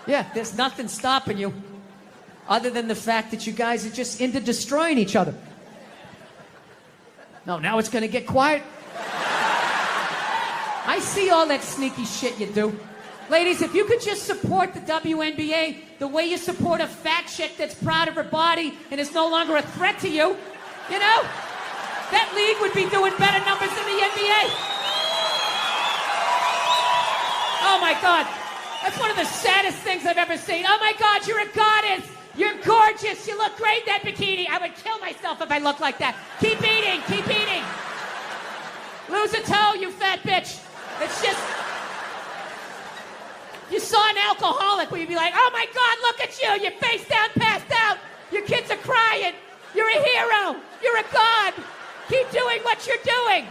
Yeah, there's nothing stopping you other than the fact that you guys are just into destroying each other. No, now it's gonna get quiet. I see all that sneaky shit you do. Ladies, if you could just support the WNBA the way you support a fat chick that's proud of her body and is no longer a threat to you, you know, that league would be doing better numbers than the NBA. Oh my God, that's one of the saddest things I've ever seen. Oh my God, you're a goddess. You're gorgeous. You look great in that bikini. I would kill myself if I looked like that. Keep eating, keep eating. Lose a toe, you fat bitch. It's just... You saw an alcoholic where you'd be like, oh my God, look at you. You're face down, passed out. Your kids are crying. You're a hero. You're a god. Keep doing what you're doing.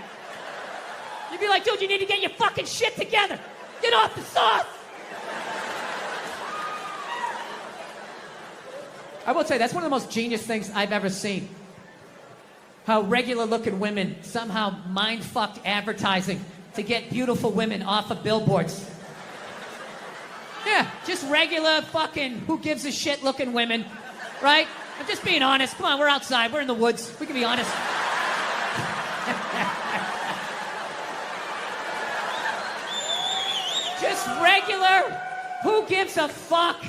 You'd be like, dude, you need to get your fucking shit together. Get off the sauce. I will say, that's one of the most genius things I've ever seen. How regular-looking women somehow mind-fucked advertising to get beautiful women off of billboards. Yeah, just regular fucking who-gives-a-shit looking women, right? I'm just being honest. Come on, we're outside. We're in the woods. We can be honest. Just regular, who gives a fuck?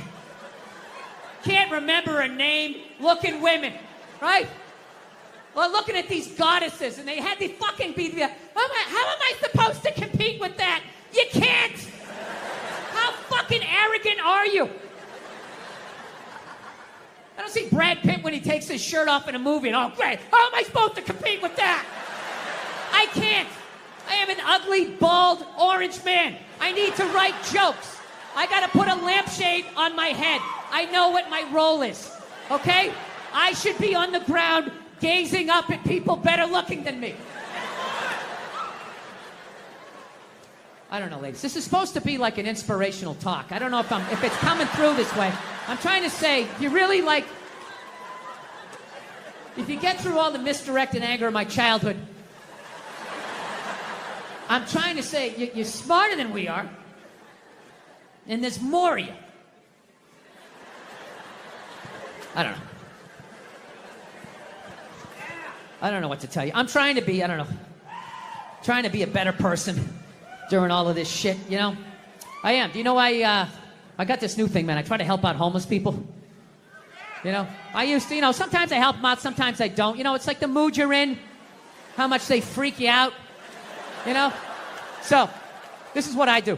Can't remember her name, looking women, right? Well, looking at these goddesses, and they had to fucking be the... How am I supposed to compete with that? You can't! How fucking arrogant are you? I don't see Brad Pitt when he takes his shirt off in a movie, and oh, great, how am I supposed to compete with that? I can't. I am an ugly, bald, orange man. I need to write jokes. I gotta put a lampshade on my head. I know what my role is, okay? I should be on the ground gazing up at people better looking than me. I don't know, ladies. This is supposed to be like an inspirational talk. I don't know if it's coming through this way. I'm trying to say, you really like... If you get through all the misdirected anger of my childhood, I'm trying to say, you're smarter than we are, and there's more of you. I don't know. I don't know what to tell you. I'm trying to be, I don't know, trying to be a better person during all of this shit, you know? I am. Do you know I got this new thing, man. I try to help out homeless people. You know? I used to, you know, sometimes I help them out, sometimes I don't. You know, it's like the mood you're in, how much they freak you out, you know? So, this is what I do.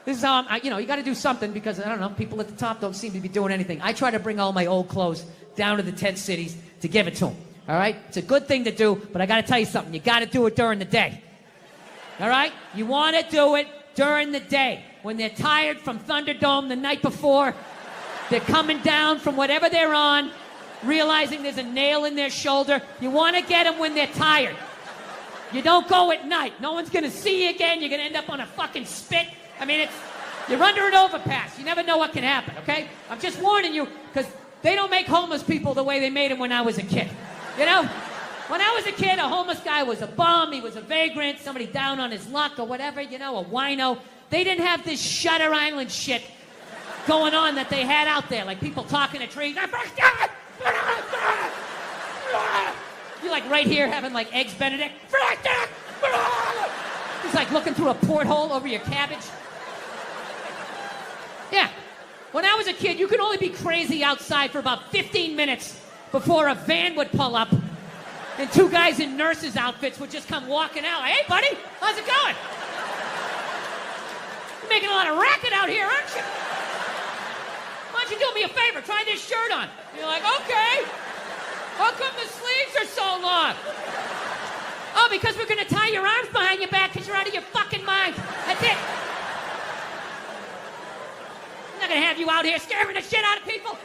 This is how you know, you got to do something because, I don't know, people at the top don't seem to be doing anything. I try to bring all my old clothes down to the tent cities to give it to them. All right? It's a good thing to do, but I got to tell you something. You got to do it during the day. All right? You want to do it during the day. When they're tired from Thunderdome the night before, they're coming down from whatever they're on, realizing there's a nail in their shoulder. You want to get them when they're tired. You don't go at night. No one's going to see you again. You're going to end up on a fucking spit. I mean, you're under an overpass. You never know what can happen, okay? I'm just warning you, because they don't make homeless people the way they made them when I was a kid. You know? When I was a kid, a homeless guy was a bum, he was a vagrant, somebody down on his luck or whatever, you know, a wino. They didn't have this Shutter Island shit going on that they had out there, like people talking to trees. You're like right here having like Eggs Benedict. He's like looking through a porthole over your cabbage. Yeah. When I was a kid, you could only be crazy outside for about 15 minutes before a van would pull up and two guys in nurses' outfits would just come walking out. Like, hey, buddy, how's it going? You're making a lot of racket out here, aren't you? Why don't you do me a favor? Try this shirt on. You're like, okay. How come the sleeves are so long? Oh, because we're going to tie your arms behind your back because you're out of your fucking mind. That's it. I'm not going to have you out here scaring the shit out of people.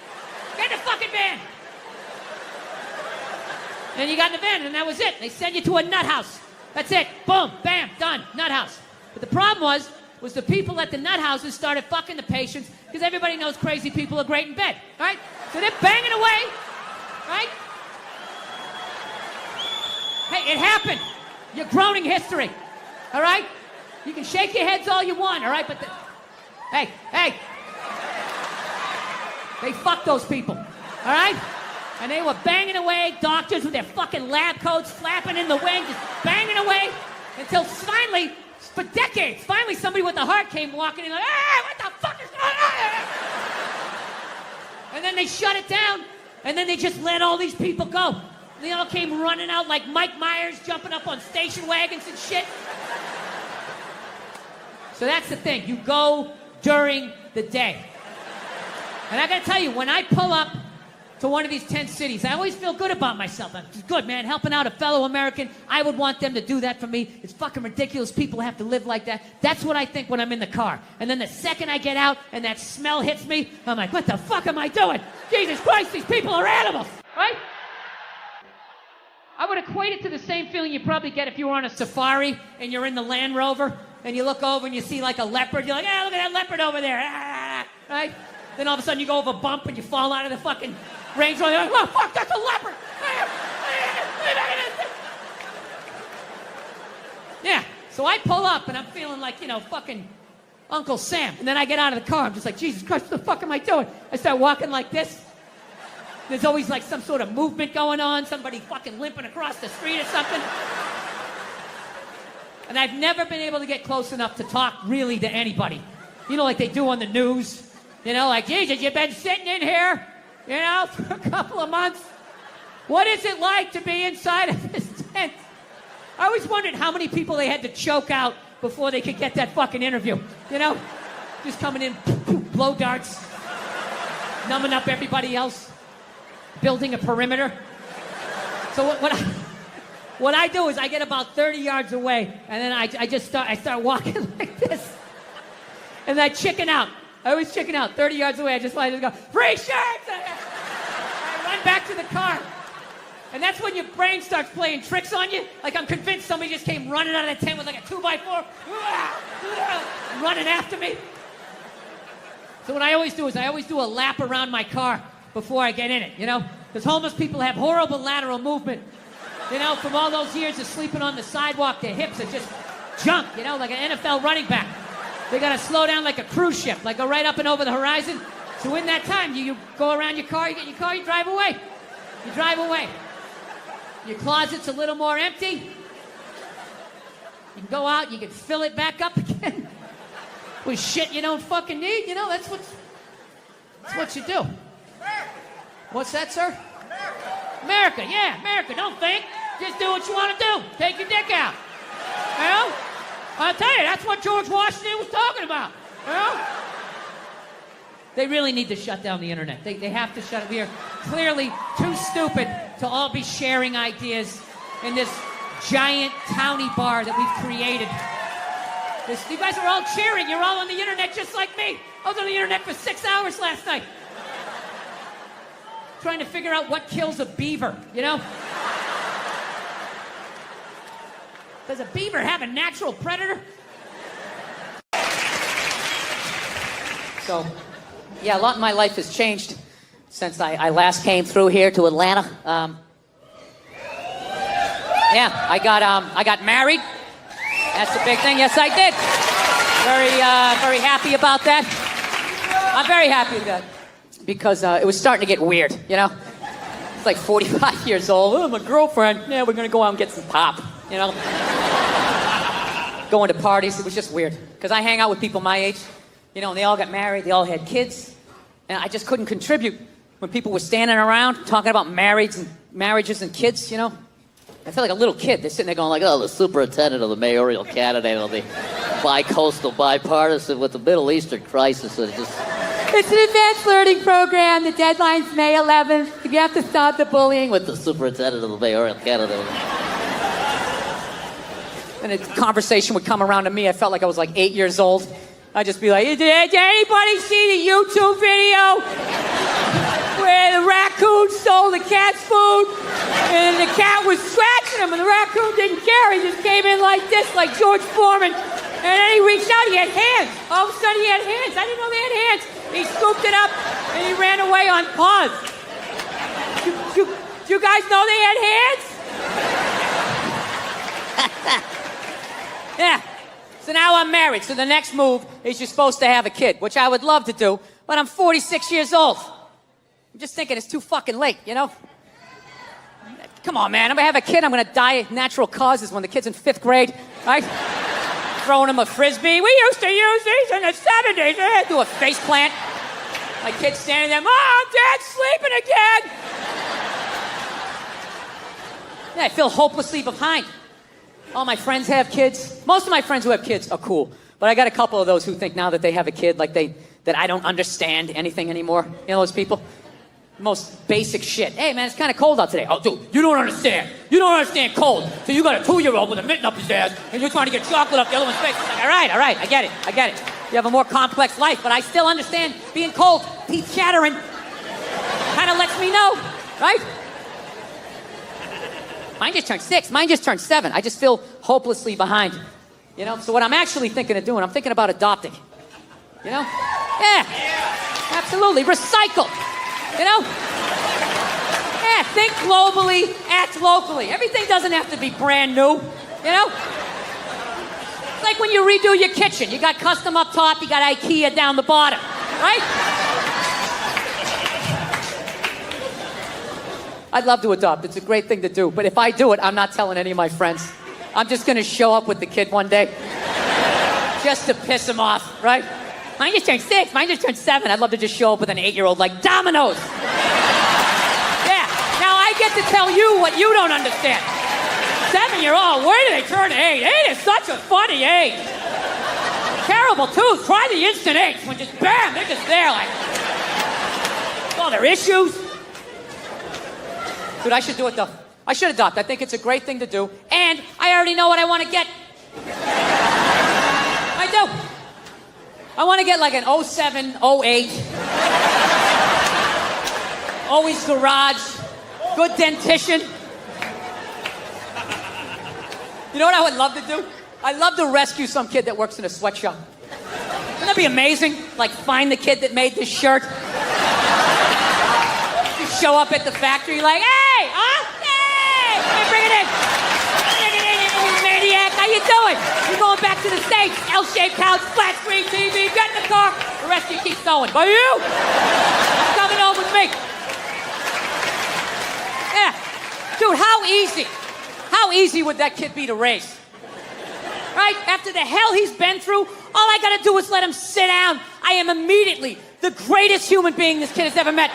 Get in the fucking van. And you got in the van, and that was it. They send you to a nut house. That's it. Boom, bam, done. Nut house. But the problem was the people at the nut houses started fucking the patients because everybody knows crazy people are great in bed, right? So they're banging away, right? Hey, it happened. You're groaning history, all right? You can shake your heads all you want, all right? But hey, They fucked those people, all right? And they were banging away, doctors with their fucking lab coats flapping in the wind, just banging away until finally, for decades, finally somebody with a heart came walking in like, hey, what the fuck is going on? And then they shut it down, and then they just let all these people go. They all came running out like Mike Myers jumping up on station wagons and shit. So that's the thing. You go during the day. And I gotta tell you, when I pull up to one of these 10 cities, I always feel good about myself. I'm just good, man, helping out a fellow American. I would want them to do that for me. It's fucking ridiculous people have to live like that. That's what I think when I'm in the car. And then the second I get out and that smell hits me, I'm like, what the fuck am I doing? Jesus Christ, these people are animals, right? I would equate it to the same feeling you probably get if you were on a safari and you're in the Land Rover and you look over and you see like a leopard. You're like, ah, look at that leopard over there, right? Then all of a sudden you go over a bump and you fall out of the fucking Range Rover. You're like, oh, fuck, that's a leopard. Yeah, so I pull up and I'm feeling like, you know, fucking Uncle Sam. And then I get out of the car. I'm just like, Jesus Christ, what the fuck am I doing? I start walking like this. There's always like some sort of movement going on. Somebody fucking limping across the street or something. And I've never been able to get close enough to talk really to anybody. You know, like they do on the news. You know, like, Jesus, you've been sitting in here, you know, for a couple of months. What is it like to be inside of this tent? I always wondered how many people they had to choke out before they could get that fucking interview. You know? Just coming in, blow darts, numbing up everybody else, building a perimeter. So what I do is I get about 30 yards away, and then I start walking like this. And I chicken out. I always chicken out 30 yards away. I just go, free shirts! I run back to the car. And that's when your brain starts playing tricks on you. Like I'm convinced somebody just came running out of the tent with like a 2x4, running after me. So what I always do is I always do a lap around my car before I get in it, you know? Because homeless people have horrible lateral movement. You know, from all those years of sleeping on the sidewalk, their hips are just junk, you know, like an NFL running back. They gotta slow down like a cruise ship, like go right up and over the horizon. So in that time, you go around your car, you get in your car, you drive away. You drive away. Your closet's a little more empty. You can go out, you can fill it back up again with shit you don't fucking need. You know, that's what you do. What's that, sir? America, yeah, America. Don't think. Just do what you want to do. Take your dick out. You know? I'll tell you, that's what George Washington was talking about. You know? They really need to shut down the internet. They have to shut it. We are clearly too stupid to all be sharing ideas in this giant towny bar that we've created. You guys are all cheering. You're all on the internet just like me. I was on the internet for 6 hours last night. Trying to figure out what kills a beaver, you know? Does a beaver have a natural predator? So, yeah, a lot in my life has changed since I last came through here to Atlanta. Yeah, I got married. That's the big thing. Yes, I did. Very happy about that. I'm very happy with that. Because it was starting to get weird, you know? It's like 45 years old. Oh, my girlfriend. Yeah, we're going to go out and get some pop, you know? Going to parties. It was just weird. Because I hang out with people my age, you know, and they all got married. They all had kids. And I just couldn't contribute when people were standing around talking about marriages and kids, you know? I feel like a little kid. They're sitting there going like, oh, the superintendent of the mayoral candidate of the bi-coastal bipartisan with the Middle Eastern crisis. And it's an advanced learning program. The deadline's May 11th. You have to stop the bullying with the superintendent of the mayoral candidate. And a conversation would come around to me. I felt like I was like 8 years old. I'd just be like, did anybody see the YouTube video where the raccoon stole the cat's food and the cat was scratching him and the raccoon didn't care? He just came in like this, like George Foreman. And then he reached out, he had hands. All of a sudden he had hands. I didn't know they had hands. He scooped it up and he ran away on paws. Do you guys know they had hands? Yeah. So now I'm married. So the next move is you're supposed to have a kid, which I would love to do, but I'm 46 years old. I'm just thinking it's too fucking late, you know? Come on, man. I'm gonna have a kid. I'm gonna die of natural causes when the kid's in 5th grade, right? Throwing him a frisbee. We used to use these in the 70s. Do a face plant. My kid's standing there. Mom, Dad's sleeping again. Yeah, I feel hopelessly behind. All my friends have kids. Most of my friends who have kids are cool. But I got a couple of those who think now that they have a kid, like that I don't understand anything anymore. You know those people? Most basic shit. Hey, man, it's kind of cold out today. Oh, dude, you don't understand. You don't understand cold. So you got a 2-year-old with a mitten up his ass, and you're trying to get chocolate up the other one's face. Like, all right, I get it. You have a more complex life, but I still understand being cold. Teeth chattering. Kind of lets me know, right? Mine just turned 6. Mine just turned 7. I just feel hopelessly behind. You know? So what I'm actually thinking of doing, I'm thinking about adopting. You know? Yeah. Absolutely. Recycle. You know? Yeah, think globally, act locally. Everything doesn't have to be brand new. You know? It's like when you redo your kitchen. You got custom up top, you got IKEA down the bottom. Right? I'd love to adopt. It's a great thing to do. But if I do it, I'm not telling any of my friends. I'm just going to show up with the kid one day. Just to piss him off, right? Mine just turned 6. Mine just turned 7. I'd love to just show up with an 8-year-old like dominoes. Yeah. Now I get to tell you what you don't understand. 7-year-old, where do they turn to 8? 8 is such a funny age. Terrible, too. Try the instant 8s when just bam, they're just there like... all their issues. Dude, I should do it, though. I should adopt. I think it's a great thing to do. And I already know what I want to get. I do. I want to get like an 07, 08. Always garage. Good dentition. You know what I would love to do? I'd love to rescue some kid that works in a sweatshop. Wouldn't that be amazing? Like, find the kid that made this shirt. You show up at the factory like, hey, huh? Hey, bring it in. Maniac, how you doing? You're going back to the States. L-shaped couch, flat screen TV, get in the car. The rest of you keep sewing. But you, coming home with me. Yeah. Dude, how easy would that kid be to raise? Right? After the hell he's been through, all I gotta do is let him sit down. I am immediately the greatest human being this kid has ever met.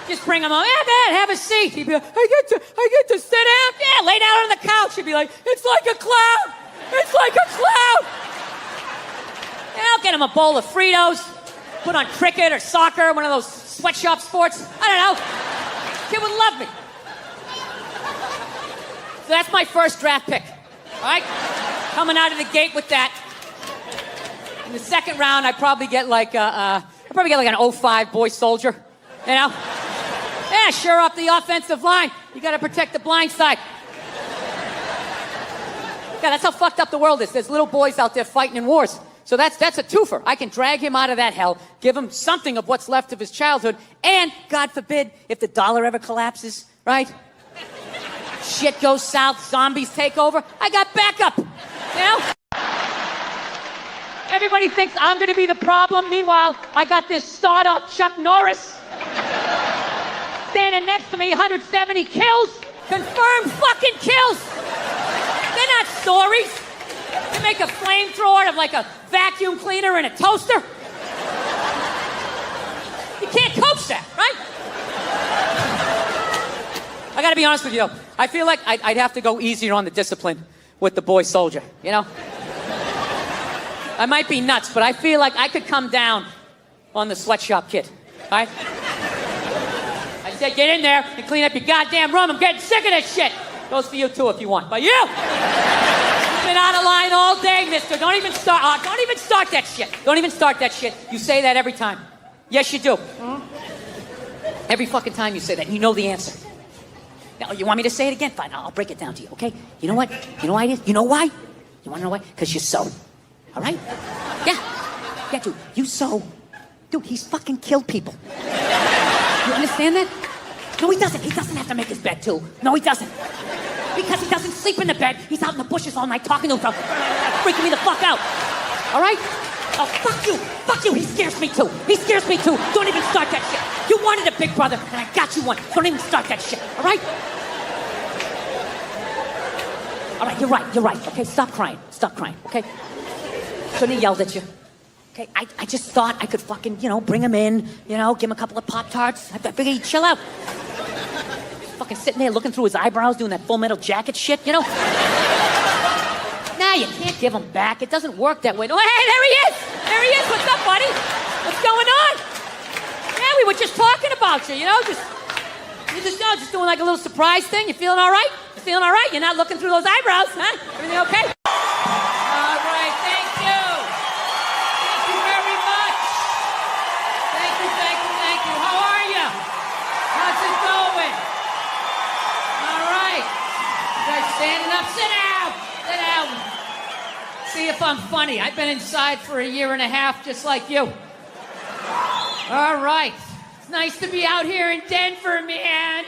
Just bring him on. Yeah, man, have a seat. He'd be like, I get to sit down. Yeah, lay down on the couch. He'd be like, it's like a cloud. It's like a cloud. Yeah, I'll get him a bowl of Fritos. Put on cricket or soccer, one of those sweatshop sports. I don't know. Kid would love me. So that's my first draft pick. All right? Coming out of the gate with that. In the second round, I'd probably get like an 05 boy soldier. You know? Yeah, sure up the offensive line. You got to protect the blind side. Yeah, that's how fucked up the world is. There's little boys out there fighting in wars. So that's a twofer. I can drag him out of that hell, give him something of what's left of his childhood, and, God forbid, if the dollar ever collapses, right? Shit goes south, zombies take over, I got backup. You know? Everybody thinks I'm going to be the problem. Meanwhile, I got this sawed-off Chuck Norris standing next to me, 170 kills. Confirmed fucking kills. They're not stories. They make a flamethrower of like a vacuum cleaner and a toaster. You can't coach that, right? I gotta be honest with you, I feel like I'd have to go easier on the discipline with the boy soldier, you know? I might be nuts, but I feel like I could come down on the sweatshop kid, all right? I said, get in there and clean up your goddamn room. I'm getting sick of this shit. Goes for you too if you want. But you! You've been out of line all day, mister. Don't even start that shit. Don't even start that shit. You say that every time. Yes, you do. Every fucking time you say that, you know the answer. Now, you want me to say it again? Fine, I'll break it down to you, okay? You know what? You know why it is? You know why? You want to know why? Because you sew. All right? Yeah. Yeah, dude, you sew. Dude, he's fucking killed people. You understand that? No, he doesn't. He doesn't have to make his bed, too. No, he doesn't. Because he doesn't sleep in the bed. He's out in the bushes all night talking to himself. Freaking me the fuck out. All right? Oh, fuck you. Fuck you. He scares me too. He scares me too. Don't even start that shit. You wanted a big brother, and I got you one. Don't even start that shit, all right? All right, you're right, okay? Stop crying, okay? Shouldn't have yelled at you. Okay, I just thought I could fucking, bring him in, give him a couple of Pop-Tarts. I figured he'd chill out. Fucking sitting there looking through his eyebrows, doing that Full Metal Jacket shit, Nah, you can't give him back. It doesn't work that way. Oh, hey, there he is! There he is! What's up, buddy? What's going on? Yeah, we were just talking about you, just doing like a little surprise thing. You feeling all right? You feeling all right? You're not looking through those eyebrows, huh? Everything okay? All right, thank you. Thank you very much. Thank you. How are you? How's it going? All right. You guys standing up? Sit down. See if I'm funny. I've been inside for 1.5 years, just like you. All right. It's nice to be out here in Denver, man.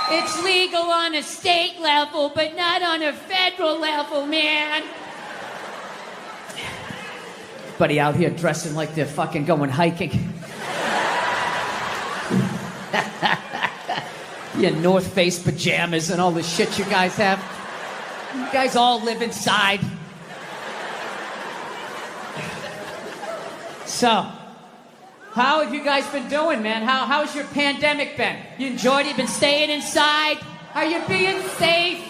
It's legal on a state level, but not on a federal level, man. Everybody out here dressing like they're fucking going hiking. Your North Face pajamas and all the shit you guys have. You guys all live inside. So, how have you guys been doing, man? How's your pandemic been? You enjoyed it? You been staying inside? Are you being safe?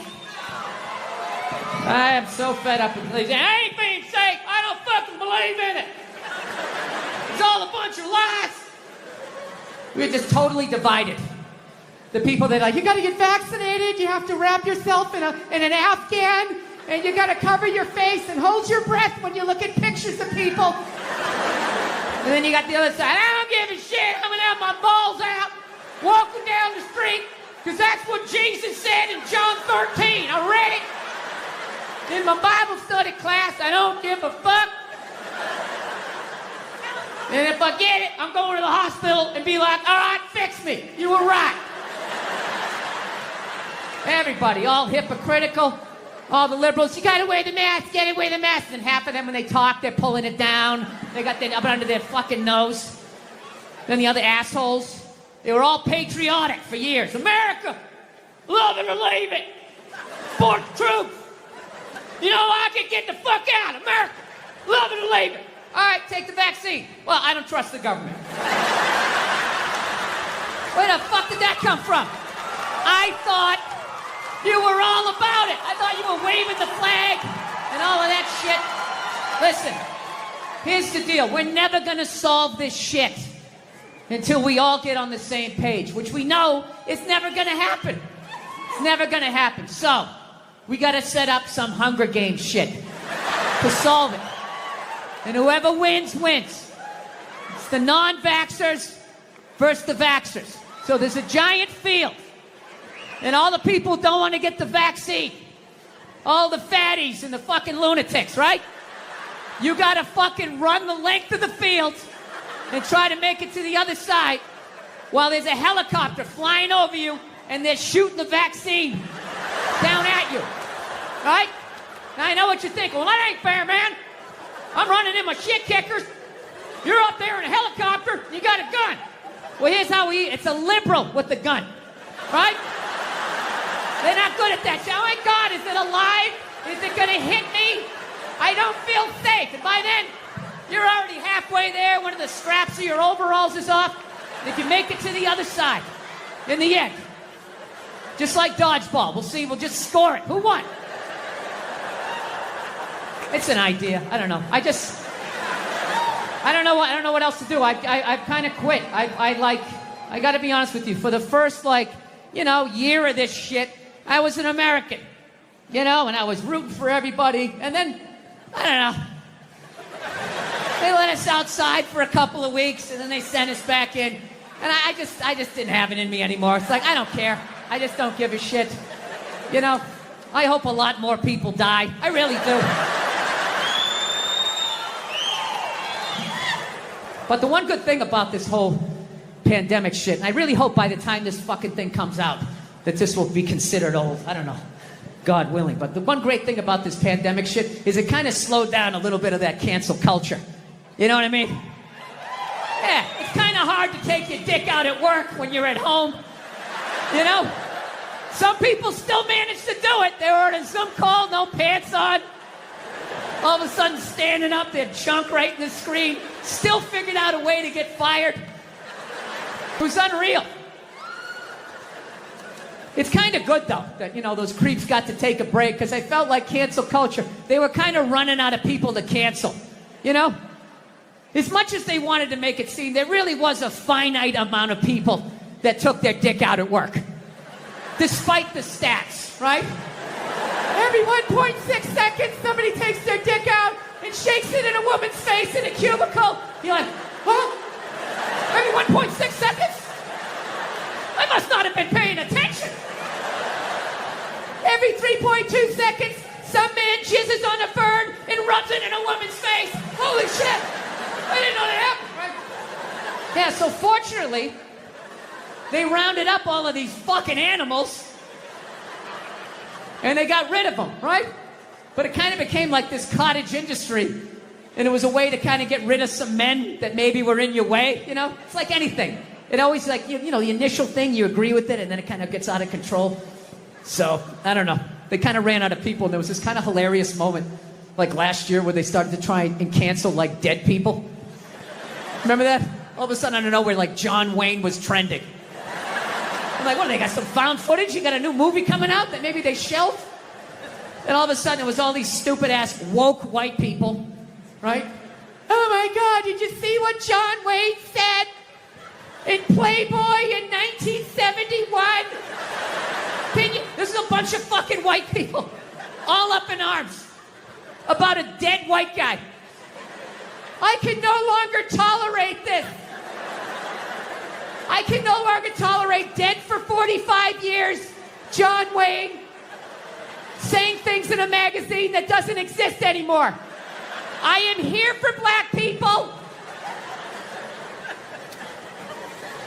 I am so fed up with believing. I ain't being safe. I don't fucking believe in it. It's all a bunch of lies. We're just totally divided. The people that are like, you gotta get vaccinated, you have to wrap yourself in an Afghan, and you gotta cover your face and hold your breath when you look at pictures of people. And then you got the other side. I don't give a shit. I'm gonna have my balls out, walking down the street, because that's what Jesus said in John 13. I read it in my Bible study class. I don't give a fuck. And if I get it, I'm going to the hospital and be like, all right, fix me. You were right. Everybody, all hypocritical. All the liberals, you gotta wear the mask, And half of them, when they talk, they're pulling it down. They got it up under their fucking nose. Then the other assholes, they were all patriotic for years. America, love it or leave it. Support the truth. I can get the fuck out. America, love it or leave it. All right, take the vaccine. Well, I don't trust the government. Where the fuck did that come from? I thought you were all about it. I thought you were waving the flag and all of that shit. Listen, here's the deal. We're never going to solve this shit until we all get on the same page, which we know is never going to happen. It's never going to happen. So, we got to set up some Hunger Games shit to solve it. And whoever wins, wins. It's the non-vaxxers versus the vaxxers. So there's a giant field. And all the people who don't want to get the vaccine. All the fatties and the fucking lunatics, right? You gotta fucking run the length of the field and try to make it to the other side while there's a helicopter flying over you and they're shooting the vaccine down at you. Right? Now I know what you're thinking. Well, that ain't fair, man. I'm running in my shit kickers. You're up there in a helicopter. You got a gun. Well, here's how we eat. It's a liberal with the gun. Right? They're not good at that. Oh my God, is it alive? Is it gonna hit me? I don't feel safe. And by then, you're already halfway there. One of the straps of your overalls is off. And if you make it to the other side, in the end, just like dodgeball, we'll see. We'll just score it. Who won? It's an idea. I don't know. I don't know what else to do. I've kind of quit. I got to be honest with you. For the first year of this shit, I was an American, and I was rooting for everybody. And then, I don't know, they let us outside for a couple of weeks, and then they sent us back in. And I just didn't have it in me anymore. It's like, I don't care. I just don't give a shit. I hope a lot more people die. I really do. But the one good thing about this whole pandemic shit, and I really hope by the time this fucking thing comes out that this will be considered old. I don't know. God willing. But the one great thing about this pandemic shit is it kind of slowed down a little bit of that cancel culture. You know what I mean? Yeah, it's kind of hard to take your dick out at work when you're at home. You know? Some people still manage to do it. They're ordering some call, no pants on. All of a sudden standing up, their junk right in the screen. Still figured out a way to get fired. It was unreal. It's kind of good, though, that, you know, those creeps got to take a break, because I felt like cancel culture, they were kind of running out of people to cancel, you know? As much as they wanted to make it seem, there really was a finite amount of people that took their dick out at work. Despite the stats, right? Every 1.6 seconds, somebody takes their dick out and shakes it in a woman's face in a cubicle. You're like, huh? Every 1.6 seconds? I must not have been paying attention. Every 3.2 seconds, some man jizzes on a bird and rubs it in a woman's face. Holy shit! I didn't know that happened, right? Yeah, so fortunately, they rounded up all of these fucking animals and they got rid of them, right? But it kind of became like this cottage industry, and it was a way to kind of get rid of some men that maybe were in your way, you know? It's like anything. It always, like, you know, the initial thing, you agree with it, and then it kind of gets out of control. So, I don't know. They kind of ran out of people, and there was this kind of hilarious moment, like last year, where they started to try and cancel, like, dead people. Remember that? All of a sudden, out of nowhere, like, John Wayne was trending. I'm like, what, they got some found footage? You got a new movie coming out that maybe they shelved? And all of a sudden, it was all these stupid-ass woke white people, right? Oh, my God, did you see what John Wayne said in Playboy in 1971? This is a bunch of fucking white people, all up in arms, about a dead white guy. I can no longer tolerate this. I can no longer tolerate dead for 45 years, John Wayne, saying things in a magazine that doesn't exist anymore. I am here for black people.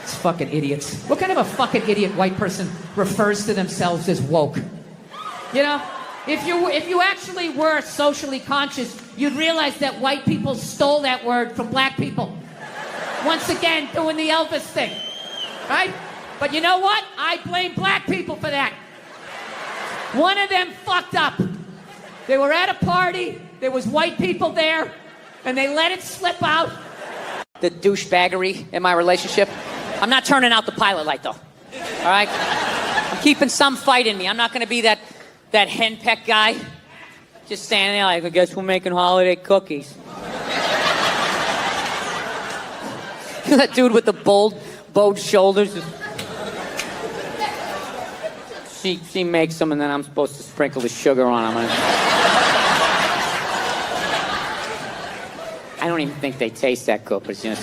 It's fucking idiots. What kind of a fucking idiot white person refers to themselves as woke? You know, if you actually were socially conscious, you'd realize that white people stole that word from black people. Once again, doing the Elvis thing, right? But you know what? I blame black people for that. One of them fucked up. They were at a party, there was white people there, and they let it slip out. The douchebaggery in my relationship. I'm not turning out the pilot light, though. All right? I'm keeping some fight in me. I'm not going to be that henpeck guy. Just standing there like, I guess we're making holiday cookies. That dude with the bowed shoulders. She makes them, and then I'm supposed to sprinkle the sugar on them. I don't even think they taste that good, but it's just...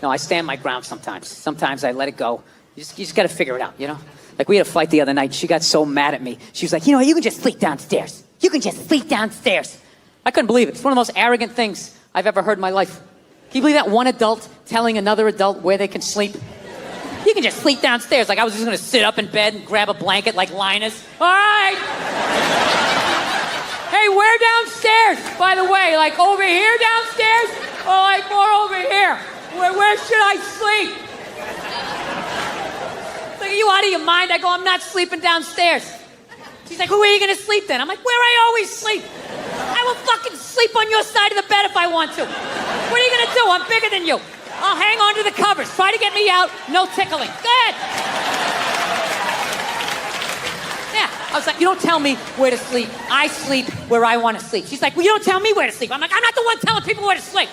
No, I stand my ground sometimes. Sometimes I let it go. You just got to figure it out, you know? Like, we had a fight the other night. She got so mad at me. She was like, you know, you can just sleep downstairs. You can just sleep downstairs. I couldn't believe it. It's one of the most arrogant things I've ever heard in my life. Can you believe that? One adult telling another adult where they can sleep? You can just sleep downstairs. Like, I was just going to sit up in bed and grab a blanket like Linus. All right. Hey, where downstairs, by the way? Like, over here downstairs? Or like more over here? Where should I sleep? Like, are you out of your mind? I go, I'm not sleeping downstairs. She's like, where are you going to sleep then? I'm like, where I always sleep. I will fucking sleep on your side of the bed if I want to. What are you going to do? I'm bigger than you. I'll hang on to the covers. Try to get me out. No tickling. Good. Yeah. I was like, you don't tell me where to sleep. I sleep where I want to sleep. She's like, well, you don't tell me where to sleep. I'm like, I'm not the one telling people where to sleep.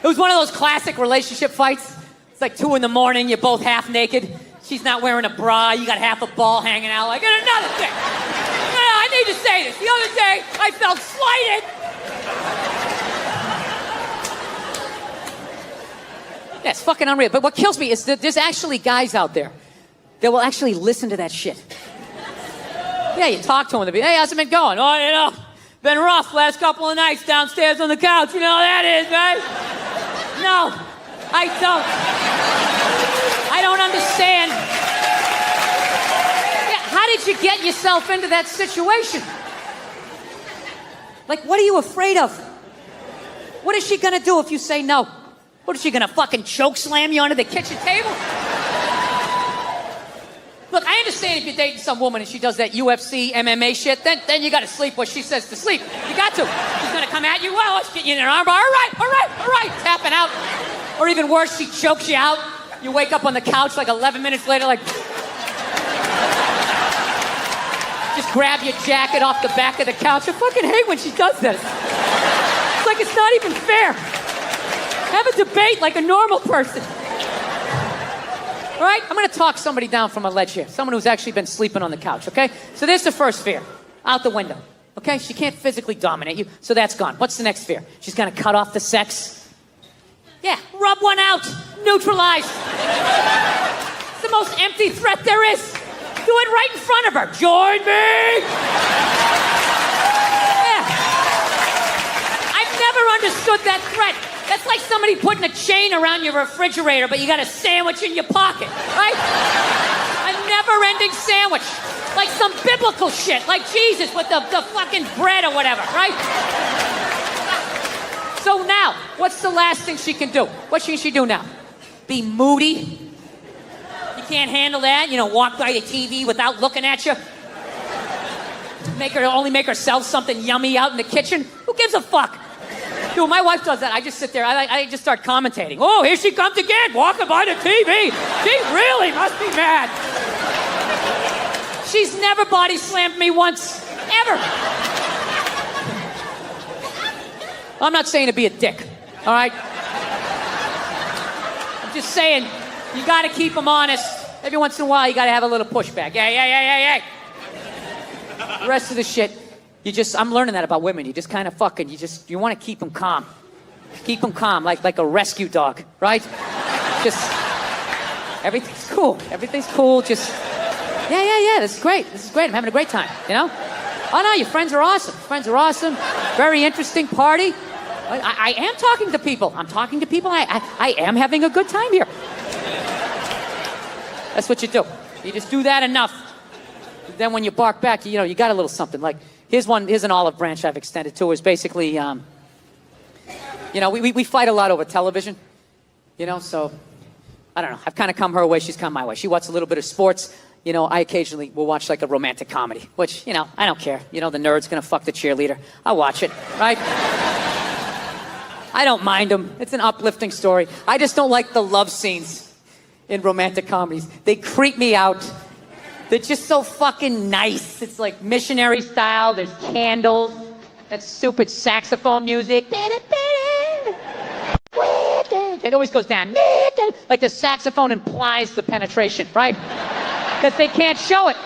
It was one of those classic relationship fights. It's like 2 a.m, you're both half naked. She's not wearing a bra, you got half a ball hanging out. Like, and another thing. No, I need to say this. The other day, I felt slighted. Yeah, it's fucking unreal. But what kills me is that there's actually guys out there that will actually listen to that shit. Yeah, you talk to them, they'll be, hey, how's it been going? Oh, you know, been rough last couple of nights downstairs on the couch. You know how that is, right? No, I don't. I don't understand would you get yourself into that situation? Like, what are you afraid of? What is she gonna do if you say no? What is she gonna fucking choke slam you under the kitchen table? Look, I understand if you're dating some woman and she does that UFC, MMA shit, then you gotta sleep what she says to sleep. You got to. She's gonna come at you, well, let's get you in an armbar. All right, tapping out. Or even worse, she chokes you out. You wake up on the couch like 11 minutes later, like... just grab your jacket off the back of the couch. I fucking hate when she does this. It's like it's not even fair. Have a debate like a normal person. All right? I'm going to talk somebody down from a ledge here. Someone who's actually been sleeping on the couch, okay? So there's the first fear. Out the window. Okay? She can't physically dominate you, so that's gone. What's the next fear? She's going to cut off the sex. Yeah, rub one out. Neutralize. It's the most empty threat there is. Do it right in front of her. Join me! Yeah. I've never understood that threat. That's like somebody putting a chain around your refrigerator, but you got a sandwich in your pocket, right? A never-ending sandwich. Like some biblical shit, like Jesus with the fucking bread or whatever, right? So now, what's the last thing she can do? What can she do now? Be moody? You can't handle that? You know, walk by the TV without looking at you? Only make herself something yummy out in the kitchen? Who gives a fuck? Dude, my wife does that. I just sit there. I just start commentating. Oh, here she comes again, walking by the TV. She really must be mad. She's never body slammed me once, ever. I'm not saying to be a dick, all right? I'm just saying you got to keep them honest. Every once in a while, you got to have a little pushback. Yeah. The rest of the shit. I'm learning that about women. You just kind of you want to keep them calm. Keep them calm, like a rescue dog, right? Just, everything's cool. Everything's cool. Just, yeah, this is great. I'm having a great time, you know? Oh, no, your friends are awesome. Very interesting party. I am talking to people. I'm talking to people. I am having a good time here. That's what you do. You just do that enough. Then when you bark back, you got a little something. Like, here's an olive branch I've extended to. Is basically, we fight a lot over television. So, I don't know. I've kind of come her way. She's come my way. She watches a little bit of sports. I occasionally will watch like a romantic comedy, which, I don't care. The nerd's gonna fuck the cheerleader. I'll watch it, right? I don't mind them. It's an uplifting story. I just don't like the love scenes in romantic comedies. They creep me out. They're just so fucking nice. It's like missionary style. There's candles. That stupid saxophone music. It always goes down. Like the saxophone implies the penetration, right? Because they can't show it.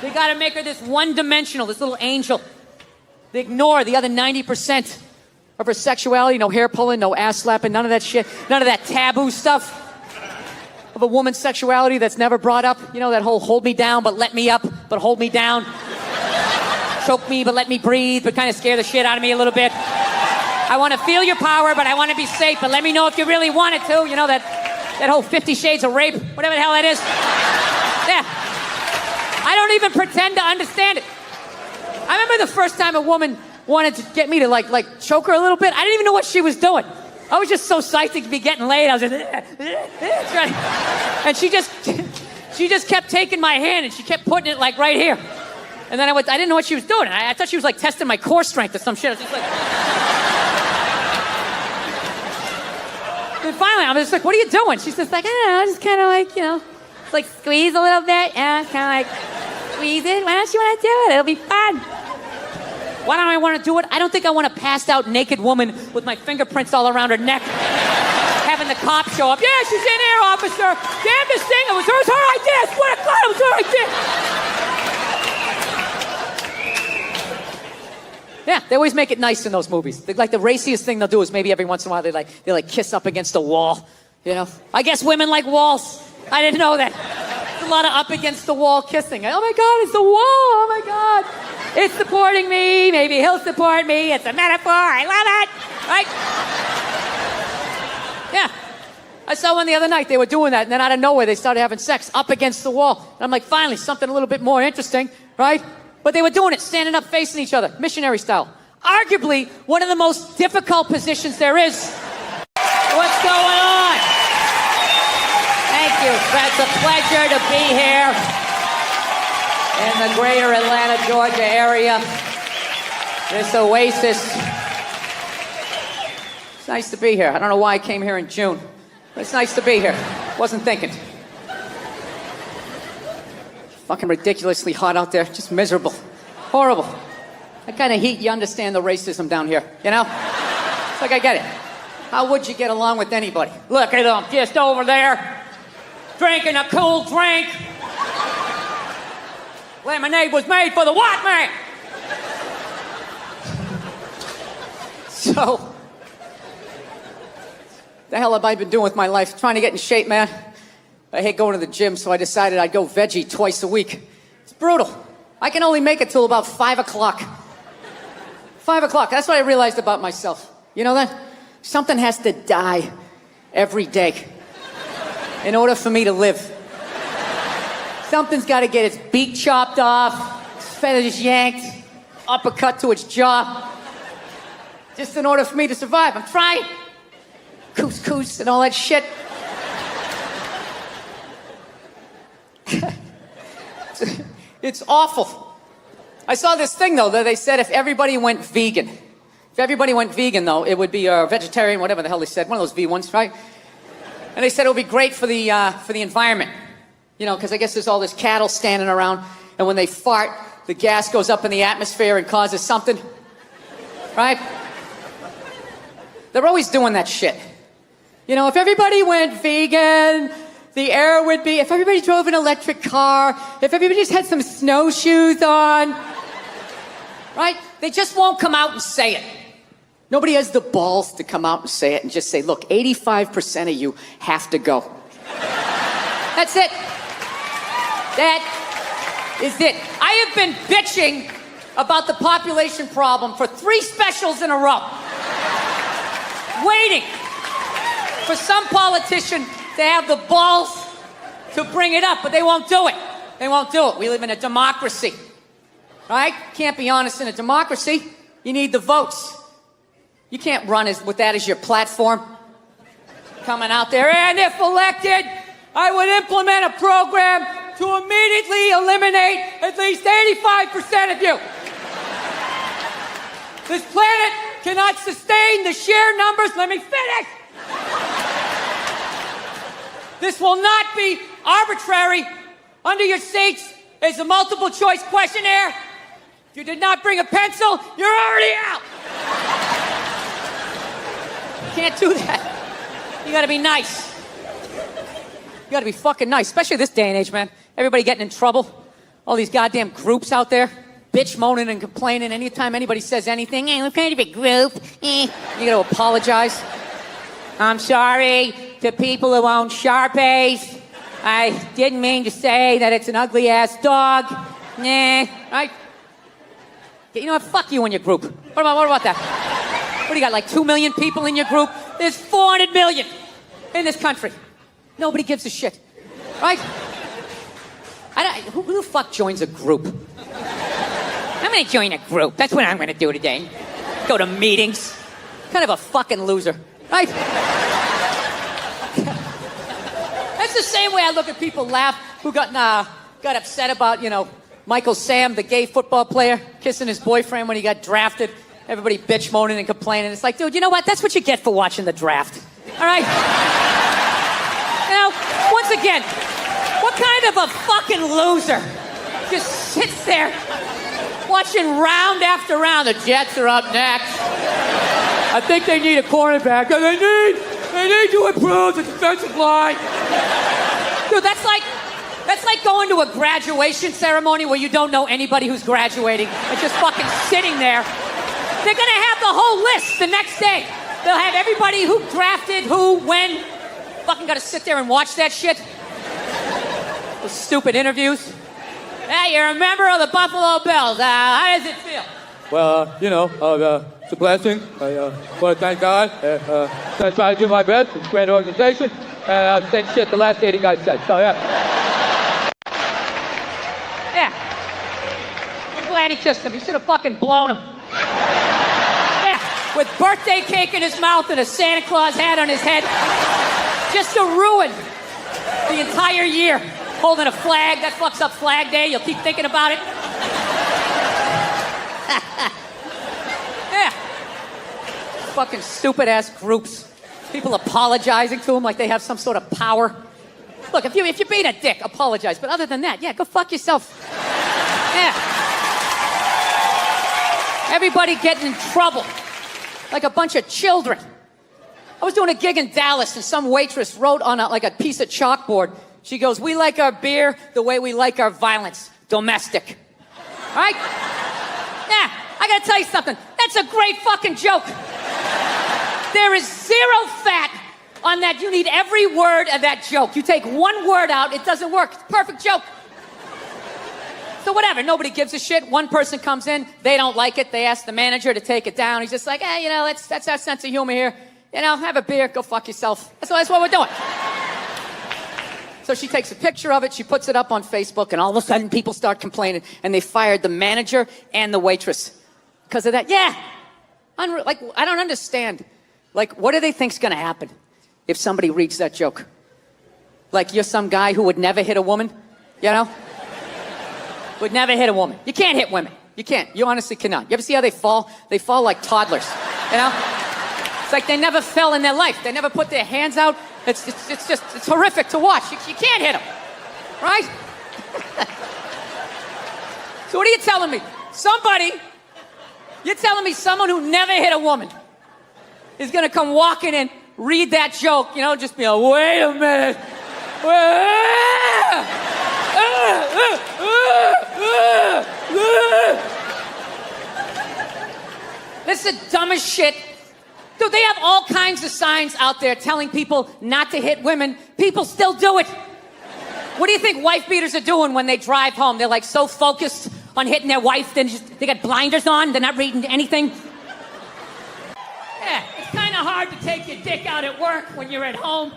They got to make her this one-dimensional, this little angel. They ignore the other 90% of her sexuality. No hair pulling, no ass slapping, none of that shit. None of that taboo stuff of a woman's sexuality that's never brought up. That whole hold me down, but let me up, but hold me down. Choke me, but let me breathe, but kind of scare the shit out of me a little bit. I want to feel your power, but I want to be safe, but let me know if you really want it to. That whole 50 Shades of Rape, whatever the hell that is. Yeah. I don't even pretend to understand it. I remember the first time a woman wanted to get me to like choke her a little bit. I didn't even know what she was doing. I was just so psyched to be getting laid. I was just, and she just kept taking my hand and she kept putting it like right here. And then I didn't know what she was doing. I thought she was like testing my core strength or some shit. I was just like. And finally, I'm just like, what are you doing? She's just like, I don't know, just kind of like, like squeeze a little bit. Yeah, kind of like squeeze it. Why don't you want to do it? It'll be fun. Why don't I want to do it? I don't think I want a passed out naked woman with my fingerprints all around her neck. Having the cops show up. Yeah, she's in here, officer. Damn this thing. It was her idea. I swear to God, it was her idea. Yeah, they always make it nice in those movies. Like the raciest thing they'll do is maybe every once in a while they kiss up against a wall. I guess women like walls. I didn't know that. There's a lot of up against the wall kissing. Oh my God, it's the wall. Oh my God. It's supporting me. Maybe he'll support me. It's a metaphor. I love it. Right? Yeah. I saw one the other night. They were doing that, and then out of nowhere, they started having sex up against the wall. And I'm like, finally, something a little bit more interesting, right? But they were doing it, standing up, facing each other, missionary style. Arguably, one of the most difficult positions there is. What's going on? Thank you. It's a pleasure to be here in the greater Atlanta, Georgia area. This oasis. It's nice to be here. I don't know why I came here in June, but it's nice to be here. Wasn't thinking. Fucking ridiculously hot out there. Just miserable. Horrible. That kind of heat, you understand the racism down here, you know? It's like, I get it. How would you get along with anybody? Look at them, just over there, drinking a cool drink. Lemonade was made for the white man. So, the hell have I been doing with my life? Trying to get in shape, man. I hate going to the gym, so I decided I'd go veggie twice a week. It's brutal. I can only make it till about 5 o'clock. 5 o'clock, that's what I realized about myself. You know that? Something has to die every day in order for me to live. Something's got to get its beak chopped off, its feathers yanked, uppercut to its jaw, just in order for me to survive. I'm trying. Couscous and all that shit. It's awful. I saw this thing, though, that they said if everybody went vegan. If everybody went vegan, though, it would be vegetarian, whatever the hell they said. One of those V ones, right? And they said it would be great for the environment. You know, because I guess there's all this cattle standing around, and when they fart, the gas goes up in the atmosphere and causes something. Right? They're always doing that shit. You know, if everybody went vegan, the air would be... If everybody drove an electric car, if everybody just had some snowshoes on... Right? They just won't come out and say it. Nobody has the balls to come out and say it and just say, look, 85% of you have to go. That's it. That is it. I have been bitching about the population problem for 3 specials in a row. Waiting for some politician to have the balls to bring it up, but they won't do it. They won't do it. We live in a democracy. Right? Can't be honest in a democracy. You need the votes. You can't run with that as your platform. Coming out there, and if elected, I would implement a program to immediately eliminate at least 85% of you. This planet cannot sustain the sheer numbers. Let me finish. This will not be arbitrary. Under your seats is a multiple choice questionnaire. If you did not bring a pencil, you're already out. Can't do that. You gotta be nice. You gotta be fucking nice, especially this day and age, man. Everybody getting in trouble. All these goddamn groups out there, bitch moaning and complaining. Anytime anybody says anything, hey, we're kind of a group. You gotta apologize. I'm sorry to people who own Sharpies. I didn't mean to say that it's an ugly-ass dog. Right? You know what? Fuck you and your group. What about that? What do you got, like 2 million people in your group? There's 400 million in this country. Nobody gives a shit. Right? Who the fuck joins a group? I'm gonna join a group. That's what I'm gonna do today. Go to meetings. Kind of a fucking loser. Right? That's the same way I look at people laugh who got upset about, you know, Michael Sam, the gay football player, kissing his boyfriend when he got drafted. Everybody bitch moaning and complaining. It's like, dude, you know what? That's what you get for watching the draft. All right? You know, once again, what kind of a fucking loser just sits there watching round after round? The Jets are up next. I think they need a cornerback. They need to improve the defensive line. Dude, that's like going to a graduation ceremony where you don't know anybody who's graduating. They're just fucking sitting there. They're gonna have the whole list the next day. They'll have everybody who drafted, who, when. Fucking gotta sit there and watch that shit. Those stupid interviews. Hey, you're a member of the Buffalo Bills. How does it feel? Well, you know, it's a blessing. I want to thank God. I try to do my best. It's a great organization. Same shit the last dating guy said. So yeah. Yeah. I'm glad he kissed him. He should have fucking blown him. Yeah. With birthday cake in his mouth and a Santa Claus hat on his head. Just to ruin the entire year. Holding a flag. That fucks up Flag Day. You'll keep thinking about it. Yeah. Fucking stupid ass groups. People apologizing to him like they have some sort of power. Look, if you're being a dick, apologize. But other than that, yeah, go fuck yourself. Yeah. Everybody getting in trouble. Like a bunch of children. I was doing a gig in Dallas and some waitress wrote on a piece of chalkboard. She goes, "We like our beer the way we like our violence. Domestic." All right? Yeah, I gotta tell you something. That's a great fucking joke. There is zero fat on that. You need every word of that joke. You take one word out, it doesn't work. It's a perfect joke. So whatever, nobody gives a shit. One person comes in, they don't like it. They ask the manager to take it down. He's just like, hey, that's our sense of humor here. Have a beer, go fuck yourself. That's what we're doing. So she takes a picture of it, she puts it up on Facebook, and all of a sudden people start complaining, and they fired the manager and the waitress. Because of that. Yeah. Like, I don't understand. Like, what do they think's gonna happen if somebody reads that joke? Like, you're some guy who would never hit a woman, Would never hit a woman. You can't hit women. You can't. You honestly cannot. You ever see how they fall? They fall like toddlers, It's like they never fell in their life. They never put their hands out. It's horrific to watch. You can't hit them, right? So what are you telling me? You're telling me someone who never hit a woman is gonna come walking in, read that joke, just be like, wait a minute. This is the dumbest shit. Dude, they have all kinds of signs out there telling people not to hit women. People still do it. What do you think wife beaters are doing when they drive home? They're like so focused on hitting their wife, they got blinders on, they're not reading anything. Yeah, it's kind of hard to take your dick out at work when you're at home.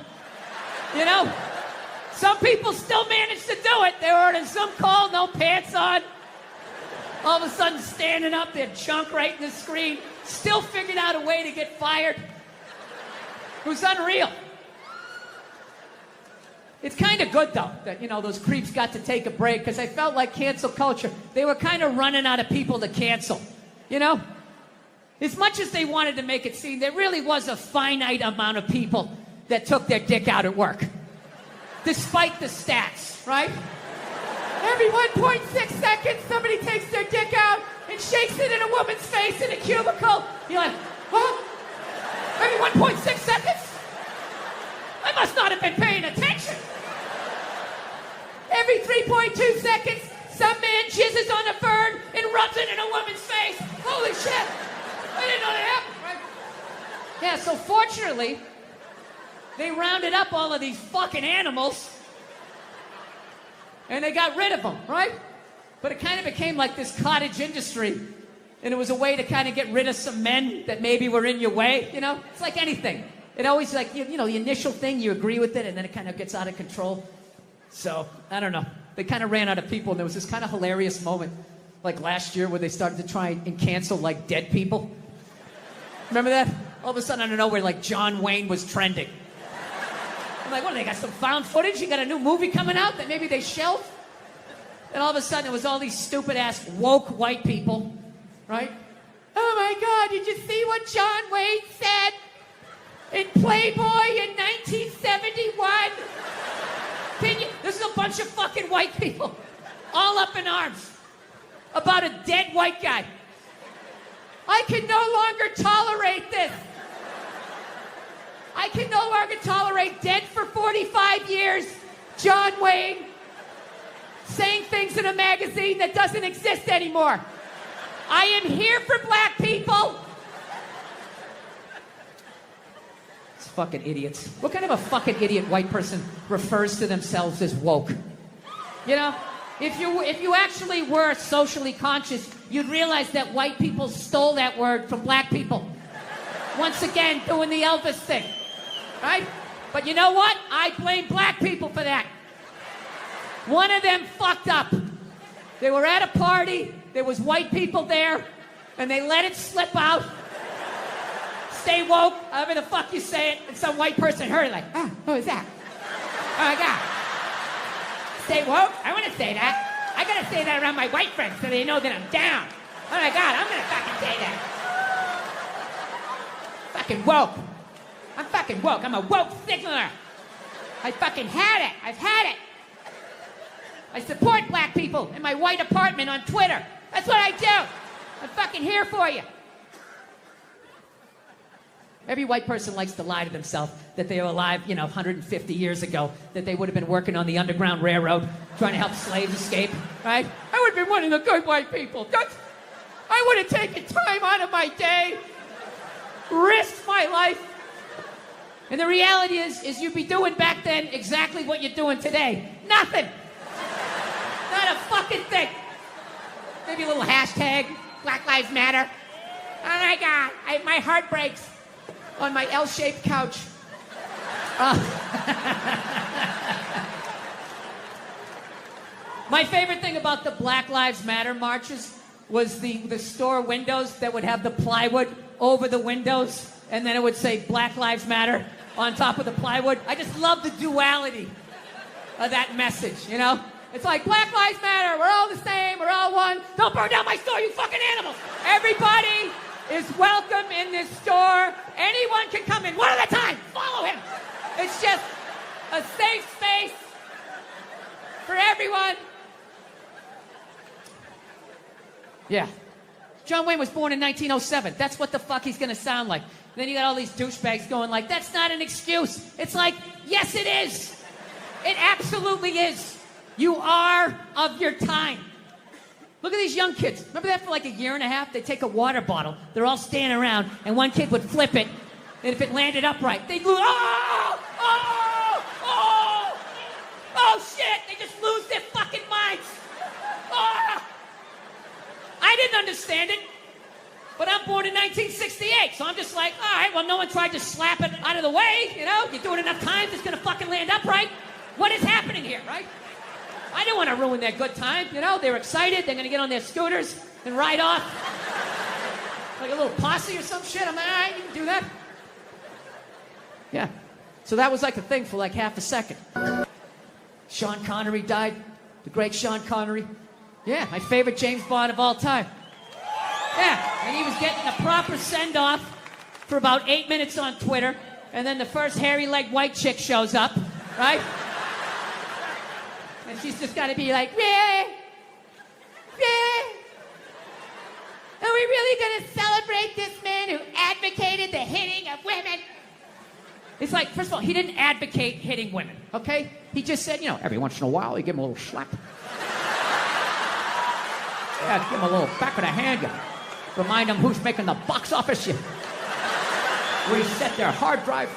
Some people still manage to do it. They're ordering some call, no pants on. All of a sudden standing up, their junk right in the screen. Still figured out a way to get fired. It was unreal. It's kind of good, though, that, those creeps got to take a break, because I felt like cancel culture, they were kind of running out of people to cancel, As much as they wanted to make it seem, there really was a finite amount of people that took their dick out at work. Despite the stats, right? Every 1.6 seconds, somebody takes their dick out and shakes it in a woman's face in a cubicle. You're like, huh? Every 1.6 seconds? I must not have been paying attention. Every 3.2 seconds, some man jizzes on a bird and rubs it in a woman's face. Holy shit. I didn't know that happened, right? Yeah, so fortunately, they rounded up all of these fucking animals and they got rid of them, right? But it kind of became like this cottage industry, and it was a way to kind of get rid of some men that maybe were in your way, It's like anything. It always like, the initial thing, you agree with it, and then it kind of gets out of control. So, I don't know. They kind of ran out of people, and there was this kind of hilarious moment, like last year, where they started to try and cancel, like, dead people. Remember that? All of a sudden, out of nowhere, like, John Wayne was trending. I'm like, what, they got some found footage? You got a new movie coming out that maybe they shelved? And all of a sudden, it was all these stupid-ass woke white people, right? Oh, my God, did you see what John Wayne said in Playboy in 1971? This is a bunch of fucking white people, all up in arms, about a dead white guy. I can no longer tolerate this. I can no longer tolerate dead for 45 years, John Wayne, saying things in a magazine that doesn't exist anymore. I am here for black people. It's fucking idiots. What kind of a fucking idiot white person refers to themselves as woke? If you actually were socially conscious, you'd realize that white people stole that word from black people. Once again, doing the Elvis thing, right? But you know what? I blame black people for that. One of them fucked up. They were at a party, there was white people there, and they let it slip out. Stay woke, however the fuck you say it, and some white person heard it like, who is that? Oh my God. Stay woke? I want to say that. I gotta say that around my white friends so they know that I'm down. Oh my God, I'm gonna fucking say that. Fucking woke. I'm fucking woke. I'm a woke signaler. I fucking had it. I've had it. I support black people in my white apartment on Twitter. That's what I do. I'm fucking here for you. Every white person likes to lie to themselves that they were alive, 150 years ago, that they would have been working on the Underground Railroad, trying to help slaves escape, right? I would have been one of the good white people. I would have taken time out of my day, risked my life. And the reality is you'd be doing back then exactly what you're doing today. Nothing. Not a fucking thing. Maybe a little hashtag, Black Lives Matter. Oh my God, my heart breaks on my L-shaped couch. My favorite thing about the Black Lives Matter marches was the store windows that would have the plywood over the windows, and then it would say Black Lives Matter on top of the plywood. I just love the duality of that message, It's like, Black Lives Matter, we're all the same, we're all one. Don't burn down my store, you fucking animals. Everybody is welcome in this store. Anyone can come in, one at a time. Follow him. It's just a safe space for everyone. Yeah. John Wayne was born in 1907. That's what the fuck he's gonna sound like. Then you got all these douchebags going like, that's not an excuse. It's like, yes it is. It absolutely is. You are of your time. Look at these young kids. Remember that for like a year and a half? They'd take a water bottle. They're all standing around, and one kid would flip it, and if it landed upright, they'd lose. Oh, shit! They just lose their fucking minds. I didn't understand it, but I'm born in 1968, so I'm just like, all right, well, no one tried to slap it out of the way, You do it enough times, it's gonna fucking land upright. What is happening here, right? I didn't want to ruin their good time, They were excited. They're going to get on their scooters and ride off. Like a little posse or some shit. I'm like, all right, you can do that. Yeah. So that was like a thing for like half a second. Sean Connery died. The great Sean Connery. Yeah, my favorite James Bond of all time. Yeah, and he was getting a proper send-off for about 8 minutes on Twitter. And then the first hairy-legged white chick shows up, right? And she's just got to be like, yeah. Are we really going to celebrate this man who advocated the hitting of women? It's like, first of all, he didn't advocate hitting women, okay? He just said, every once in a while, you give him a little slap. Yeah, give him a little back of the hand. You remind him who's making the box office. You reset their hard drive.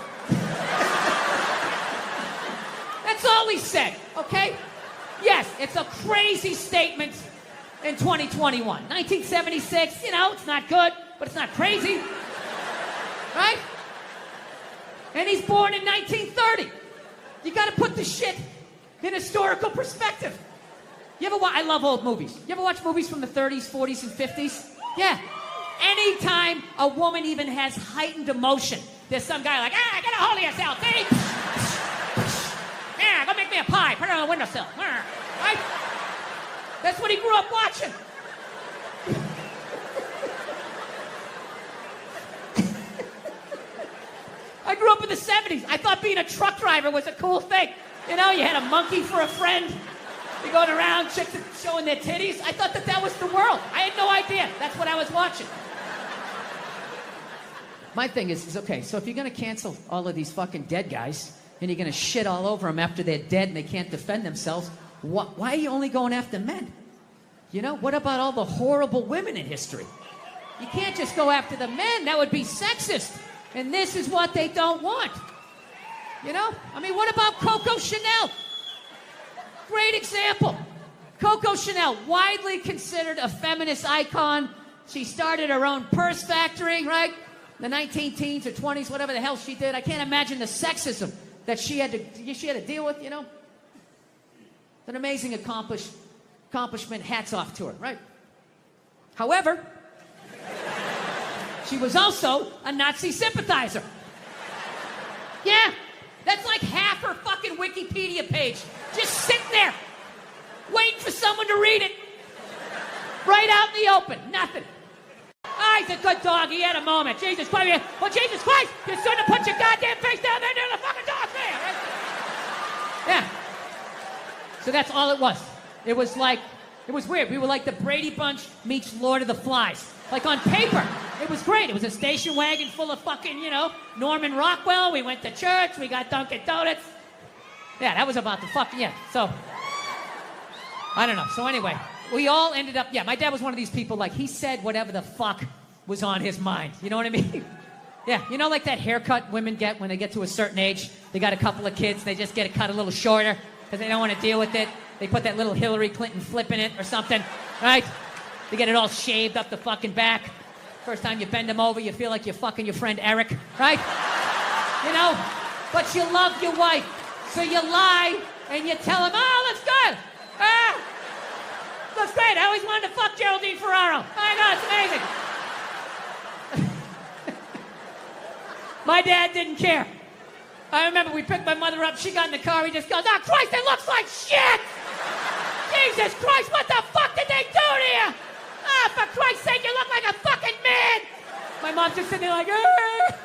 That's all he said, okay? Yes, it's a crazy statement in 2021. 1976, it's not good, but it's not crazy. Right? And he's born in 1930. You gotta put the shit in historical perspective. You ever watch, I love old movies. You ever watch movies from the 30s, 40s, and 50s? Yeah. Anytime a woman even has heightened emotion, there's some guy like, get a hold of yourself, baby. Yeah, go make me a pie. Put it on the windowsill. Right? That's what he grew up watching. I grew up in the 70s. I thought being a truck driver was a cool thing. You had a monkey for a friend. You're going around, chicks showing their titties. I thought that was the world. I had no idea. That's what I was watching. My thing is okay, so if you're going to cancel all of these fucking dead guys, and you're going to shit all over them after they're dead and they can't defend themselves, why are you only going after men? What about all the horrible women in history? You can't just go after the men. That would be sexist. And this is what they don't want. What about Coco Chanel? Great example. Coco Chanel, widely considered a feminist icon. She started her own purse factory, right? The 19 teens or 20s, whatever the hell she did. I can't imagine the sexism that she had to deal with, you know? It's an amazing accomplishment. Hats off to her, right? However, she was also a Nazi sympathizer. Yeah, that's like half her fucking Wikipedia page. Just sitting there, waiting for someone to read it. Right out in the open, nothing. Oh, he's a good dog, he had a moment. Jesus Christ, well, Jesus Christ, you shouldn't have put your goddamn face down there near the fucking dog there, right? Yeah. So that's all it was. It was weird. We were like the Brady Bunch meets Lord of the Flies. Like on paper, it was great. It was a station wagon full of fucking, you know, Norman Rockwell. We went to church. We got Dunkin' Donuts. Yeah, that was about the fucking, yeah. So, I don't know. So anyway, we all ended up, yeah, my dad was one of these people, like, he said whatever the fuck was on his mind. You know what I mean? Yeah, you know, like that haircut women get when they get to a certain age? They got a couple of kids. They just get it cut a little shorter because they don't want to deal with it. They put that little Hillary Clinton flip in it or something, right? They get it all shaved up the fucking back. First time you bend them over, you feel like you're fucking your friend Eric, right? You know? But you love your wife. So you lie and you tell him, oh, looks good. Ah, looks great. I always wanted to fuck Geraldine Ferraro. Oh my God, it's amazing. My dad didn't care. I remember we picked my mother up. She got in the car. He just goes, oh, Christ, it looks like shit. Jesus Christ, what the fuck did they do to you? Ah, for Christ's sake, you look like a fucking man. My mom's just sitting there like, hey.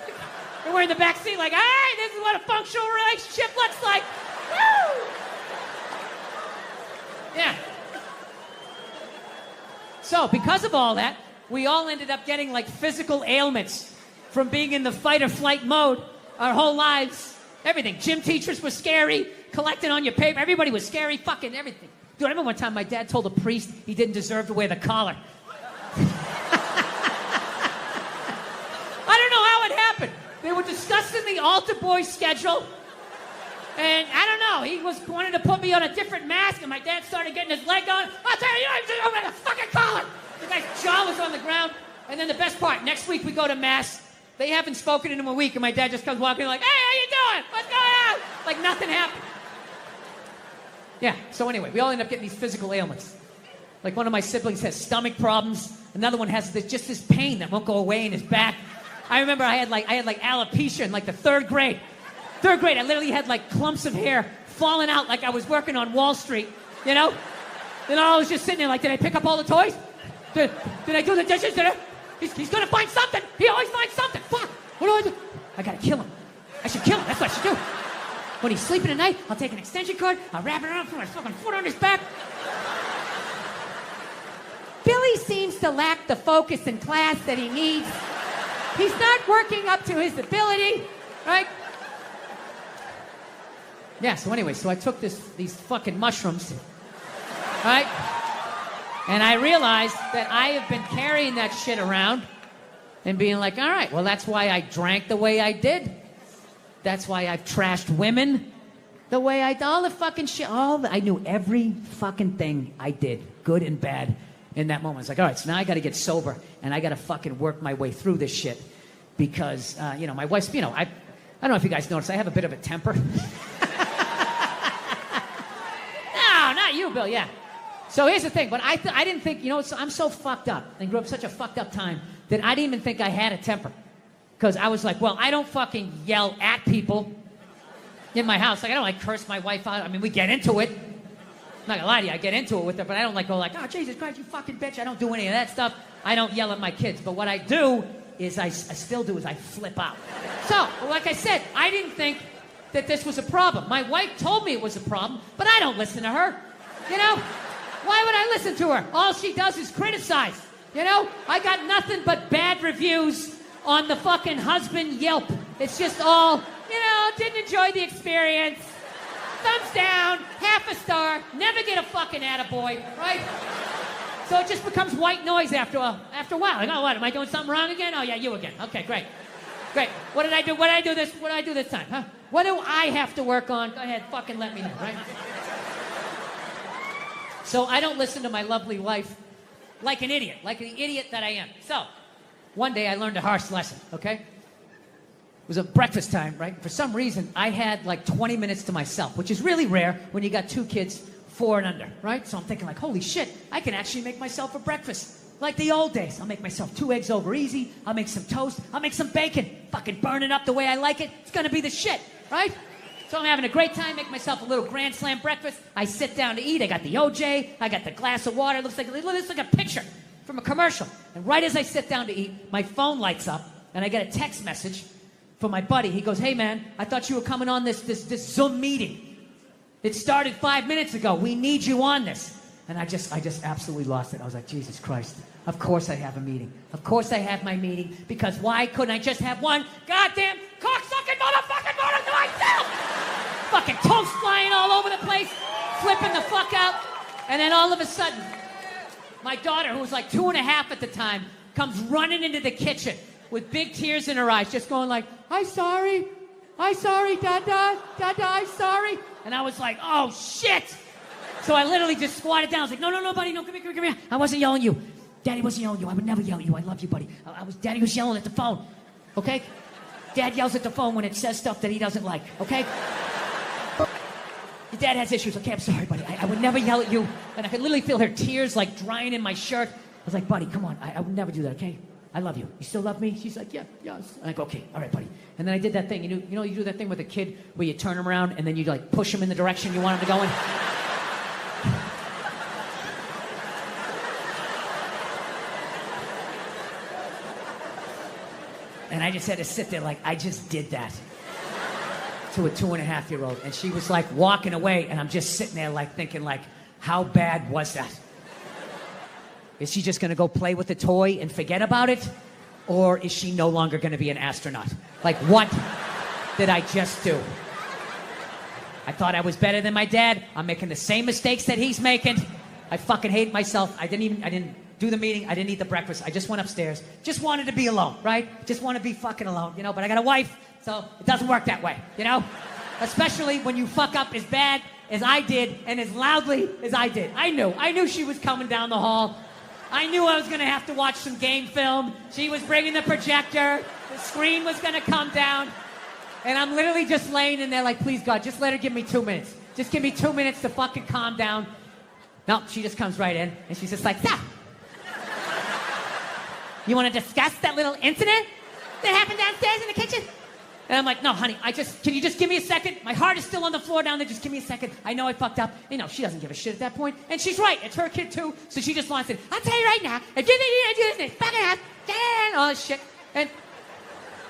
And we're in the back seat like, hey, this is what a functional relationship looks like. Woo! Yeah. So, because of all that, we all ended up getting like physical ailments from being in the fight or flight mode our whole lives. Everything. Gym teachers were scary, collecting on your paper. Everybody was scary, fucking everything. Dude, I remember one time my dad told a priest he didn't deserve to wear the collar. I don't know how it happened. They were discussing the altar boy schedule. And I don't know, he wanted to put me on a different mask, and my dad started getting his leg on. I'll tell you, you don't even wear the fucking collar. The guy's jaw was on the ground. And then the best part, next week we go to mass. They haven't spoken in a week, and my dad just comes walking like, hey, how you doing? What's going on? Like nothing happened. Yeah, so anyway, we all end up getting these physical ailments. Like one of my siblings has stomach problems. Another one has just this pain that won't go away in his back. I remember I had like alopecia in like the third grade. Third grade, I literally had like clumps of hair falling out like I was working on Wall Street, you know? Then I was just sitting there like, did I pick up all the toys? Did I do the dishes? He's gonna find something. He always finds something. Fuck, what do I do? I gotta kill him. I should kill him, that's what I should do. When he's sleeping at night, I'll take an extension cord, I'll wrap it around, put my fucking foot on his back. Billy seems to lack the focus in class that he needs. He's not working up to his ability, right? Yeah, so anyway, so I took these fucking mushrooms, right? And I realized that I have been carrying that shit around and being like, all right, well, that's why I drank the way I did. That's why I've trashed women the way I did. All the fucking shit, I knew every fucking thing I did, good and bad, in that moment. It's like, all right, so now I got to get sober, and I got to fucking work my way through this shit. Because, you know, my wife's, you know, I don't know if you guys noticed, I have a bit of a temper. No, not you, Bill, yeah. So here's the thing, but I didn't think, you know, I'm so fucked up and grew up such a fucked up time that I didn't even think I had a temper. Because I was like, well, I don't fucking yell at people in my house. Like, I don't like curse my wife out. I mean, we get into it. I'm not gonna lie to you, I get into it with her, but I don't like go like, oh, Jesus Christ, you fucking bitch. I don't do any of that stuff. I don't yell at my kids. But what I do is I still do is I flip out. So, like I said, I didn't think that this was a problem. My wife told me it was a problem, but I don't listen to her. You know? Why would I listen to her? All she does is criticize. You know? I got nothing but bad reviews on the fucking husband Yelp. It's just all, you know, didn't enjoy the experience. Thumbs down, half a star, never get a fucking attaboy, right? So it just becomes white noise after a while. Like, oh, what, am I doing something wrong again? Oh, yeah, you again. Okay, great. Great. What did I do? What did I do this time, huh? What do I have to work on? Go ahead, fucking let me know, right? So I don't listen to my lovely wife like an idiot that I am. So, one day I learned a harsh lesson, okay? was a breakfast time, right? For some reason, I had like 20 minutes to myself, which is really rare when you got 2 kids, 4 and under, right? So I'm thinking like, holy shit, I can actually make myself a breakfast. Like the old days. I'll make myself 2 eggs over easy. I'll make some toast. I'll make some bacon. Fucking burn it up the way I like it. It's gonna be the shit, right? So I'm having a great time, make myself a little grand slam breakfast. I sit down to eat. I got the OJ. I got the glass of water. It looks like a picture from a commercial. And right as I sit down to eat, my phone lights up, and I get a text message from my buddy. He goes, hey man, I thought you were coming on this Zoom meeting. It started 5 minutes ago. We need you on this. And I just absolutely lost it. I was like, Jesus Christ. Of course I have a meeting. Of course I have my meeting. Because why couldn't I just have one goddamn cocksucking motherfucking motor to myself? Fucking toast flying all over the place. Flipping the fuck out. And then all of a sudden, my daughter, who was like 2 and a half at the time, comes running into the kitchen with big tears in her eyes, just going like, I'm sorry, Dada, I'm sorry. And I was like, oh shit. So I literally just squatted down. I was like, no, buddy, no, come here. I wasn't yelling at you. Daddy wasn't yelling at you. I would never yell at you. I love you, buddy. Daddy was yelling at the phone, okay? Dad yells at the phone when it says stuff that he doesn't like, okay? Your dad has issues. Okay, I'm sorry, buddy. I would never yell at you. And I could literally feel her tears like drying in my shirt. I was like, buddy, come on. I would never do that, okay? I love you. You still love me? She's like, yeah, yes. And I go, okay, all right, buddy. And then I did that thing. You know, you do that thing with a kid where you turn him around and then you like push him in the direction you want him to go in. And I just had to sit there like, I just did that to a 2.5-year-old. And she was like walking away, and I'm just sitting there like thinking like, how bad was that? Is she just gonna go play with the toy and forget about it? Or is she no longer gonna be an astronaut? Like, what did I just do? I thought I was better than my dad. I'm making the same mistakes that he's making. I fucking hate myself. I didn't do the meeting. I didn't eat the breakfast. I just went upstairs. Just wanted to be alone, right? Just want to be fucking alone, you know? But I got a wife, so it doesn't work that way, you know? Especially when you fuck up as bad as I did and as loudly as I did. I knew she was coming down the hall. I knew I was going to have to watch some game film. She was bringing the projector. The screen was going to come down. And I'm literally just laying in there like, please, God, just let her give me 2 minutes. Just give me 2 minutes to fucking calm down. No, she just comes right in, and she's just like, stop. You want to discuss that little incident that happened downstairs in the kitchen? And I'm like, no, honey, can you just give me a second? My heart is still on the floor down there. Just give me a second. I know I fucked up. You know, she doesn't give a shit at that point. And she's right. It's her kid, too. So she just wants it. I'll tell you right now, if you think you do this, fucking ass, all this shit. And,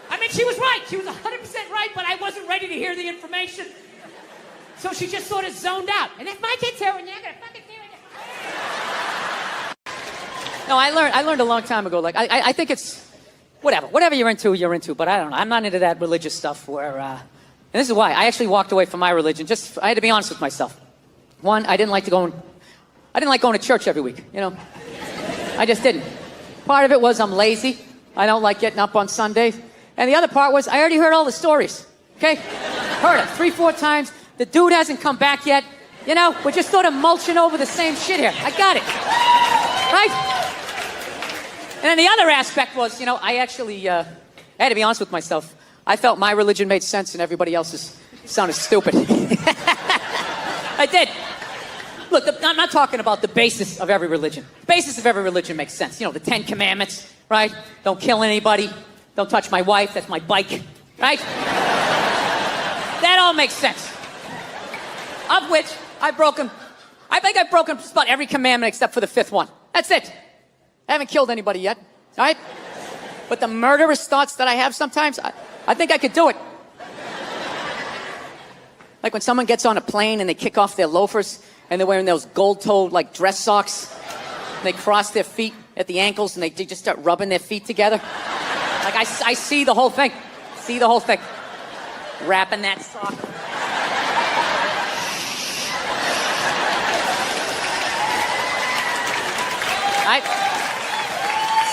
I mean, she was right. She was 100% right, but I wasn't ready to hear the information. So she just sort of zoned out. And if my kid's here, and you're going to fucking do it. No, I learned a long time ago. Like, I think it's... Whatever you're into, but I don't know. I'm not into that religious stuff where, and this is why. I actually walked away from my religion. I had to be honest with myself. One, I didn't like going to church every week, you know. I just didn't. Part of it was I'm lazy. I don't like getting up on Sundays. And the other part was I already heard all the stories, okay? Heard it 3-4 times. The dude hasn't come back yet. You know, we're just sort of mulching over the same shit here. I got it. Right? And then the other aspect was, you know, I actually, I had to be honest with myself. I felt my religion made sense and everybody else's sounded stupid. I did. Look, I'm not talking about the basis of every religion. The basis of every religion makes sense. You know, the 10 Commandments, right? Don't kill anybody. Don't touch my wife. That's my bike, right? That all makes sense. Of which I think I've broken just about every commandment except for the 5th one. That's it. I haven't killed anybody yet, all right? But the murderous thoughts that I have sometimes, I think I could do it. Like when someone gets on a plane and they kick off their loafers and they're wearing those gold-toed like dress socks. And they cross their feet at the ankles and they just start rubbing their feet together. Like I see the whole thing. See the whole thing. Wrapping that sock. All right?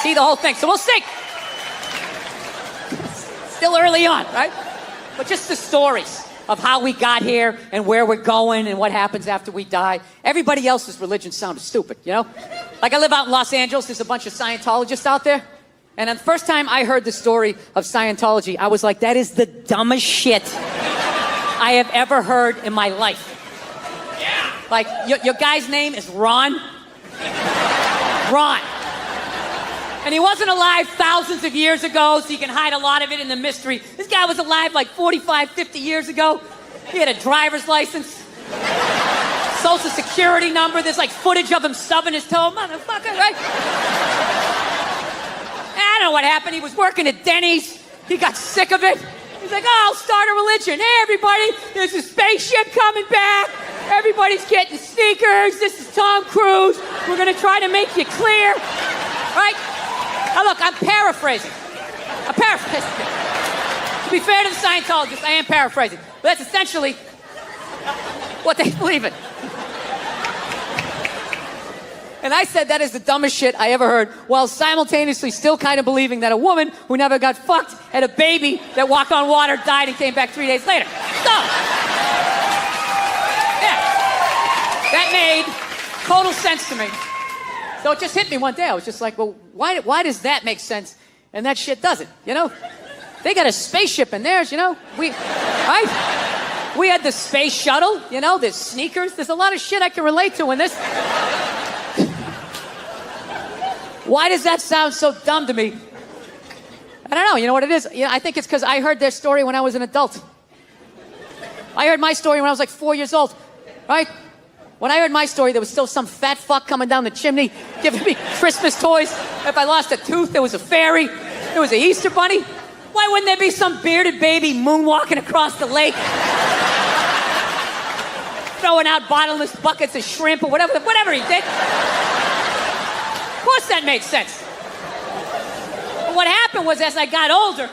See the whole thing. So we'll see. Still early on, right? But just the stories of how we got here and where we're going and what happens after we die. Everybody else's religion sounded stupid, you know? Like I live out in Los Angeles. There's a bunch of Scientologists out there. And the first time I heard the story of Scientology, I was like, that is the dumbest shit I have ever heard in my life. Yeah. Like, your guy's name is Ron. Ron. And he wasn't alive thousands of years ago, so you can hide a lot of it in the mystery. This guy was alive like 45, 50 years ago. He had a driver's license, social security number. There's like footage of him stubbing his toe. Motherfucker, right? I don't know what happened. He was working at Denny's. He got sick of it. He's like, oh, I'll start a religion. Hey, everybody, there's a spaceship coming back. Everybody's getting sneakers. This is Tom Cruise. We're going to try to make you clear. Right? Now, look, I'm paraphrasing. To be fair to the Scientologists, I am paraphrasing. But that's essentially what they believe in. And I said that is the dumbest shit I ever heard, while simultaneously still kind of believing that a woman who never got fucked had a baby that walked on water, died, and came back 3 days later. So, yeah. That made total sense to me. So it just hit me one day. I was just like, well, why does that make sense and that shit doesn't, you know? They got a spaceship in theirs, you know? Right? We had the space shuttle, you know? There's sneakers. There's a lot of shit I can relate to in this. Why does that sound so dumb to me? I don't know. You know what it is? You know, I think it's because I heard their story when I was an adult. I heard my story when I was like 4 years old, right? When I heard my story, there was still some fat fuck coming down the chimney giving me Christmas toys. If I lost a tooth, there was a fairy. There was an Easter bunny. Why wouldn't there be some bearded baby moonwalking across the lake? Throwing out bottomless buckets of shrimp or whatever he did. Of course that makes sense. But what happened was, as I got older,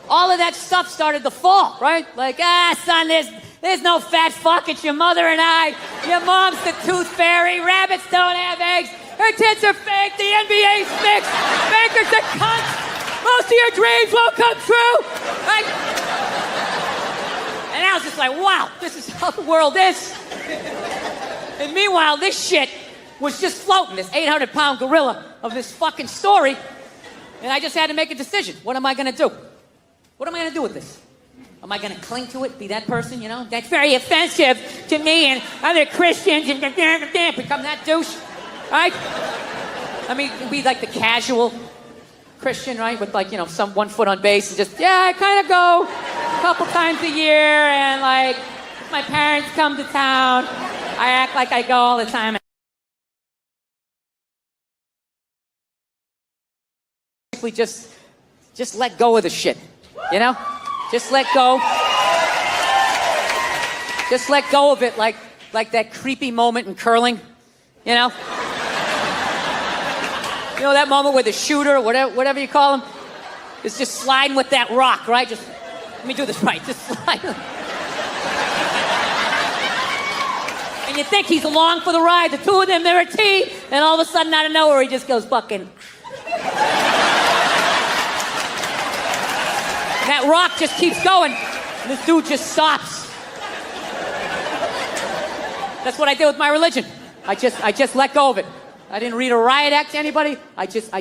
all of that stuff started to fall, right? Like, son, there's no fat fuck, it's your mother and I. Your mom's the tooth fairy, rabbits don't have eggs, her tits are fake, the NBA's fixed, bankers are cunts, most of your dreams won't come true, right? And I was just like, wow, this is how the world is. And meanwhile, this shit was just floating, this 800-pound gorilla of this fucking story, and I just had to make a decision. What am I gonna do? What am I gonna do with this? Am I gonna cling to it, be that person, you know? That's very offensive to me and other Christians and become that douche, right? I mean, be like the casual Christian, right? With like, you know, some 1 foot on base and just, yeah, I kind of go a couple times a year and like, if my parents come to town, I act like I go all the time. Just let go of the shit, you know? Just let go. Just let go of it like that creepy moment in curling, you know? You know that moment where the shooter, whatever you call him, is just sliding with that rock, right? Just, let me do this right, just slide. And you think he's along for the ride, the two of them, they're a team, and all of a sudden out of nowhere he just goes fucking... And that rock just keeps going, and this dude just stops. That's what I did with my religion. I just let go of it. I didn't read a riot act to anybody. I just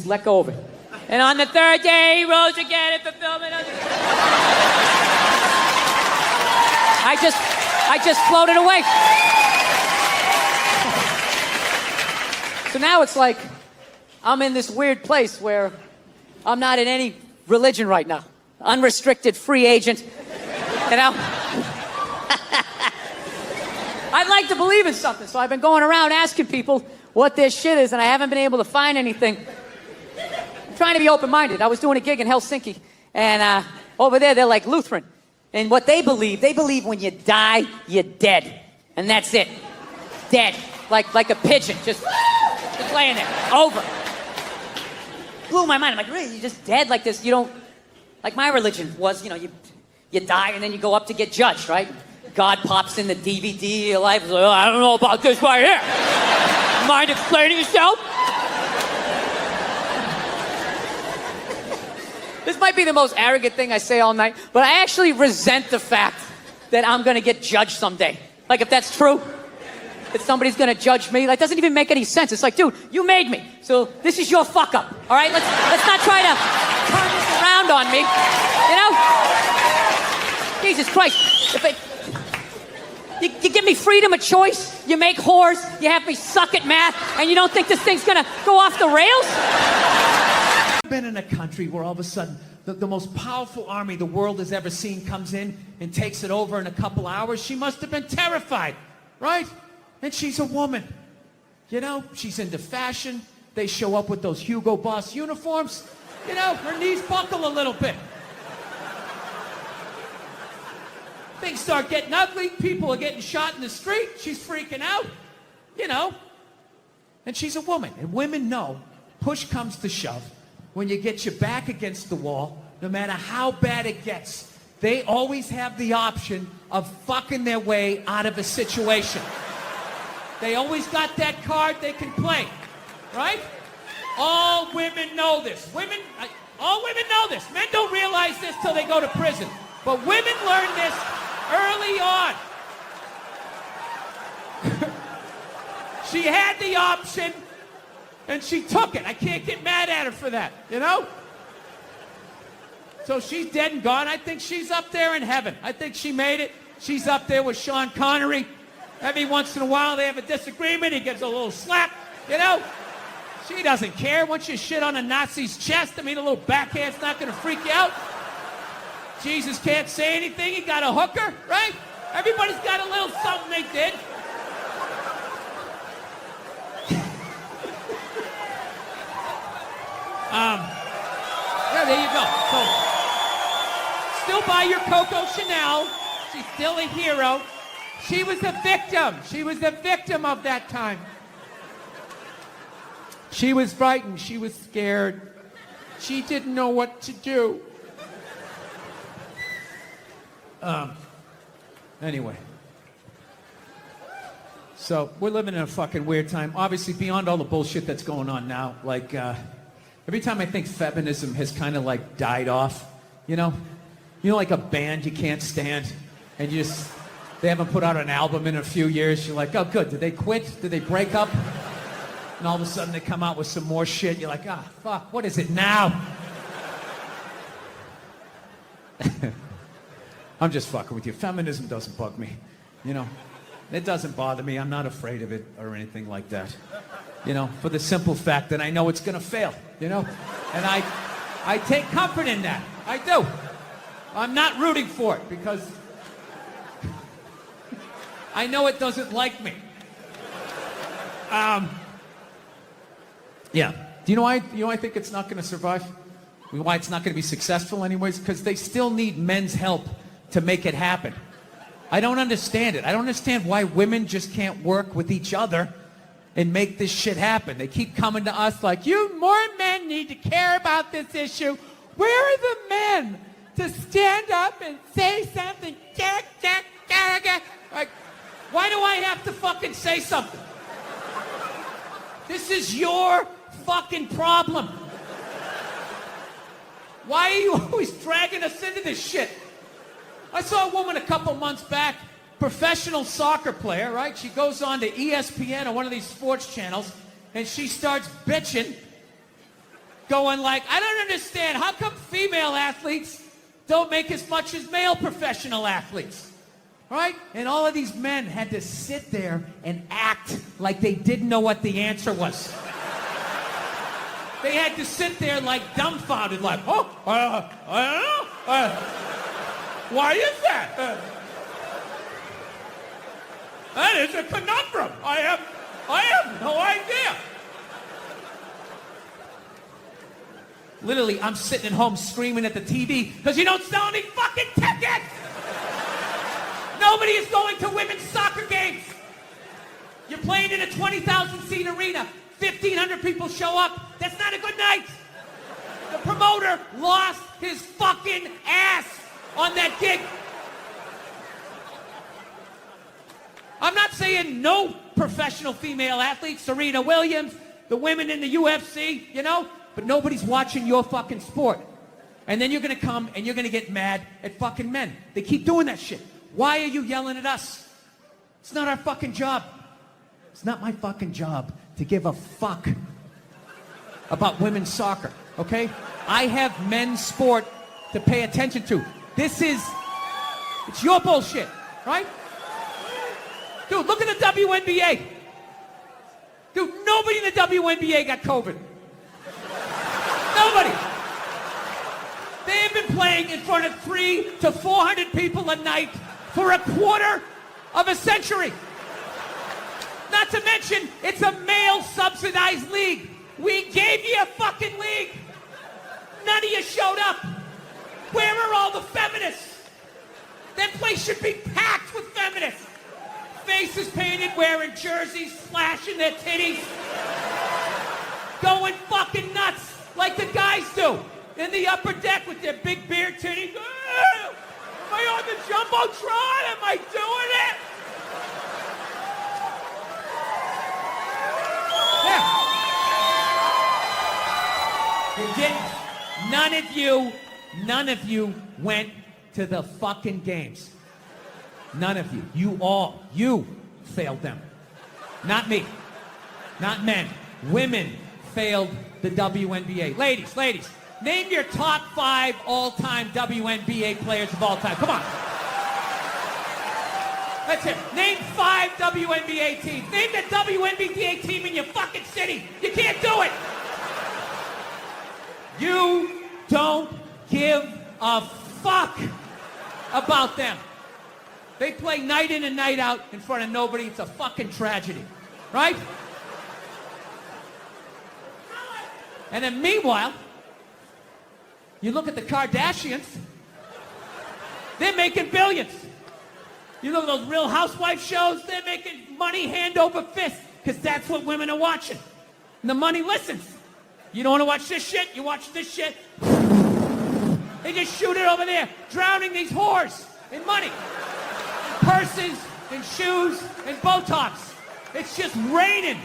let go of it. And on the third day, he rose again in fulfillment of the... I just floated away. So now it's like I'm in this weird place where I'm not in any religion right now. Unrestricted free agent. You know? I'd like to believe in something, so I've been going around asking people what this shit is, and I haven't been able to find anything. I'm trying to be open-minded. I was doing a gig in Helsinki, and over there, they're like Lutheran. And what they believe when you die, you're dead. And that's it. Dead. Like a pigeon, just laying there. Over. Blew my mind. I'm like, really? You're just dead like this? You don't... Like my religion was, you know, you die and then you go up to get judged, right? God pops in the DVD of your life. Like, oh, I don't know about this right here. Mind explaining yourself? This might be the most arrogant thing I say all night, but I actually resent the fact that I'm going to get judged someday. Like, if that's true, that somebody's going to judge me, that doesn't even make any sense. It's like, dude, you made me. So this is your fuck up, all right? Let's not try to turn this around on me, you know? Jesus Christ. You give me freedom of choice, you make whores, you have me suck at math, and you don't think this thing's gonna go off the rails? I've been in a country where all of a sudden the most powerful army the world has ever seen comes in and takes it over in a couple hours. She must have been terrified, right? And she's a woman. You know, she's into fashion. They show up with those Hugo Boss uniforms. You know, her knees buckle a little bit. Things start getting ugly. People are getting shot in the street. She's freaking out, you know. And she's a woman. And women know, push comes to shove. When you get your back against the wall, no matter how bad it gets, they always have the option of fucking their way out of a situation. They always got that card they can play, right? All women know this. All women know this. Men don't realize this till they go to prison. But women learn this early on. She had the option, and she took it. I can't get mad at her for that, you know? So she's dead and gone. I think she's up there in heaven. I think she made it. She's up there with Sean Connery. Every once in a while, they have a disagreement. He gives a little slap, you know? She doesn't care. Once you shit on a Nazi's chest, I mean, a little backhand's not going to freak you out. Jesus can't say anything. He got a hooker, right? Everybody's got a little something they did. Yeah, there you go. So, still buy your Coco Chanel. She's still a hero. She was a victim. She was a victim of that time. She was frightened. She was scared. She didn't know what to do. Anyway. So, we're living in a fucking weird time. Obviously, beyond all the bullshit that's going on now, like, every time I think feminism has kind of like died off, you know, like a band you can't stand, and they haven't put out an album in a few years. You're like, oh, good. Did they quit? Did they break up? And all of a sudden they come out with some more shit. You're like, ah, fuck. What is it now? I'm just fucking with you. Feminism doesn't bug me, you know. It doesn't bother me. I'm not afraid of it or anything like that. You know, for the simple fact that I know it's going to fail, you know? And I take comfort in that. I do. I'm not rooting for it because I know it doesn't like me. Yeah. Do you know why I think it's not going to survive? Why it's not going to be successful anyways? Because they still need men's help to make it happen. I don't understand it. I don't understand why women just can't work with each other and make this shit happen. They keep coming to us like, you more men need to care about this issue. Where are the men to stand up and say something? Like, why do I have to fucking say something? This is your fucking problem. Why are you always dragging us into this shit? I saw a woman a couple months back, professional soccer player, right? She goes on to ESPN or one of these sports channels, and she starts bitching, going like, I don't understand. How come female athletes don't make as much as male professional athletes? Right? And all of these men had to sit there and act like they didn't know what the answer was. They had to sit there like dumbfounded, like, I don't know. Why is that? That is a conundrum. I have no idea. Literally, I'm sitting at home screaming at the TV because you don't sell any fucking tickets. Nobody is going to women's soccer games. You're playing in a 20,000 seat arena. 1,500 people show up. That's not a good night. The promoter lost his fucking ass on that gig. I'm not saying no professional female athletes, Serena Williams, the women in the UFC, you know, but nobody's watching your fucking sport. And then you're going to come and you're going to get mad at fucking men. They keep doing that shit. Why are you yelling at us? It's not our fucking job. It's not my fucking job to give a fuck about women's soccer, okay? I have men's sport to pay attention to. It's your bullshit, right? Dude, look at the WNBA. Dude, nobody in the WNBA got COVID. Nobody. They have been playing in front of 300 to 400 people a night for a quarter of a century. Not to mention, it's a male-subsidized league. We gave you a fucking league. None of you showed up. Where are all the feminists? That place should be packed with feminists. Faces painted, wearing jerseys, flashing their titties. Going fucking nuts like the guys do. In the upper deck with their big beard titties. Am I on the Jumbotron? Am I doing it? Yeah. None of you went to the fucking games. None of you. You failed them. Not me. Not men. Women failed the WNBA. Ladies, name your top 5 all-time WNBA players of all time. Come on. Let's hear it. Name 5 WNBA teams. Name the WNBA team in your fucking city. You can't do it. You don't give a fuck about them. They play night in and night out in front of nobody. It's a fucking tragedy. Right? And then meanwhile, you look at the Kardashians, they're making billions. You look at those Real Housewives shows, they're making money hand over fist, because that's what women are watching. And the money listens. You don't want to watch this shit, you watch this shit. They just shoot it over there, drowning these whores in money. Purses and shoes and Botox. It's just raining.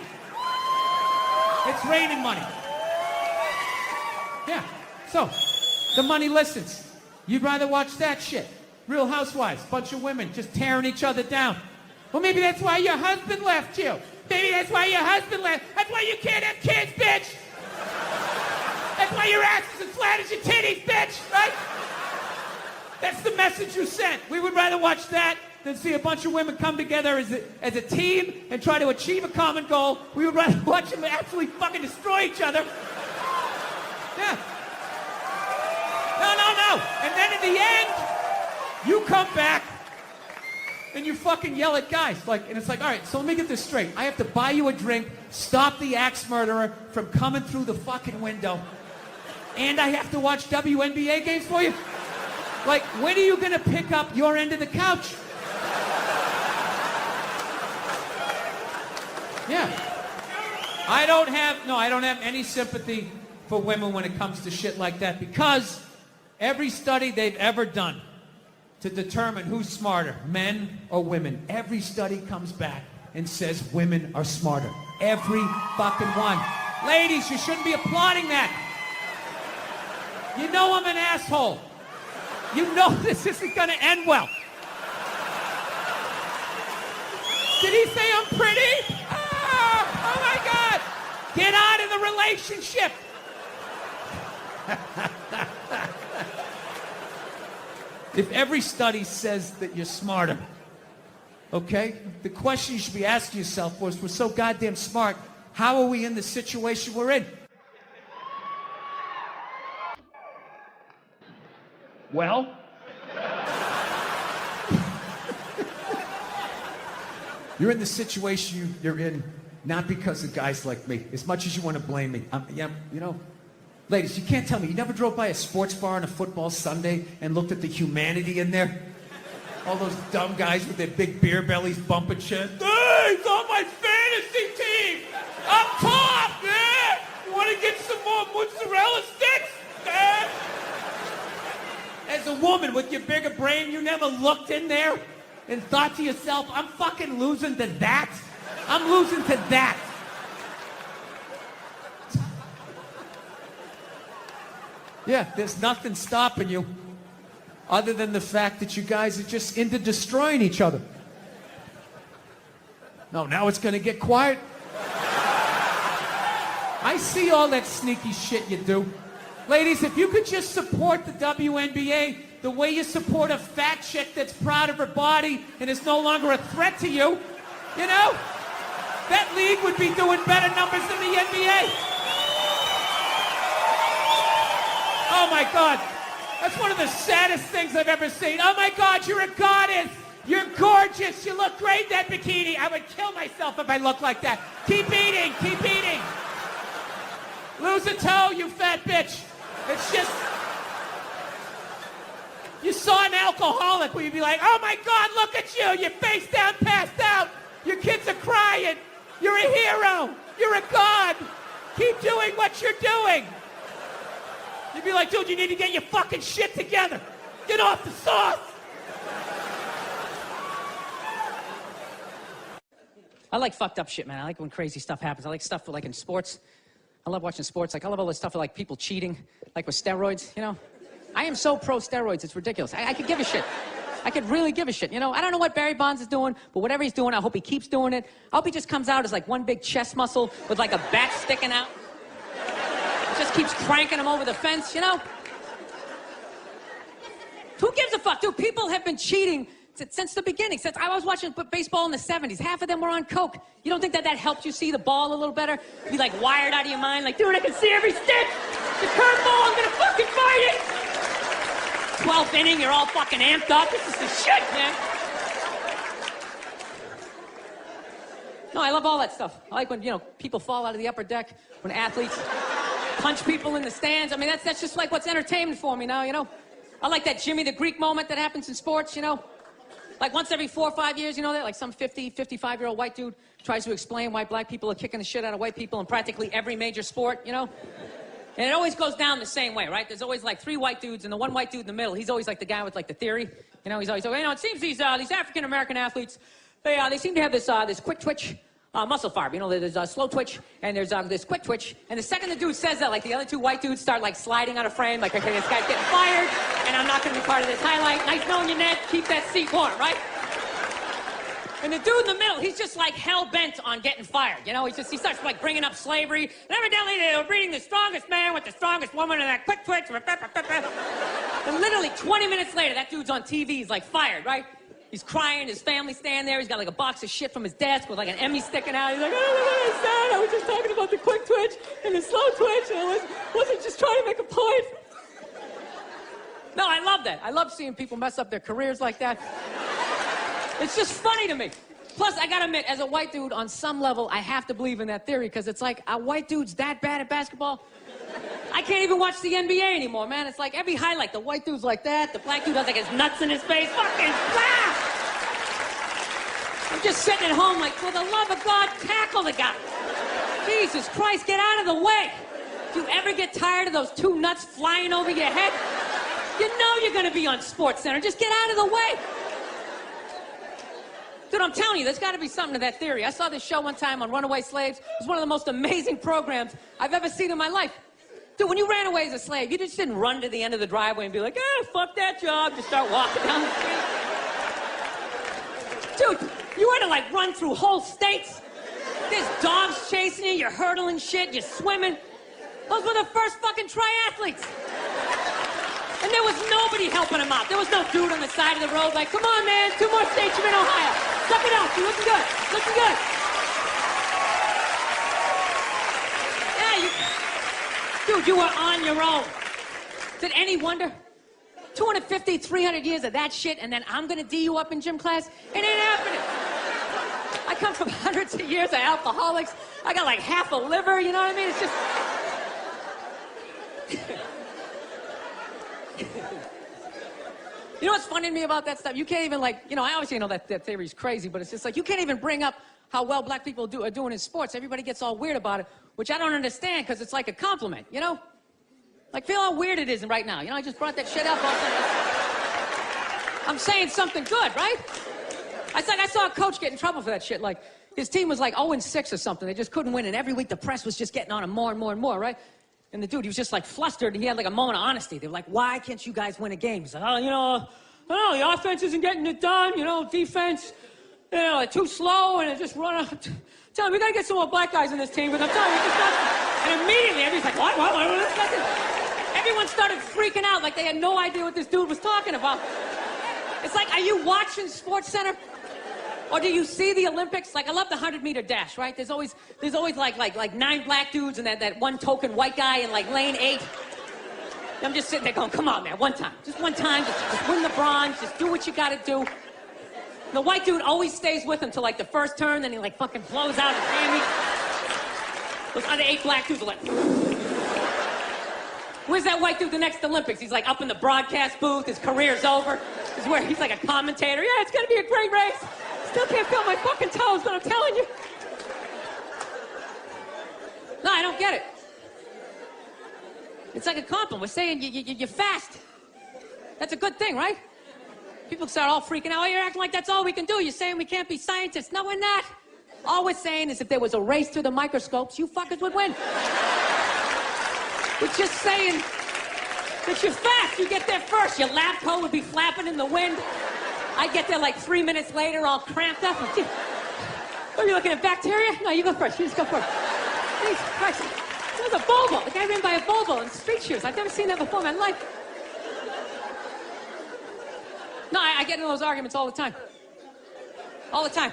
It's raining money. Yeah, so the money listens. You'd rather watch that shit. Real Housewives, bunch of women just tearing each other down. Well, maybe that's why your husband left you. Maybe that's why your husband left. That's why you can't have kids, bitch. That's why your ass is as flat as your titties, bitch, right? That's the message you sent. We would rather watch that than see a bunch of women come together as a team and try to achieve a common goal. We would rather watch them absolutely fucking destroy each other. Yeah. No. And then in the end, you come back and you fucking yell at guys. And it's like, all right, so let me get this straight. I have to buy you a drink, stop the axe murderer from coming through the fucking window, and I have to watch WNBA games for you? Like, when are you going to pick up your end of the couch? Yeah. I don't have any sympathy for women when it comes to shit like that, because every study they've ever done to determine who's smarter, men or women, every study comes back and says women are smarter. Every fucking one. Ladies, you shouldn't be applauding that. You know I'm an asshole. You know this isn't going to end well. Did he say I'm pretty? Oh my God. Get out of the relationship. If every study says that you're smarter, okay, the question you should be asking yourself was, we're so goddamn smart, how are we in the situation we're in? Well, you're in the situation you're in not because of guys like me, as much as you want to blame me. Ladies, you can't tell me, you never drove by a sports bar on a football Sunday and looked at the humanity in there? All those dumb guys with their big beer bellies bumping shit. Hey, he's on my fantasy team! Up top, yeah! You want to get some more mozzarella sticks? Yeah. As a woman with your bigger brain, you never looked in there and thought to yourself, I'm fucking losing to that? I'm losing to that. Yeah, there's nothing stopping you other than the fact that you guys are just into destroying each other. No, now it's going to get quiet. I see all that sneaky shit you do. Ladies, if you could just support the WNBA the way you support a fat chick that's proud of her body and is no longer a threat to you, you know, that league would be doing better numbers than the NBA. Oh my God. That's one of the saddest things I've ever seen. Oh my God, you're a goddess. You're gorgeous. You look great in that bikini. I would kill myself if I looked like that. Keep eating. Keep eating. Lose a toe, you fat bitch. It's just... You saw an alcoholic where you'd be like, oh my God, look at you. You're face down, passed out. Your kids are crying. You're a hero. You're a god. Keep doing what you're doing. You'd be like, dude, you need to get your fucking shit together. Get off the sauce. I like fucked up shit, man. I like when crazy stuff happens. I like stuff like in sports. I love watching sports. Like, I love all this stuff with, like, people cheating, like with steroids, you know? I am so pro steroids, it's ridiculous. I could give a shit. I could really give a shit, you know? I don't know what Barry Bonds is doing, but whatever he's doing, I hope he keeps doing it. I hope he just comes out as, like, one big chest muscle with, like, a bat sticking out. Just keeps cranking him over the fence, you know? Who gives a fuck? Dude, people have been cheating since the beginning. Since I was watching baseball in the 70s, half of them were on coke. You don't think that helped you see the ball a little better? You'd be, like, wired out of your mind, like, dude, I can see every stick. The curveball, I'm gonna fucking fight it. 12th inning, you're all fucking amped up. This is the shit, man. No, I love all that stuff. I like when, you know, people fall out of the upper deck, when athletes punch people in the stands. I mean, that's just like what's entertainment for me now, you know? I like that Jimmy the Greek moment that happens in sports, you know? Like once every 4 or 5 years, you know that? Like some 50, 55-year-old white dude tries to explain why black people are kicking the shit out of white people in practically every major sport, you know? And it always goes down the same way, right? There's always like 3 white dudes, and the one white dude in the middle, he's always like the guy with like the theory. You know, he's always, you know, it seems these African-American athletes, they seem to have this quick twitch muscle fiber. You know, there's a slow twitch, and there's this quick twitch. And the second the dude says that, like the other 2 white dudes start like sliding out of frame, like, okay, this guy's getting fired, and I'm not gonna be part of this highlight. Nice knowing you, Ned. Keep that seat warm, right? And the dude in the middle, he's just like hell-bent on getting fired. You know, he starts like bringing up slavery. And evidently they were breeding the strongest man with the strongest woman and that quick twitch. And literally 20 minutes later, that dude's on TV. He's like fired, right? He's crying. His family's standing there. He's got like a box of shit from his desk with like an Emmy sticking out. He's like, oh, I'm sad. I was just talking about the quick twitch and the slow twitch. And I wasn't just trying to make a point. No, I love that. I love seeing people mess up their careers like that. It's just funny to me. Plus, I gotta admit, as a white dude, on some level, I have to believe in that theory, because it's like, are white dudes that bad at basketball? I can't even watch the NBA anymore, man. It's like every highlight, the white dude's like that, the black dude has like his nuts in his face. Fucking blah! I'm just sitting at home like, for the love of God, tackle the guy. Jesus Christ, get out of the way. Do you ever get tired of those 2 nuts flying over your head? You know you're gonna be on SportsCenter. Just get out of the way. Dude, I'm telling you, there's got to be something to that theory. I saw this show one time on runaway slaves. It was one of the most amazing programs I've ever seen in my life. Dude, when you ran away as a slave, you just didn't run to the end of the driveway and be like, fuck that job. Just start walking down the street. Dude, you had to, like, run through whole states. There's dogs chasing you. You're hurdling shit. You're swimming. Those were the first fucking triathletes. And there was nobody helping him out. There was no dude on the side of the road like, come on, man, 2 more states, you're in Ohio. Suck it up, you're looking good, looking good. Yeah, dude, you were on your own. Is it any wonder? 250, 300 years of that shit, and then I'm gonna D you up in gym class? It ain't happening. I come from hundreds of years of alcoholics. I got like half a liver, you know what I mean? It's just... You know what's funny to me about that stuff? You can't even, like, you know, I obviously know that theory's crazy, but it's just like, you can't even bring up how well black people are doing in sports. Everybody gets all weird about it, which I don't understand, because it's like a compliment, you know? Like, feel how weird it is right now. You know, I just brought that shit up. I'm saying something good, right? It's like I saw a coach get in trouble for that shit. Like, his team was like 0-6 or something. They just couldn't win, and every week the press was just getting on him more and more and more, right? And the dude, he was just like flustered, and he had like a moment of honesty. They were like, why can't you guys win a game? He's like, oh, you know, the offense isn't getting it done, you know, defense, you know, they're too slow, and they just run out telling me we gotta get some more black guys in this team, because I'm telling you, it's not. And immediately everybody's like, what? Everyone started freaking out like they had no idea what this dude was talking about. It's like, are you watching Sports Center? Or do you see the Olympics? Like, I love the 100-meter dash, right? There's always like 9 black dudes and that one token white guy in like lane 8. I'm just sitting there going, come on, man, one time. Just one time, just win the bronze, just do what you gotta do. The white dude always stays with him till like the first turn, then he like fucking blows out his hammy. Those other 8 black dudes are like, where's that white dude the next Olympics? He's like up in the broadcast booth, his career's over. He's like a commentator. Yeah, it's gonna be a great race. Still can't feel my fucking toes, but I'm telling you. No, I don't get it. It's like a compliment. We're saying you're fast. That's a good thing, right? People start all freaking out. Oh, you're acting like that's all we can do. You're saying we can't be scientists. No, we're not. All we're saying is if there was a race through the microscopes, you fuckers would win. We're just saying that you're fast. You get there first. Your lab coat would be flapping in the wind. I get there like 3 minutes later, all cramped up. Are you looking at bacteria? No, you go first. You just go first. Jesus Christ. There's a Volvo. The guy ran by a Volvo in street shoes. I've never seen that before in my life. No, I get into those arguments all the time. All the time.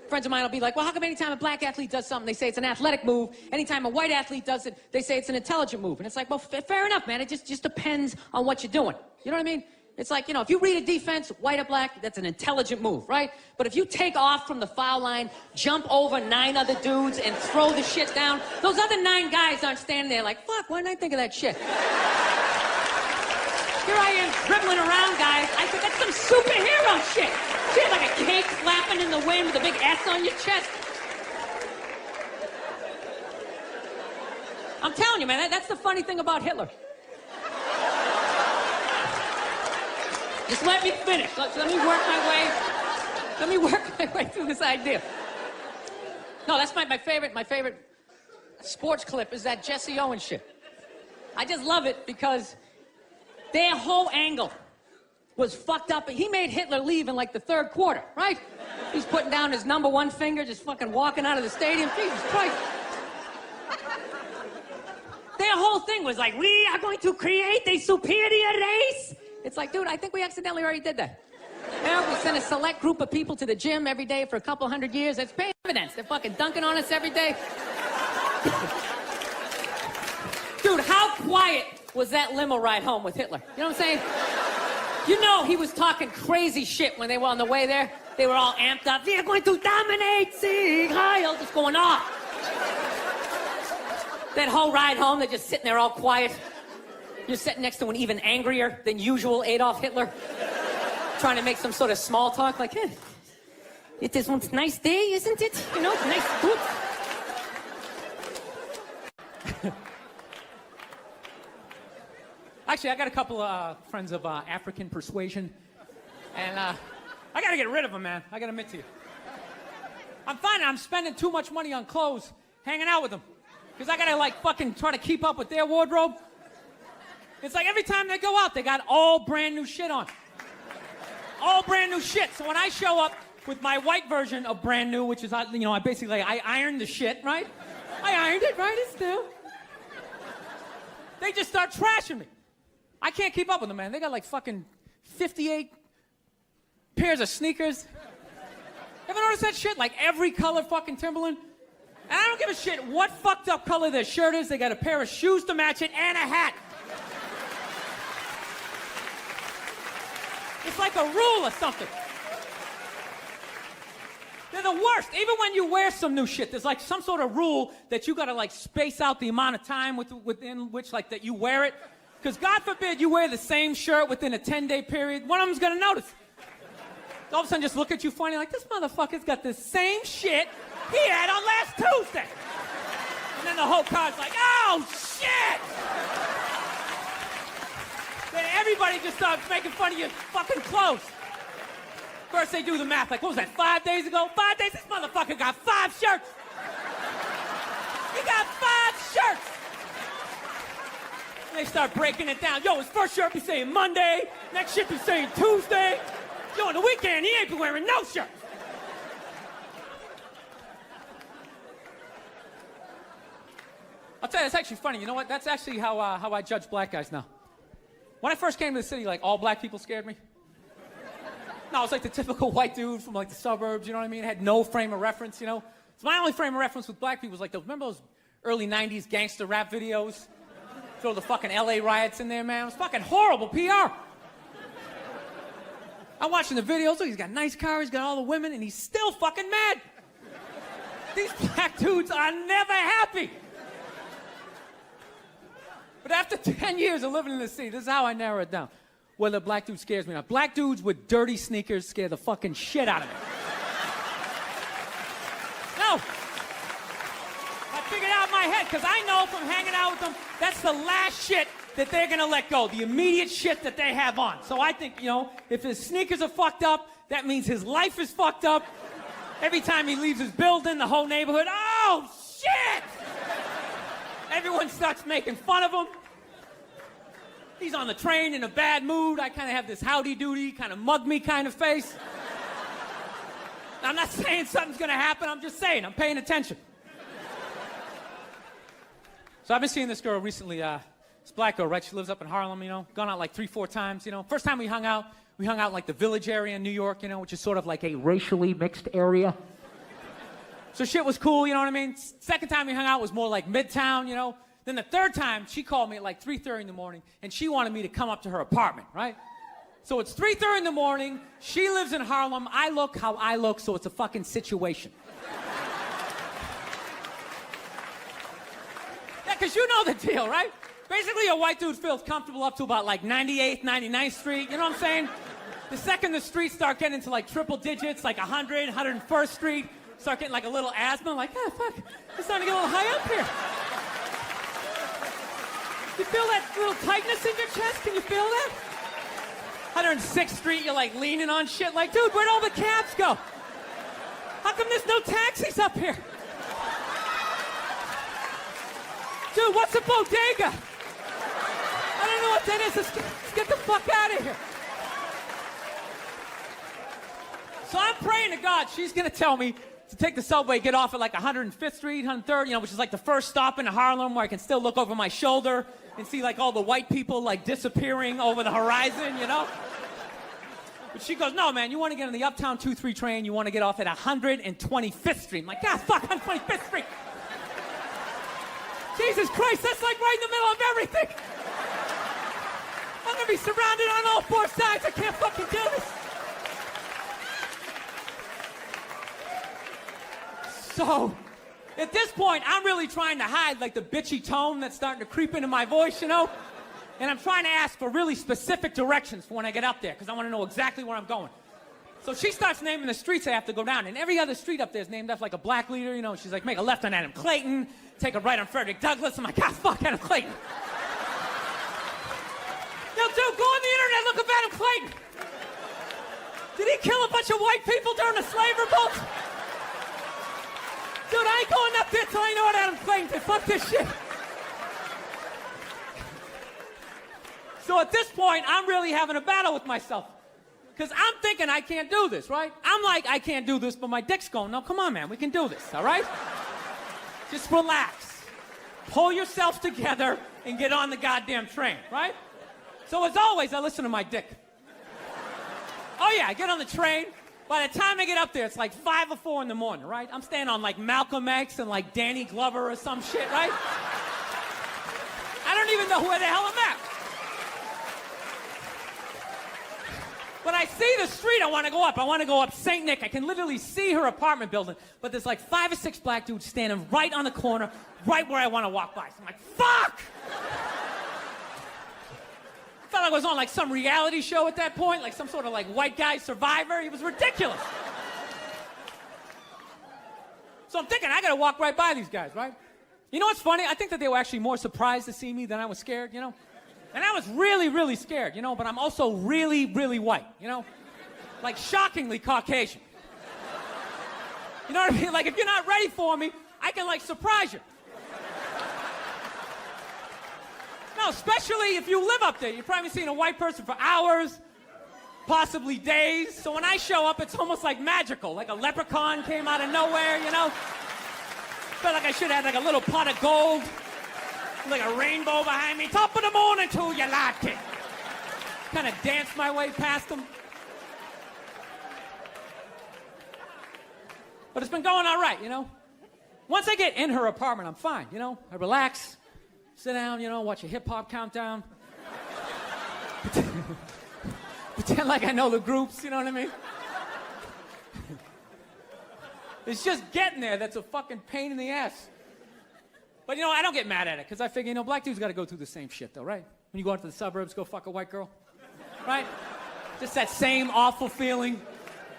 Friends of mine will be like, well, how come anytime a black athlete does something, they say it's an athletic move? Anytime a white athlete does it, they say it's an intelligent move. And it's like, well, fair enough, man. It just depends on what you're doing. You know what I mean? It's like, if you read a defense, white or black, that's an intelligent move, right? But if you take off from the foul line, jump over 9 other dudes, and throw the shit down, those other 9 guys aren't standing there like, fuck, why didn't I think of that shit? Here I am dribbling around, guys. I said, that's some superhero shit. You have like a cake flapping in the wind with a big S on your chest. I'm telling you, man, that's the funny thing about Hitler. Just let me finish. Let me work my way through this idea. No, that's my favorite sports clip is that Jesse Owens shit. I just love it because their whole angle was fucked up. He made Hitler leave in like the 3rd quarter, right? He's putting down his number 1 finger, just fucking walking out of the stadium. Jesus Christ. Their whole thing was like, we are going to create a superior race. It's like, dude, I think we accidentally already did that. We send a select group of people to the gym every day for a couple hundred years. It's paying evidence. They're fucking dunking on us every day. Dude, how quiet was that limo ride home with Hitler? You know what I'm saying? You know he was talking crazy shit when they were on the way there. They were all amped up. We are going to dominate Sieg Heil. Just going off. That whole ride home, they're just sitting there all quiet. You're sitting next to an even angrier than usual Adolf Hitler, trying to make some sort of small talk, like, hey, it is one nice day, isn't it? You know, nice, good. Actually, I got a couple of friends of African persuasion, and I got to get rid of them, man. I got to admit to you. I'm finding I'm spending too much money on clothes hanging out with them, because I got to, like, fucking try to keep up with their wardrobe. It's like every time they go out, they got all brand new shit on. All brand new shit. So when I show up with my white version of brand new, which is, I ironed the shit, right? I ironed it, right? It's new. They just start trashing me. I can't keep up with them, man. They got like fucking 58 pairs of sneakers. Ever notice that shit? Like every color fucking Timberland? And I don't give a shit what fucked up color their shirt is. They got a pair of shoes to match it and a hat. It's like a rule or something. They're the worst. Even when you wear some new shit, there's like some sort of rule that you gotta like space out the amount of time within which like that you wear it. Because God forbid you wear the same shirt within a 10-day period, one of them's gonna notice. All of a sudden just look at you funny like, this motherfucker's got the same shit he had on last Tuesday. And then the whole car's like, oh shit! Then everybody just starts making fun of your fucking clothes. First they do the math, like, what was that, 5 days ago? 5 days? This motherfucker got 5 shirts. He got 5 shirts. And they start breaking it down. Yo, his first shirt be saying Monday, next shirt be saying Tuesday. Yo, on the weekend, he ain't been wearing no shirt. I'll tell you, it's actually funny. You know what? That's actually how I judge black guys now. When I first came to the city, like, all black people scared me. No, I was like the typical white dude from like the suburbs, you know what I mean? Had no frame of reference, you know? So my only frame of reference with black people was like, remember those early 90s gangster rap videos? Throw the fucking LA riots in there, man. It was fucking horrible PR. I'm watching the videos, look, he's got a nice car, he's got all the women, and he's still fucking mad. These black dudes are never happy. But after 10 years of living in the city, this is how I narrow it down. Whether a black dude scares me or not. Black dudes with dirty sneakers scare the fucking shit out of me. No. I figured out in my head, because I know from hanging out with them, that's the last shit that they're gonna let go. The immediate shit that they have on. So I think, you know, if his sneakers are fucked up, that means his life is fucked up. Every time he leaves his building, the whole neighborhood, oh, shit! Everyone starts making fun of him. He's on the train in a bad mood. I kind of have this howdy-doody, kind of mug me kind of face. I'm not saying something's going to happen. I'm just saying. I'm paying attention. So I've been seeing this girl recently. This black girl, right? She lives up in Harlem, you know. Gone out like 3-4 times, you know. First time we hung out in like the Village area in New York, you know, which is sort of like a racially mixed area. So shit was cool, you know what I mean? Second time we hung out was more like Midtown, you know. Then the third time, she called me at like 3:30 in the morning, and she wanted me to come up to her apartment, right? So it's 3:30 in the morning, she lives in Harlem, I look how I look, so it's a fucking situation. Yeah, because you know the deal, right? Basically, a white dude feels comfortable up to about like 98th, 99th Street, you know what I'm saying? The second the streets start getting into like triple digits, like 100, 101st Street, start getting like a little asthma, like, ah, fuck, it's starting to get a little high up here. You feel that little tightness in your chest? Can you feel that? 106th Street, you're like leaning on shit like, dude, where'd all the cabs go? How come there's no taxis up here? Dude, what's a bodega? I don't know what that is. Let's get the fuck out of here. So I'm praying to God she's gonna tell me to take the subway, get off at like 105th Street, 103rd, you know, which is like the first stop in Harlem where I can still look over my shoulder and see like all the white people like disappearing over the horizon, you know? But she goes, no, man, you want to get on the Uptown 2-3 train, you want to get off at 125th Street. I'm like, God, fuck, 125th Street. Jesus Christ, that's like right in the middle of everything. I'm going to be surrounded on all four sides. I can't fucking do this. So, at this point, I'm really trying to hide like the bitchy tone that's starting to creep into my voice, you know? And I'm trying to ask for really specific directions for when I get up there, because I want to know exactly where I'm going. So she starts naming the streets I have to go down, and every other street up there is named after like a black leader, you know? She's like, make a left on Adam Clayton, take a right on Frederick Douglass. I'm like, ah, fuck Adam Clayton. Yo, dude, go on the internet, look up Adam Clayton. Did he kill a bunch of white people during the slave revolt? Dude, I ain't going up there till I know what Adam Clayton did. Fuck this shit. So at this point, I'm really having a battle with myself. Because I'm thinking I can't do this, right? I'm like, I can't do this, but my dick's going, no, come on, man, we can do this, all right? Just relax. Pull yourself together and get on the goddamn train, right? So as always, I listen to my dick. Oh yeah, I get on the train. By the time I get up there, it's like 5 or 4 in the morning, right? I'm staying on like Malcolm X and like Danny Glover or some shit, right? I don't even know where the hell I'm at. When I see the street, I want to go up. I want to go up St. Nick. I can literally see her apartment building, but there's like 5 or 6 black dudes standing right on the corner, right where I want to walk by. So I'm like, fuck! I felt like I was on like some reality show at that point, like some sort of like white guy survivor. It was ridiculous. So I'm thinking, I got to walk right by these guys, right? You know what's funny? I think that they were actually more surprised to see me than I was scared, you know? And I was really, really scared, you know, but I'm also really, really white, you know? Like shockingly Caucasian. You know what I mean? Like if you're not ready for me, I can like surprise you. No, especially if you live up there. You've probably seen a white person for hours, possibly days. So when I show up, it's almost like magical. Like a leprechaun came out of nowhere, you know? Felt like I should have had like a little pot of gold like a rainbow behind me. Top of the morning to you, like it. Kind of danced my way past them. But it's been going all right, you know? Once I get in her apartment, I'm fine, you know? I relax, sit down, you know, watch a hip-hop countdown. Pretend like I know the groups, you know what I mean? It's just getting there that's a fucking pain in the ass. But, you know, I don't get mad at it, because I figure, you know, black dudes got to go through the same shit, though, right? When you go out to the suburbs, go fuck a white girl, right? Just that same awful feeling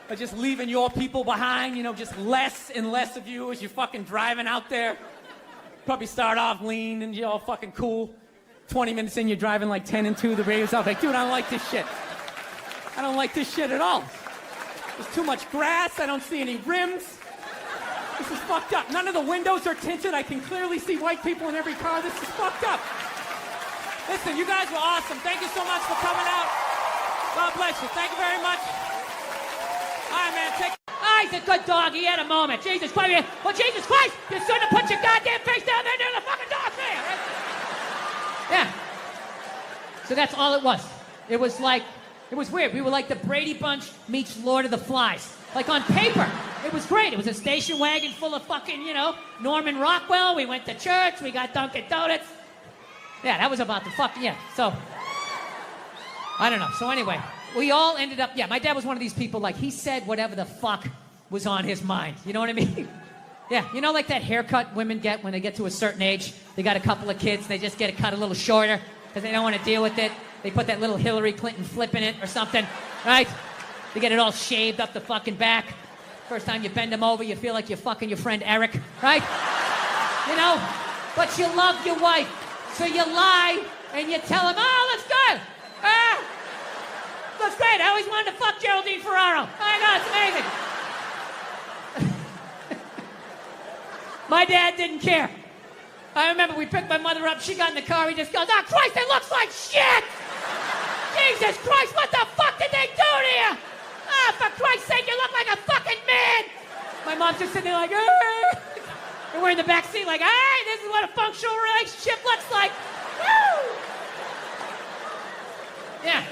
of just leaving your people behind, you know, just less and less of you as you're fucking driving out there. Probably start off lean and you're all fucking cool. 20 minutes in, you're driving like 10 and 2, the radio's off. Like, dude, I don't like this shit. I don't like this shit at all. There's too much grass, I don't see any rims. This is fucked up. None of the windows are tinted. I can clearly see white people in every car. This is fucked up. Listen, you guys were awesome. Thank you so much for coming out. God bless you. Thank you very much. All right, man. Take. He's a good dog. He had a moment. Jesus Christ. Well, Jesus Christ, you shouldn't have put your goddamn face down there near the fucking dog there. Right? Yeah. So that's all it was. It was like, it was weird. We were like the Brady Bunch meets Lord of the Flies. Like on paper. It was great. It was a station wagon full of fucking, you know, Norman Rockwell. We went to church. We got Dunkin' Donuts. Yeah, that was about the fucking, yeah. So, I don't know. So anyway, we all ended up, yeah, my dad was one of these people, like, he said whatever the fuck was on his mind. You know what I mean? Yeah, you know, like that haircut women get when they get to a certain age. They got a couple of kids. They just get it cut a little shorter because they don't want to deal with it. They put that little Hillary Clinton flip in it or something, right? They get it all shaved up the fucking back. First time you bend them over, you feel like you're fucking your friend Eric, right? You know? But you love your wife. So you lie and you tell him, oh, looks good. Ah, looks great. I always wanted to fuck Geraldine Ferraro. Oh my God, it's amazing. My dad didn't care. I remember we picked my mother up. She got in the car. He just goes, oh, Christ, it looks like shit. Jesus Christ, what the fuck did they do to you? Ah, for Christ's sake, you look like a fucking man. My mom's just sitting there like, hey. And we're in the back seat like, hey, this is what a functional relationship looks like. Woo! Yeah.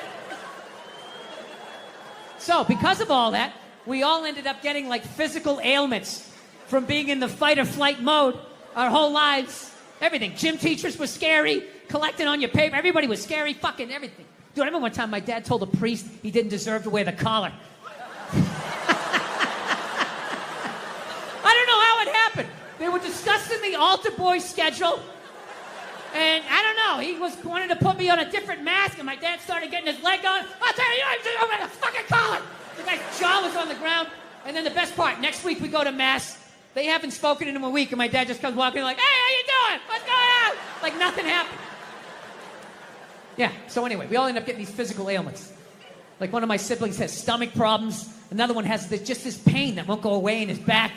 So, because of all that, we all ended up getting like physical ailments from being in the fight or flight mode our whole lives. Everything. Gym teachers were scary, collecting on your paper. Everybody was scary, fucking everything. Dude, I remember one time my dad told a priest he didn't deserve to wear the collar. I don't know how it happened. They were discussing the altar boy schedule. And I don't know, he wanted to put me on a different mask, and my dad started getting his leg on. I'll tell you, you don't wear the fucking collar. The guy's jaw was on the ground. And then the best part, next week we go to mass. They haven't spoken in him a week, and my dad just comes walking like, hey, how you doing? What's going on? Like nothing happened. Yeah, so anyway, we all end up getting these physical ailments. Like one of my siblings has stomach problems. Another one has just this pain that won't go away in his back.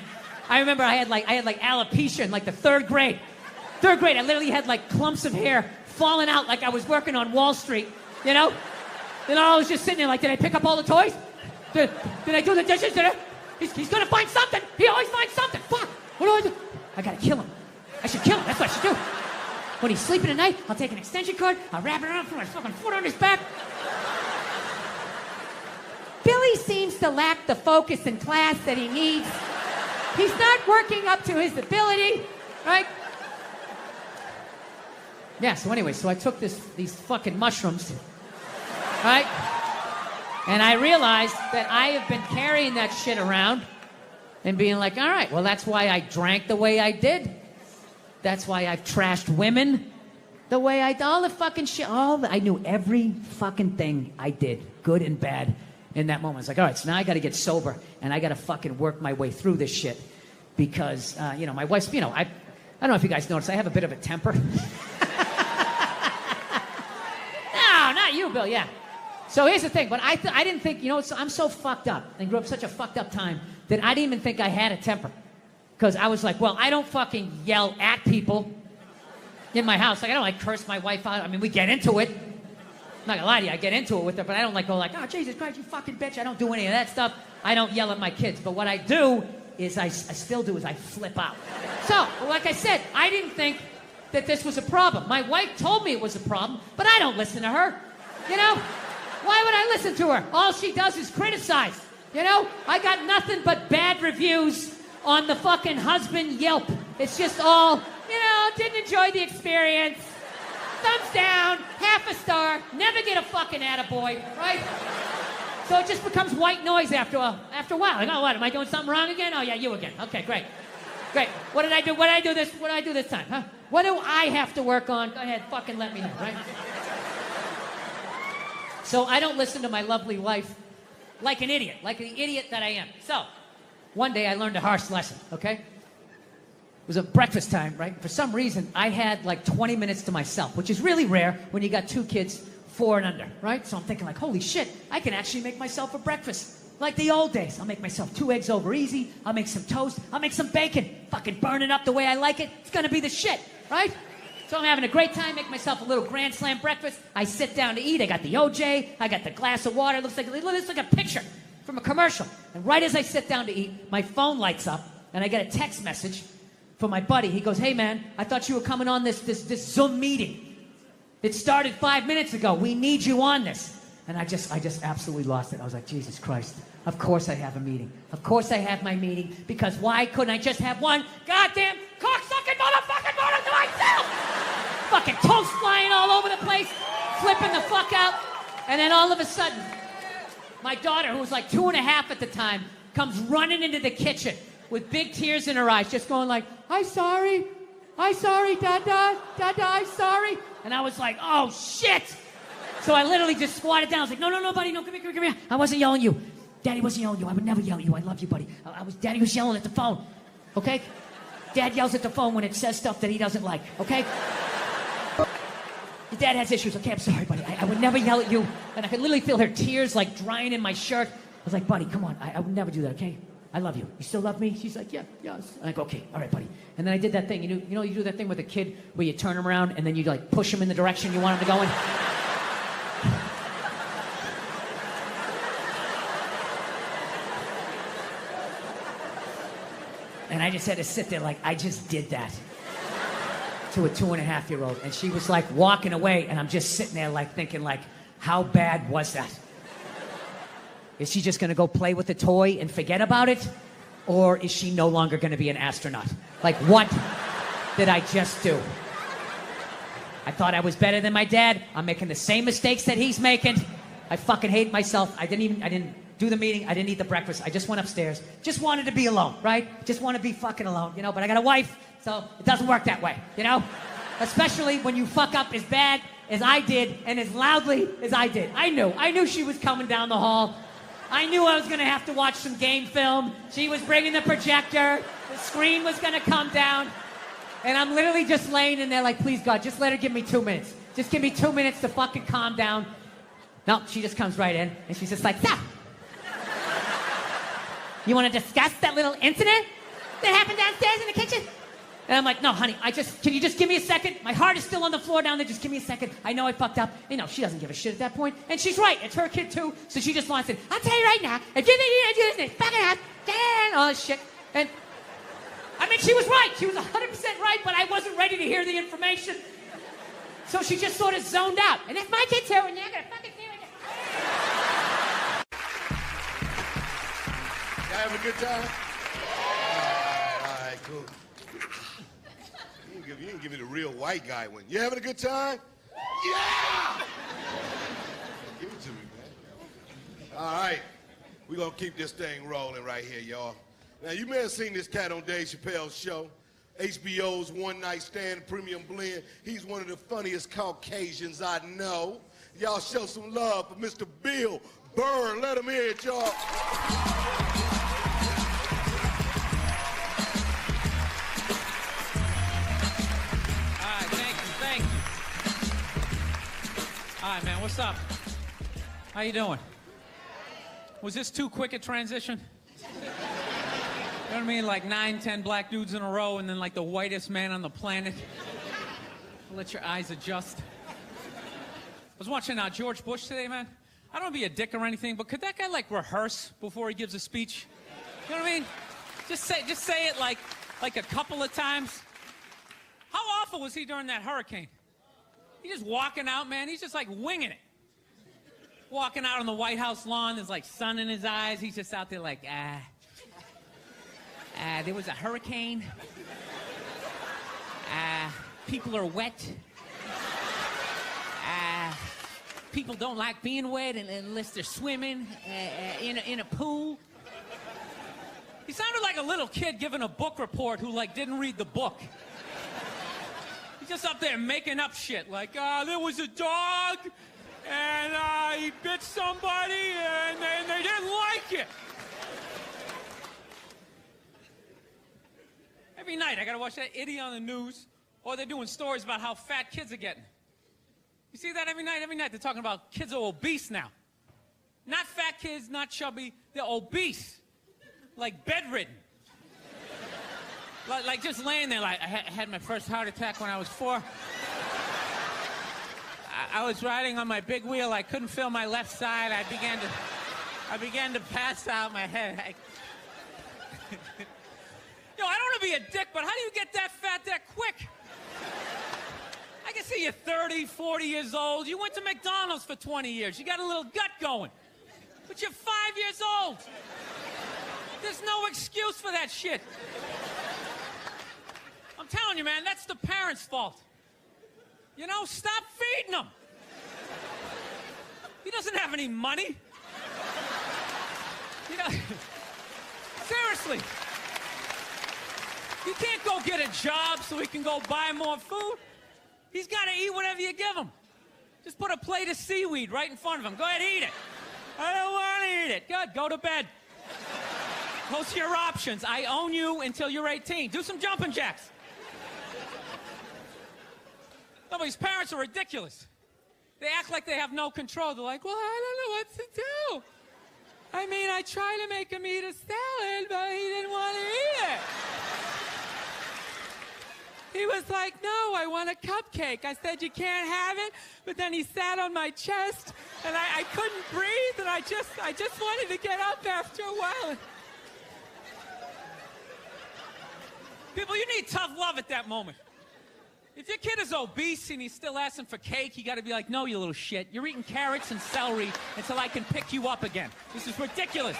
I remember I had like alopecia in like the third grade. Third grade, I literally had like clumps of hair falling out like I was working on Wall Street, you know? Then I was just sitting there like, did I pick up all the toys? Did I do the dishes? He's gonna find something. He always finds something. Fuck, what do? I gotta kill him. I should kill him, that's what I should do. When he's sleeping at night, I'll take an extension cord, I'll wrap it around, put my fucking foot on his back. Billy seems to lack the focus in class that he needs. He's not working up to his ability, right? Yeah, so anyway, so I took these fucking mushrooms, right? And I realized that I have been carrying that shit around and being like, all right, well, that's why I drank the way I did. That's why I've trashed women the way I did. All the fucking shit, I knew every fucking thing I did, good and bad, in that moment. It's like, all right, so now I got to get sober, and I got to fucking work my way through this shit. Because, you know, my wife's, you know, I don't know if you guys noticed, I have a bit of a temper. No, not you, Bill, yeah. So here's the thing, but I didn't think, you know, I'm so fucked up and grew up such a fucked up time that I didn't even think I had a temper. Because I was like, well, I don't fucking yell at people in my house. Like, I don't like curse my wife out. I mean, we get into it. I'm not gonna lie to you, I get into it with her, but I don't like go like, oh, Jesus Christ, you fucking bitch. I don't do any of that stuff. I don't yell at my kids. But what I do is I still do is I flip out. So, like I said, I didn't think that this was a problem. My wife told me it was a problem, but I don't listen to her. You know? Why would I listen to her? All she does is criticize. You know? I got nothing but bad reviews on the fucking husband Yelp. It's just all, you know, didn't enjoy the experience. Thumbs down, half a star, never get a fucking attaboy, right? So it just becomes white noise after a while. Like, oh, what, am I doing something wrong again? Oh, yeah, you again. Okay, great. Great. What did I do? What did I do this time, huh? What do I have to work on? Go ahead, fucking let me know, right? So I don't listen to my lovely wife like an idiot that I am. So one day I learned a harsh lesson, okay? It was a breakfast time, right? For some reason, I had like 20 minutes to myself, which is really rare when you got 2 kids, 4 and under, right? So I'm thinking like, holy shit, I can actually make myself a breakfast. Like the old days. I'll make myself 2 eggs over easy. I'll make some toast. I'll make some bacon. Fucking burn it up the way I like it. It's gonna be the shit, right? So I'm having a great time, make myself a little Grand Slam breakfast. I sit down to eat. I got the OJ. I got the glass of water. It looks like a picture from a commercial. And right as I sit down to eat, my phone lights up, and I get a text message from my buddy. He goes, hey man, I thought you were coming on this Zoom meeting. It started 5 minutes ago. We need you on this. And I just absolutely lost it. I was like, Jesus Christ. Of course I have a meeting. Of course I have my meeting. Because why couldn't I just have one goddamn cocksucking motherfucking motor to myself? Fucking toast flying all over the place. Flipping the fuck out. And then all of a sudden, my daughter, who was like 2.5 at the time, comes running into the kitchen with big tears in her eyes, just going like, I'm sorry, Dada, I'm sorry. And I was like, oh shit. So I literally just squatted down. I was like, no, buddy, no, come here. I wasn't yelling at you. Daddy wasn't yelling at you. I would never yell at you. I love you, buddy. Daddy was yelling at the phone, okay? Dad yells at the phone when it says stuff that he doesn't like, okay? Your dad has issues. Okay, I'm sorry, buddy. I would never yell at you. And I could literally feel her tears like drying in my shirt. I was like, buddy, come on. I would never do that, okay? I love you. You still love me? She's like, yeah, yes. And I go, okay, all right, buddy. And then I did that thing. You know, you do that thing with a kid where you turn him around and then you like push him in the direction you want him to go in. And I just had to sit there like I just did that to a 2.5-year-old. And she was like walking away, and I'm just sitting there like thinking like, how bad was that? Is she just gonna go play with the toy and forget about it? Or is she no longer gonna be an astronaut? Like, what did I just do? I thought I was better than my dad. I'm making the same mistakes that he's making. I fucking hate myself. I didn't do the meeting. I didn't eat the breakfast. I just went upstairs. Just wanted to be alone, right? Just want to be fucking alone, you know? But I got a wife, so it doesn't work that way, you know? Especially when you fuck up as bad as I did and as loudly as I did. I knew she was coming down the hall. I knew I was going to have to watch some game film. She was bringing the projector. The screen was going to come down. And I'm literally just laying in there like, please, God, just let her give me 2 minutes. Just give me 2 minutes to fucking calm down. No, she just comes right in, and she's just like, so, you want to discuss that little incident that happened downstairs in the kitchen? And I'm like, no, honey, can you just give me a second? My heart is still on the floor down there. Just give me a second. I know I fucked up. You know, she doesn't give a shit at that point. And she's right. It's her kid, too. So she just wants it. I'll tell you right now, if you think you're going to do this, it's fucking up. All this shit. And, I mean, she was right. She was 100% right, but I wasn't ready to hear the information. So she just sort of zoned out. And if my kid's here, and you're going to fucking hear it. Y'all having a good time? All right, cool. You didn't give me the real white guy one. You having a good time? Yeah! Give it to me, man. All right. We're going to keep this thing rolling right here, y'all. Now, you may have seen this cat on Dave Chappelle's show. HBO's One Night Stand Premium Blend. He's one of the funniest Caucasians I know. Y'all show some love for Mr. Bill Burr. Let him hear it, y'all. Thank you. All right, man, what's up? How you doing? Was this too quick a transition? You know what I mean? Like 9, 10 black dudes in a row and then like the whitest man on the planet. Let your eyes adjust. I was watching George Bush today, man. I don't want to be a dick or anything, but could that guy like rehearse before he gives a speech? You know what I mean? Just say it like a couple of times. How awful was he during that hurricane? He's just walking out, man. He's just like winging it. Walking out on the White House lawn, there's like sun in his eyes. He's just out there like, there was a hurricane. People are wet. People don't like being wet unless they're swimming in a pool. He sounded like a little kid giving a book report who like didn't read the book. He's just up there making up shit like, there was a dog and he bit somebody and they didn't like it. Every night I gotta watch that idiot on the news, or they're doing stories about how fat kids are getting. You see that every night? Every night they're talking about kids are obese now. Not fat kids, not chubby, they're obese. Like bedridden. Like just laying there like, I had my first heart attack when I was 4. I was riding on my big wheel, I couldn't feel my left side, I began to pass out my head. Yo, I don't want to be a dick, but how do you get that fat that quick? I can see you're 30, 40 years old. You went to McDonald's for 20 years. You got a little gut going. But you're 5 years old. There's no excuse for that shit. I'm telling you, man, that's the parents' fault. You know, stop feeding him. He doesn't have any money. You know, seriously. He can't go get a job so he can go buy more food. He's got to eat whatever you give him. Just put a plate of seaweed right in front of him. Go ahead, eat it. I don't want to eat it. Good, go to bed. Those are your options. I own you until you're 18. Do some jumping jacks. No, but these parents are ridiculous. They act like they have no control. They're like, well, I don't know what to do. I mean, I tried to make him eat a salad, but he didn't want to eat it. He was like, no, I want a cupcake. I said, you can't have it. But then he sat on my chest, and I couldn't breathe, and I just wanted to get up after a while. People, you need tough love at that moment. If your kid is obese and he's still asking for cake, you got to be like, no, you little shit. You're eating carrots and celery until I can pick you up again. This is ridiculous.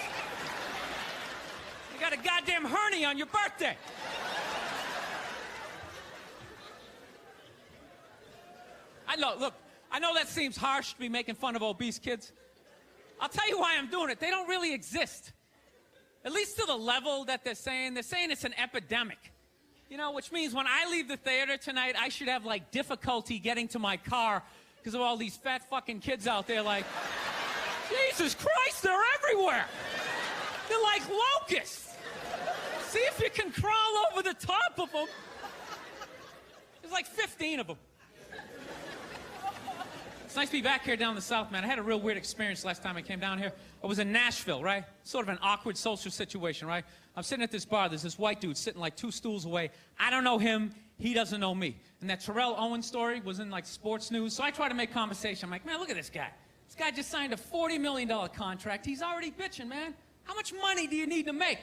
You got a goddamn hernia on your birthday. I know that seems harsh to be making fun of obese kids. I'll tell you why I'm doing it. They don't really exist. At least to the level that they're saying it's an epidemic. You know, which means when I leave the theater tonight, I should have, like, difficulty getting to my car because of all these fat fucking kids out there like, Jesus Christ, they're everywhere. They're like locusts. See if you can crawl over the top of them. There's like 15 of them. It's nice to be back here down in the South, man. I had a real weird experience last time I came down here. I was in Nashville, right? Sort of an awkward social situation, right? I'm sitting at this bar. There's this white dude sitting like 2 stools away. I don't know him. He doesn't know me. And that Terrell Owens story was in like sports news. So I try to make conversation. I'm like, man, look at this guy. This guy just signed a $40 million contract. He's already bitching, man. How much money do you need to make?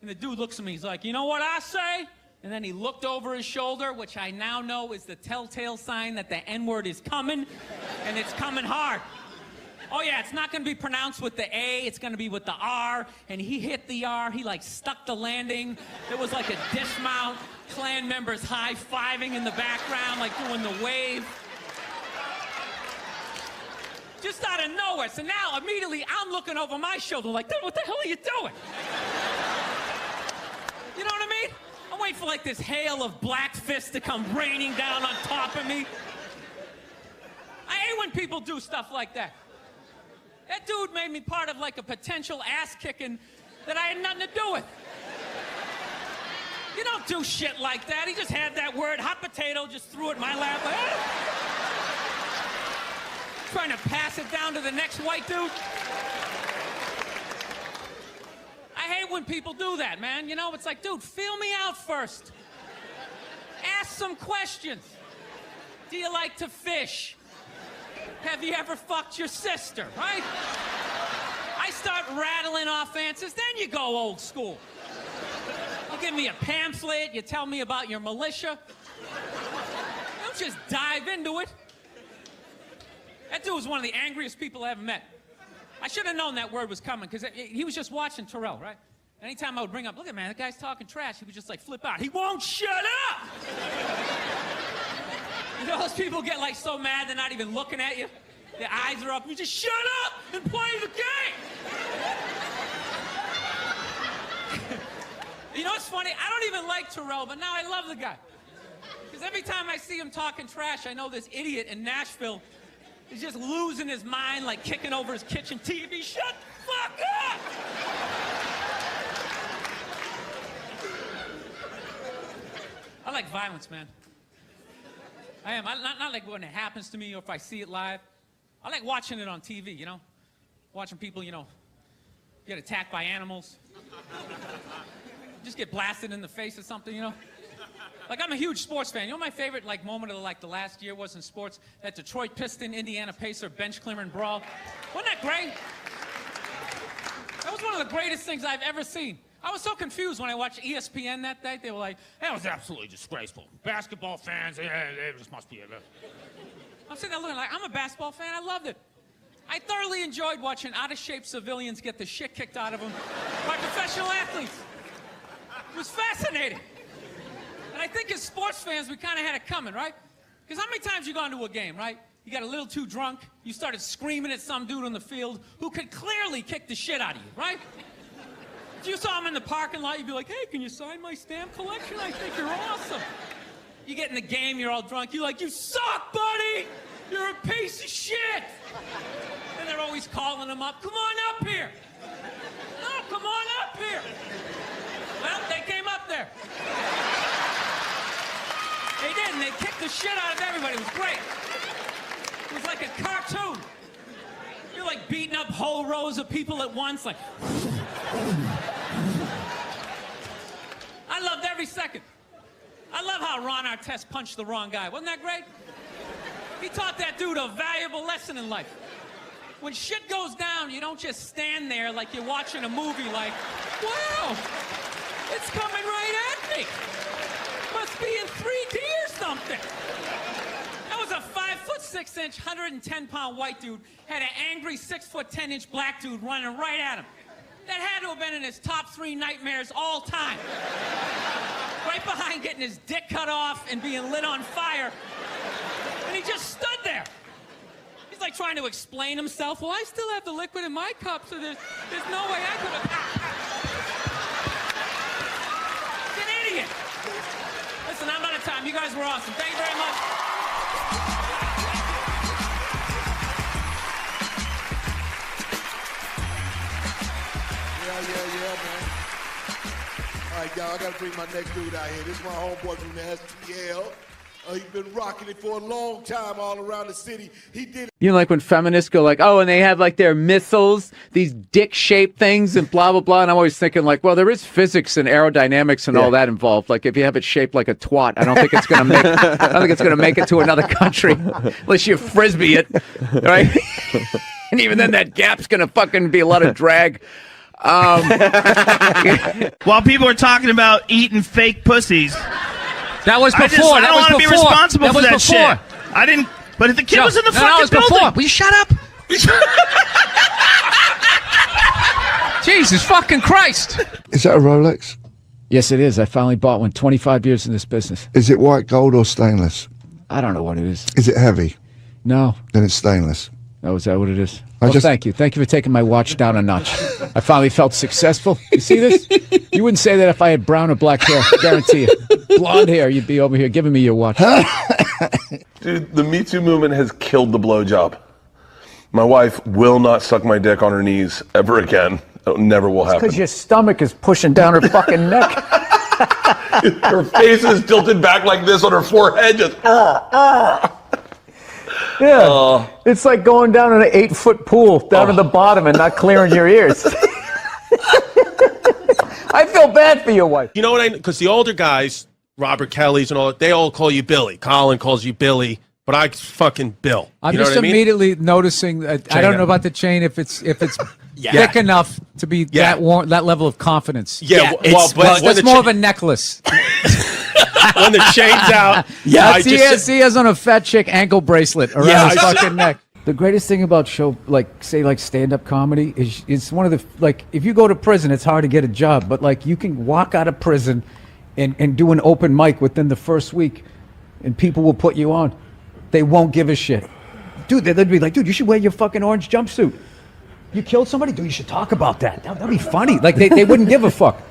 And the dude looks at me. He's like, you know what I say? And then he looked over his shoulder, which I now know is the telltale sign that the N-word is coming, and it's coming hard. Oh, yeah, it's not going to be pronounced with the A, it's going to be with the R, and he hit the R, he, like, stuck the landing. There was, like, a dismount, Klan members high-fiving in the background, like, doing the wave. Just out of nowhere. So now, immediately, I'm looking over my shoulder, like, dude, what the hell are you doing? You know what I mean? I'm waiting for like this hail of black fists to come raining down on top of me. I hate when people do stuff like that. That dude made me part of like a potential ass kicking that I had nothing to do with. You don't do shit like that. He just had that word, hot potato, just threw it in my lap. Like, trying to pass it down to the next white dude. I hate when people do that, man. You know, it's like, dude, feel me out first. Ask some questions. Do you like to fish? Have you ever fucked your sister, right? I start rattling off answers, then you go old school. You give me a pamphlet, you tell me about your militia. just dive into it. That dude was one of the angriest people I ever met. I should have known that word was coming because he was just watching Terrell, right? Anytime I would bring up, look at man, that guy's talking trash, he would just like flip out. He won't shut up! You know those people get like so mad they're not even looking at you? Their eyes are up. You just shut up and play the game! You know what's funny? I don't even like Terrell, but now I love the guy. Because every time I see him talking trash, I know this idiot in Nashville is just losing his mind, like kicking over his kitchen TV. Shut the fuck up! I like violence, man. I am. Not like when it happens to me or if I see it live. I like watching it on TV, you know? Watching people, you know, get attacked by animals. Just get blasted in the face or something, you know? Like, I'm a huge sports fan. You know my favorite, like, moment of, like, the last year was in sports? That Detroit Piston, Indiana Pacer bench clearing brawl. Wasn't that great? That was one of the greatest things I've ever seen. I was so confused when I watched ESPN that day. They were like, that was absolutely disgraceful. Basketball fans, it just must be a... I'm sitting there looking like, I'm a basketball fan. I loved it. I thoroughly enjoyed watching out-of-shape civilians get the shit kicked out of them by professional athletes. It was fascinating. And I think as sports fans, we kind of had it coming, right? Because how many times you gone to a game, right? You got a little too drunk, you started screaming at some dude on the field who could clearly kick the shit out of you, right? If you saw him in the parking lot, you'd be like, hey, can you sign my stamp collection? I think you're awesome. You get in the game, you're all drunk, you're like, you suck, buddy! You're a piece of shit! And they're always calling him up, come on up here! No, come on up here! Well, they came up there. They did, and they kicked the shit out of everybody. It was great. It was like a cartoon. You're like beating up whole rows of people at once, like... I loved every second. I love how Ron Artest punched the wrong guy. Wasn't that great? He taught that dude a valuable lesson in life. When shit goes down, you don't just stand there like you're watching a movie like, wow, it's coming right at me. Must be in 3D or something. That was a 5'6", 110-pound white dude, had an angry 6'10" black dude running right at him. That had to have been in his top 3 nightmares all time. Right behind getting his dick cut off and being lit on fire. And he just stood there. He's like trying to explain himself. Well, I still have the liquid in my cup, so there's no way I could have... He's an idiot. Listen, I'm out of time. You guys were awesome. Thank you very much. Yeah, man. All right, y'all, I gotta bring my next dude out here. This is my homeboy from the STL. He's been rocking it for a long time all around the city. He did it. You know, like when feminists go like, oh, and they have like their missiles, these dick-shaped things and blah, blah, blah. And I'm always thinking like, well, there is physics and aerodynamics and all that involved. Like if you have it shaped like a twat, I don't think it's going to make it to another country unless you frisbee it, right? And even then that gap's going to fucking be a lot of drag. While people are talking about eating fake pussies. That was before. I don't want to be responsible for that shit. I didn't. But if the kid was in the fucking building. Before. Will you shut up? Jesus fucking Christ. Is that a Rolex? Yes, it is. I finally bought one. 25 years in this business. Is it white gold or stainless? I don't know what it is. Is it heavy? No. Then it's stainless. Oh, is that what it is? Well, thank you. Thank you for taking my watch down a notch. I finally felt successful. You see this? You wouldn't say that if I had brown or black hair. Guarantee you. Blonde hair, you'd be over here giving me your watch. Dude, the Me Too movement has killed the blowjob. My wife will not suck my dick on her knees ever again. It never will happen. Because your stomach is pushing down her fucking neck. Her face is tilted back like this on her forehead. Just, Yeah, it's like going down in an 8-foot pool down at the bottom and not clearing your ears. I feel bad for your wife. You know what because the older guys, Robert Kelly's and all, they all call you Billy. Colin calls you Billy, but I fucking Bill. I'm you know just what I mean? immediately noticing. I don't know about the chain if it's thick enough to be that level of confidence. Yeah, that's more of a necklace. when the chain's out. Yeah, I just- he has on a fat chick ankle bracelet around Yeah, his I- fucking neck. The greatest thing about say stand-up comedy is it's one of the, like, if you go to prison, it's hard to get a job, but like you can walk out of prison and do an open mic within the first week, and people will put you on. They won't give a shit. Dude, they'd be like, dude, you should wear your fucking orange jumpsuit. You killed somebody? Dude, you should talk about that. That'd be funny. Like, they wouldn't give a fuck.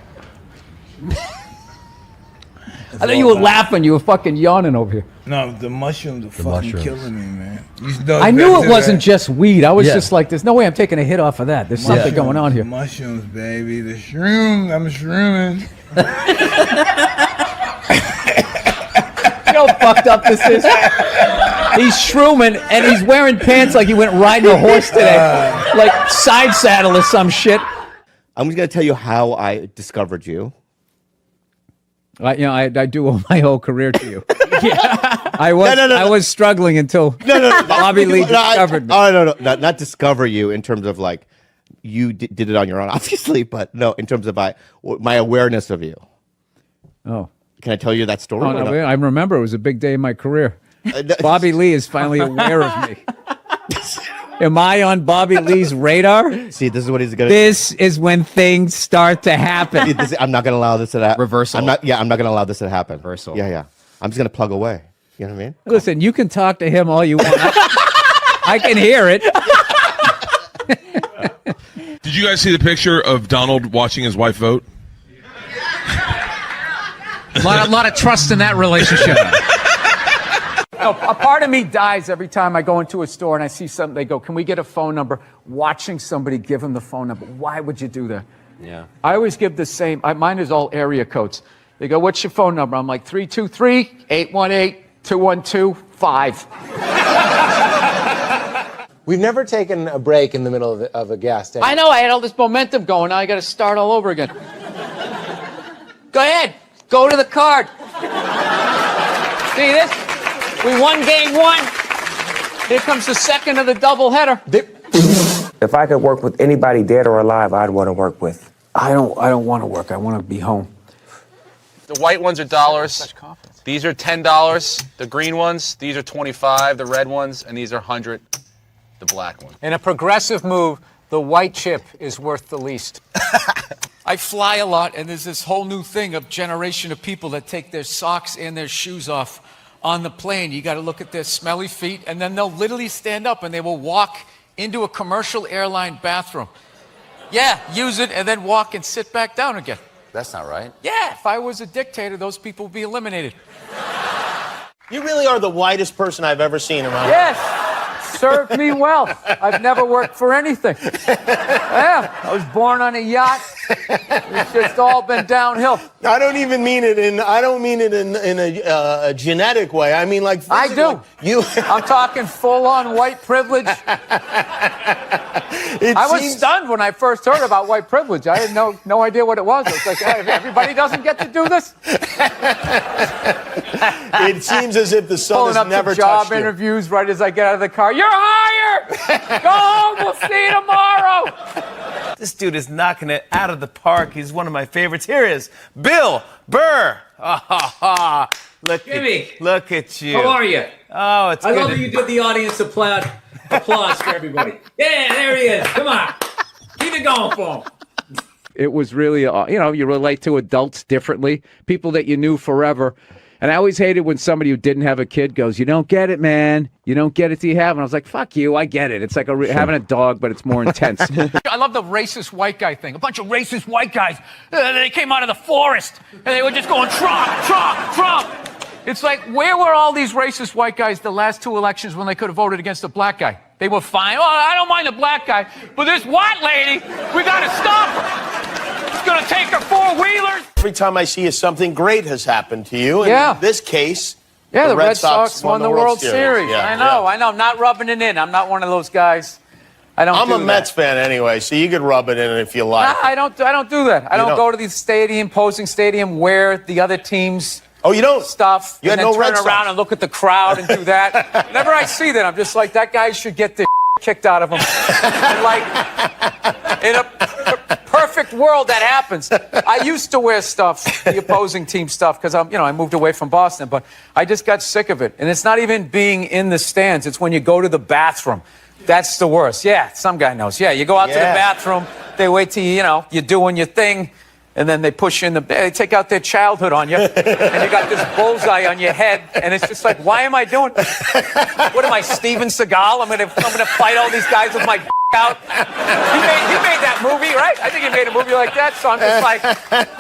I thought you were laughing. You were fucking yawning over here. No, the mushrooms are fucking killing me, man. I knew it wasn't just weed. I was just like, there's no way I'm taking a hit off of that. There's something going on here. Mushrooms, baby. The shrooms. I'm shrooming. You know how fucked up this is? He's shrooming, and he's wearing pants like he went riding a horse today. Like side saddle or some shit. I'm just going to tell you how I discovered you. I do owe my whole career to you. I was struggling until Bobby Lee discovered me. Oh, no, not discover you in terms of like you did it on your own, obviously, but no, in terms of my awareness of you. Oh. Can I tell you that story? Oh, no, I remember it was a big day in my career. Bobby Lee is finally aware of me. Am I on Bobby Lee's radar? See, this is what he's gonna. This is when things start to happen. I'm not gonna allow this to happen. Reversal. I'm not gonna allow this to happen. Reversal. Yeah. I'm just gonna plug away. You know what I mean? Listen, you can talk to him all you want. I can hear it. Did you guys see the picture of Donald watching his wife vote? A lot of trust in that relationship. No, a part of me dies every time I go into a store and I see something. They go, "Can we get a phone number?" Watching somebody give them the phone number. Why would you do that? Yeah. I always give the same. Mine is all area codes. They go, "What's your phone number?" I'm like 323-818-212-5. We've never taken a break in the middle of a gas station. I know, I had all this momentum going. Now I got to start all over again. Go ahead. Go to the card. See this? We won game one. Here comes the second of the doubleheader. If I could work with anybody dead or alive, I'd want to work with. I don't want to work. I want to be home. The white ones are dollars. These are $10. The green ones, these are 25. The red ones, and these are 100. The black one. In a progressive move, the white chip is worth the least. I fly a lot, and there's this whole new thing of generation of people that take their socks and their shoes off on the plane. You got to look at their smelly feet, and then they'll literally stand up and they will walk into a commercial airline bathroom. Yeah, use it and then walk and sit back down again. That's not right. Yeah, if I was a dictator, those people would be eliminated. You really are the whitest person I've ever seen around. Yes, served me well. I've never worked for anything. Yeah, I was born on a yacht. It's just all been downhill. I don't even mean it in. I don't mean it in a genetic way. I mean like. I do. You. I'm talking full-on white privilege. I was stunned when I first heard about white privilege. I had no idea what it was. It's like, hey, everybody doesn't get to do this. It seems as if the sun Pulling has up never to job touched you. interviews right as I get out of the car. You're hired. Go home. We'll see you tomorrow. This dude is knocking it out of the park. He's one of my favorites. Here is Bill Burr. Look at you. How are you? Oh, it's I good. love that you did the audience applause for everybody. Yeah, there he is. Come on. Keep it going for him. It was really, you relate to adults differently, people that you knew forever. And I always hated when somebody who didn't have a kid goes, "You don't get it, man. You don't get it till you have." And I was like, "Fuck you, I get it. It's like having a dog, but it's more intense." I love the racist white guy thing. A bunch of racist white guys. They came out of the forest, and they were just going, Trump, Trump, Trump. It's like, where were all these racist white guys the last two elections when they could have voted against a black guy? They were fine. Oh, I don't mind the black guy, but this white lady, we got to stop her. It's going to take her four-wheelers. Every time I see you, something great has happened to you. And Yeah. in this case, Yeah, the Red Sox won the World Series. Yeah, I know. I'm not rubbing it in. I'm not one of those guys. I don't. I'm a Mets fan anyway, so you could rub it in if you like. Nah, I don't do that. I don't go to the stadium, posing stadium, wear the other team's stuff, You and had then no Red turn Sox. around and look at the crowd and do that. Whenever I see that, I'm just like, that guy should get the kicked out of him. And like, in a perfect perfect world that happens. I used to wear stuff, the opposing team stuff, because I moved away from Boston, but I just got sick of it. And it's not even being in the stands. It's when you go to the bathroom. That's the worst. Yeah, some guy knows. Yeah, you go out to the bathroom. They wait till you're doing your thing. And then they push you in they take out their childhood on you, and you got this bullseye on your head, and it's just like, why am I doing? What am I, Steven Seagal? I'm gonna fight all these guys with my out. You made that movie, right? I think you made a movie like that. So I'm just like,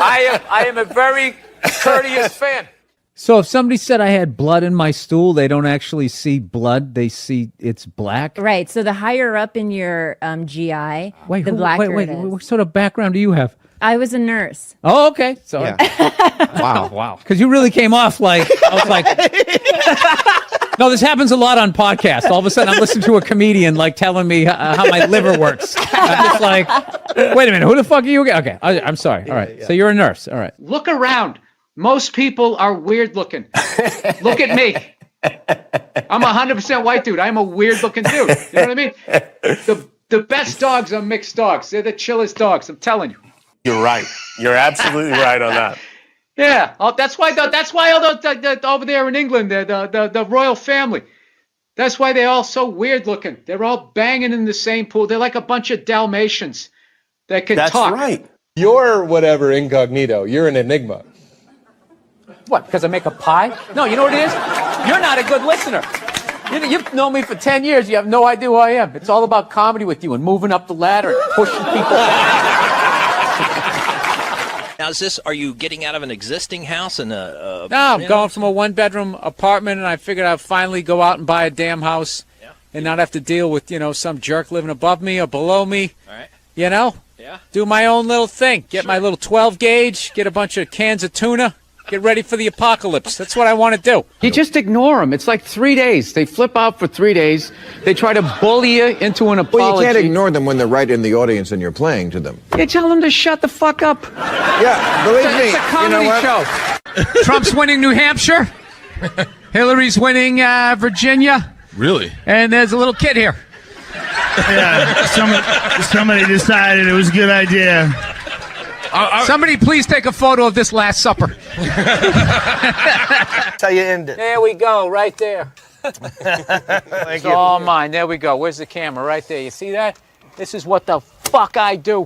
I am a very courteous fan. So if somebody said I had blood in my stool, they don't actually see blood; they see it's black. Right. So the higher up in your GI, the blacker it is. What sort of background do you have? I was a nurse. Oh, okay. So, wow. Because you really came off like, I was like, no, this happens a lot on podcasts. All of a sudden, I'm listening to a comedian like telling me how my liver works. I'm just like, wait a minute, who the fuck are you again? Okay, I'm sorry. All right. So you're a nurse. All right. Look around. Most people are weird looking. Look at me. I'm 100% white dude. I'm a weird looking dude. You know what I mean? The best dogs are mixed dogs. They're the chillest dogs. I'm telling you. You're right. You're absolutely right on that. Yeah, that's why all over there in England, the royal family. That's why they're all so weird looking. They're all banging in the same pool. They're like a bunch of Dalmatians that can talk. That's right. You're whatever incognito. You're an enigma. What? Because I make a pie? No, you know what it is? You're not a good listener. You've known me for 10 years. You have no idea who I am. It's all about comedy with you and moving up the ladder and pushing people down. Now, are you getting out of an existing house and No, I'm going from a one-bedroom apartment, and I figured I'd finally go out and buy a damn house and not have to deal with, some jerk living above me or below me. All right. Yeah. Do my own little thing. Get my little 12 gauge, get a bunch of cans of tuna, get ready for the apocalypse. That's what I want to do. You just ignore them. It's like 3 days. They flip out for 3 days. They try to bully you into an apology. Well, you can't ignore them when they're right in the audience and you're playing to them. You tell them to shut the fuck up. Yeah, believe me. It's a comedy show. Trump's winning New Hampshire. Hillary's winning Virginia. Really? And there's a little kid here. Yeah, somebody decided it was a good idea. Somebody please take a photo of this Last Supper. That's how you end it. There we go, right there. It's all mine. There we go. Where's the camera? Right there. You see that? This is what the fuck I do.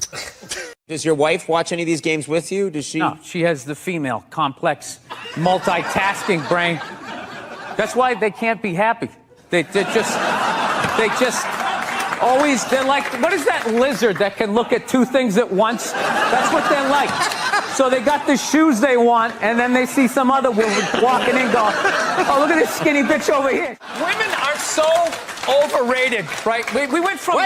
Does your wife watch any of these games with you? Does she? No, she has the female, complex, multitasking brain. That's why they can't be happy. They just always, they're like, what is that lizard that can look at two things at once? That's what they're like. So they got the shoes they want, and then they see some other woman walking in going, oh, look at this skinny bitch over here. Women are so overrated, right? We went from...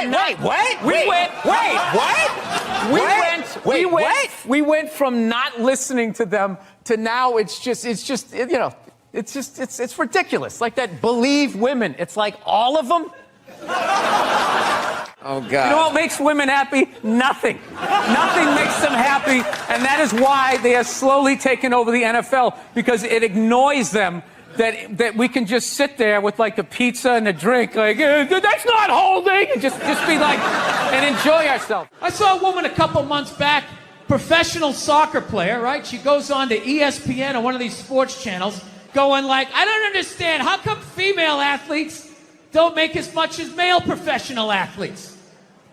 We went from not listening to them to now it's ridiculous. Like that Believe women. It's like all of them. Oh, God. You know what makes women happy? Nothing. Nothing makes them happy, and that is why they are slowly taking over the NFL, because it annoys them that we can just sit there with like a pizza and a drink, like, that's not holding, and just be like, and enjoy ourselves. I saw a woman a couple months back, professional soccer player, right? She goes on to ESPN or one of these sports channels, going like, I don't understand, how come female athletes don't make as much as male professional athletes,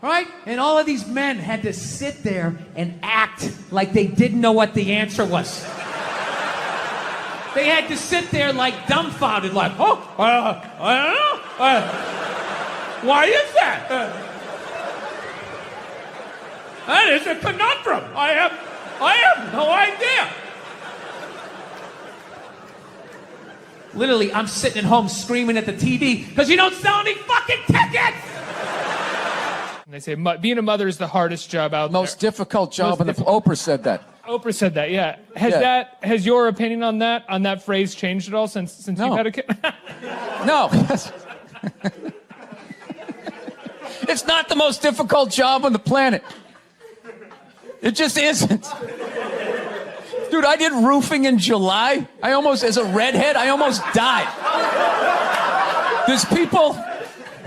right? And all of these men had to sit there and act like they didn't know what the answer was. They had to sit there like dumbfounded, like, I don't know. Why is that? That is a conundrum. I have no idea. Literally, I'm sitting at home screaming at the TV because you don't sell any fucking tickets! They say being a mother is the hardest job out there. Most difficult job, and Oprah said that. Oprah said that, yeah. Has your opinion on that phrase changed at all since you've had a kid? No. It's not the most difficult job on the planet. It just isn't. Dude, I did roofing in July. as a redhead, I almost died. There's people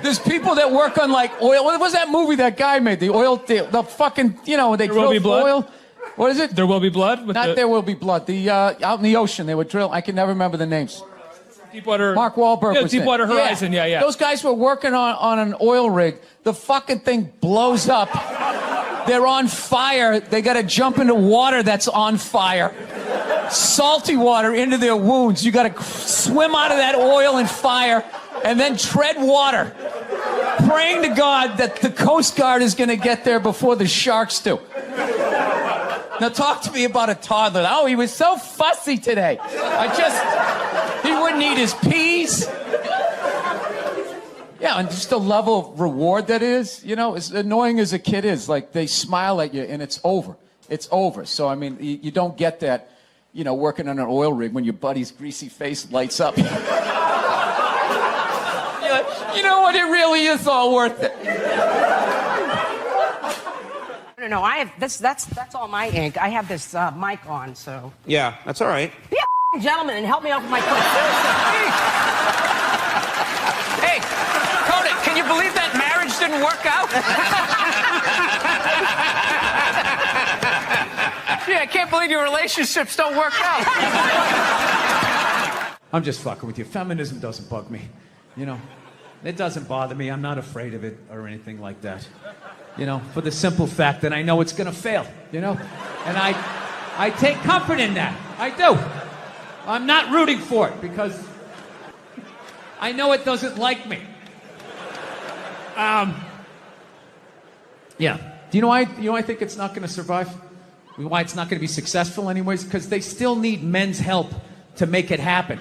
There's people that work on like oil. What was that movie that guy made? The oil, the fucking, they There Will drill Be for Blood? oil. What is it? There Will Be Blood? Not There Will Be Blood. The out in the ocean they would drill. I can never remember the names. Deepwater. Mark Wahlberg Yeah, was in it. Deepwater Horizon. Yeah. Those guys were working on an oil rig. The fucking thing blows up. They're on fire. They got to jump into water that's on fire. Salty water into their wounds. You got to swim out of that oil and fire and then tread water, praying to God that the Coast Guard is going to get there before the sharks do. Now talk to me about a toddler. Oh, he was so fussy today. He wouldn't eat his peas. Yeah, and just the level of reward that is, as annoying as a kid is, like they smile at you and it's over. It's over. So, I mean, you don't get that, working on an oil rig when your buddy's greasy face lights up. You know what? It really is all worth it. No, I have that's all my ink. I have this mic on, so. Yeah, that's all right. Be a gentleman and help me off with my clip. Hey, Conan, can you believe that marriage didn't work out? Yeah, I can't believe your relationships don't work out. I'm just fucking with you. Feminism doesn't bug me. It doesn't bother me. I'm not afraid of it or anything like that. For the simple fact that I know it's going to fail, And I take comfort in that. I do. I'm not rooting for it because I know it doesn't like me. Yeah. Do you know why I think it's not going to survive? Why it's not going to be successful anyways? Because they still need men's help to make it happen.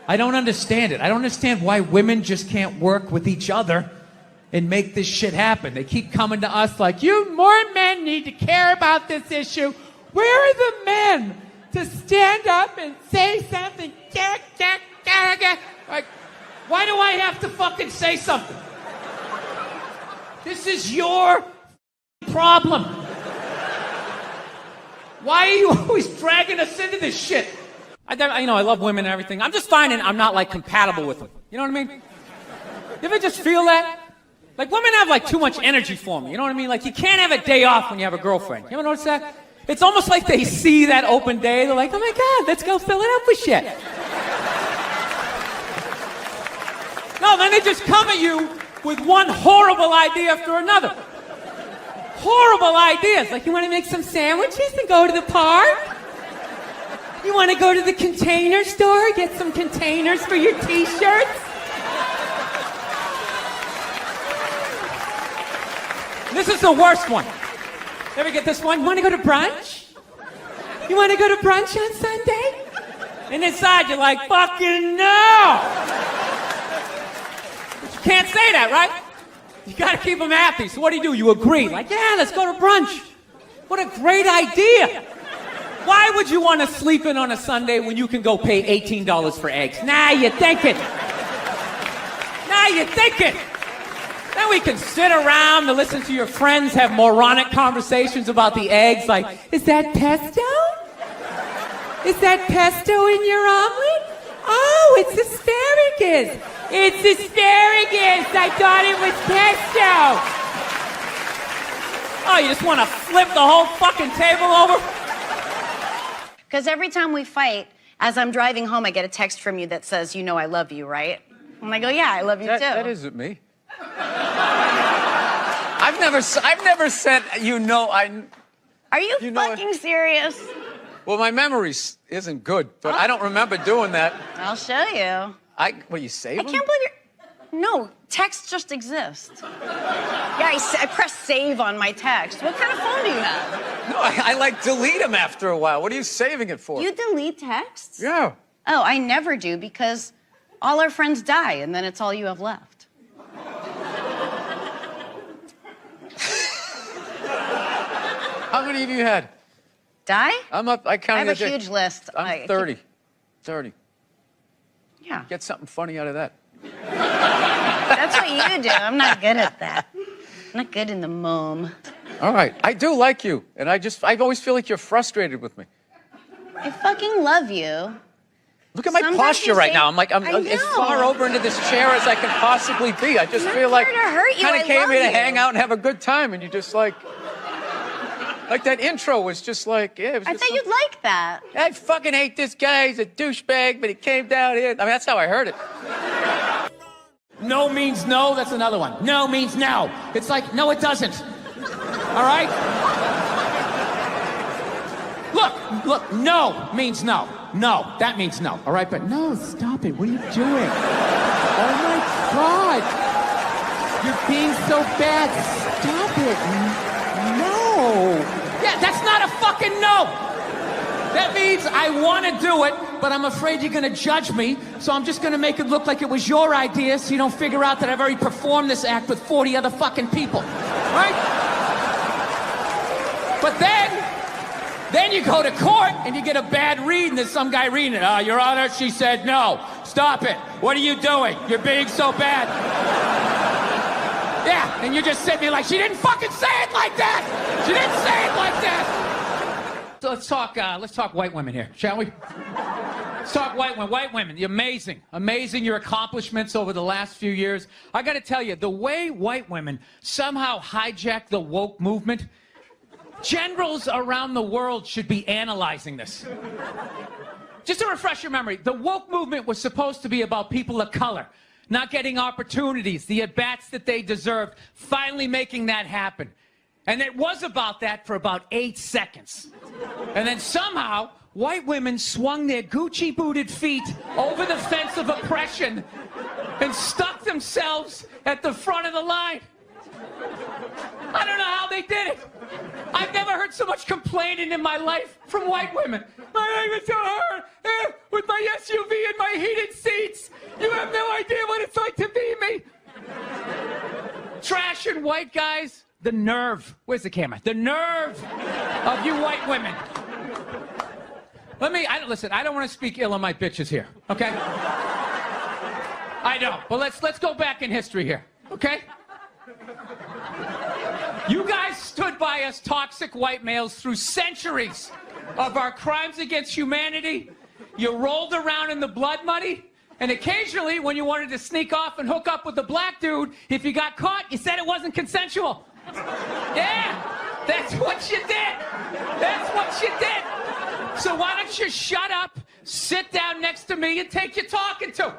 I don't understand it. I don't understand why women just can't work with each other and make this shit happen. They keep coming to us like, more men need to care about this issue. Where are the men to stand up and say something? Like, why do I have to fucking say something? This is your problem. Why are you always dragging us into this shit? I love women and everything. I'm just finding I'm not like compatible with them. You know what I mean? You ever just feel that? Like women have like too much energy for me. You know what I mean? Like you can't have a day off when you have a girlfriend. You ever notice that? It's almost like they see that open day. They're like, oh my God, let's go fill it up with shit. No, then they just come at you with one horrible idea after another. Horrible ideas. Like, you want to make some sandwiches and go to the park? You want to go to the Container Store, get some containers for your t-shirts? This is the worst one. Ever get this one? You want to go to brunch? You want to go to brunch on Sunday? And inside you're like, fucking no! But you can't say that, right? You gotta keep them happy. So what do? You agree. Like, yeah, let's go to brunch. What a great idea. Why would you want to sleep in on a Sunday when you can go pay $18 for eggs? Now you're thinking. Then we can sit around and listen to your friends have moronic conversations about the eggs. Like, is that pesto? Is that pesto in your omelet? Oh, it's asparagus. It's asparagus. I thought it was pesto. Oh, you just want to flip the whole fucking table over? Because every time we fight, as I'm driving home, I get a text from you that says, you know I love you, right? And I go, yeah, I love you too. That isn't me. I've never said, Are you fucking serious? Well, my memory isn't good, but I don't remember doing that. I'll show you. What, you save I them? can't believe you're... No, text just exists. Yeah, I press save on my text. What kind of phone do you have? No, I like delete them after a while. What are you saving it for? You delete texts? Yeah. Oh, I never do because all our friends die and then it's all you have left. How many have you had? Die? I counted. I have a huge list. I'm 30. 30. Yeah. Get something funny out of that. That's what you do. I'm not good at that. I'm not good in the moment. All right. I do like you, and I always feel like you're frustrated with me. I fucking love you. Look at my Sometimes posture you right say- now. I'm like, I'm I as know. far over into this chair as I can possibly be. I just I'm feel not like trying to hurt you. kind I of came love here to you. hang out and have a good time, and you just like that intro was just like, yeah. It was I just thought you'd like that. I fucking hate this guy. He's a douchebag, but he came down here. I mean, that's how I heard it. No means no. That's another one. No means no. It's like, no, it doesn't. All right? Look, no means no. No, that means no. All right? But no, stop it. What are you doing? Oh, my God. You're being so bad. Stop it. No. Yeah, that's not a fucking no. That means I want to do it, but I'm afraid you're going to judge me, so I'm just going to make it look like it was your idea so you don't figure out that I've already performed this act with 40 other fucking people. Right? But then you go to court and you get a bad read and there's some guy reading it. Your Honor, she said no. Stop it. What are you doing? You're being so bad. Yeah, and you're just sitting there like, she didn't fucking say it like that. She didn't say it like that. So let's talk white women here, shall we? Let's talk white women. White women, you're amazing. Amazing your accomplishments over the last few years. I got to tell you, the way white women somehow hijacked the woke movement, generals around the world should be analyzing this. Just to refresh your memory, the woke movement was supposed to be about people of color not getting opportunities, the at-bats that they deserved, finally making that happen. And it was about that for about 8 seconds. And then somehow, white women swung their Gucci-booted feet over the fence of oppression and stuck themselves at the front of the line. I don't know how they did it. I've never heard so much complaining in my life from white women. My life is so hard with my SUV and my heated seats. You have no idea what it's like to be me. Trash and white guys, the nerve. Where's the camera? The nerve of you white women. Listen, I don't want to speak ill of my bitches here, okay? I don't, but let's go back in history here, okay? You guys stood by us toxic white males through centuries of our crimes against humanity. You rolled around in the blood money, and occasionally when you wanted to sneak off and hook up with a black dude, if you got caught, you said it wasn't consensual. Yeah, that's what you did. That's what you did. So why don't you shut up, sit down next to me, and take your talking to?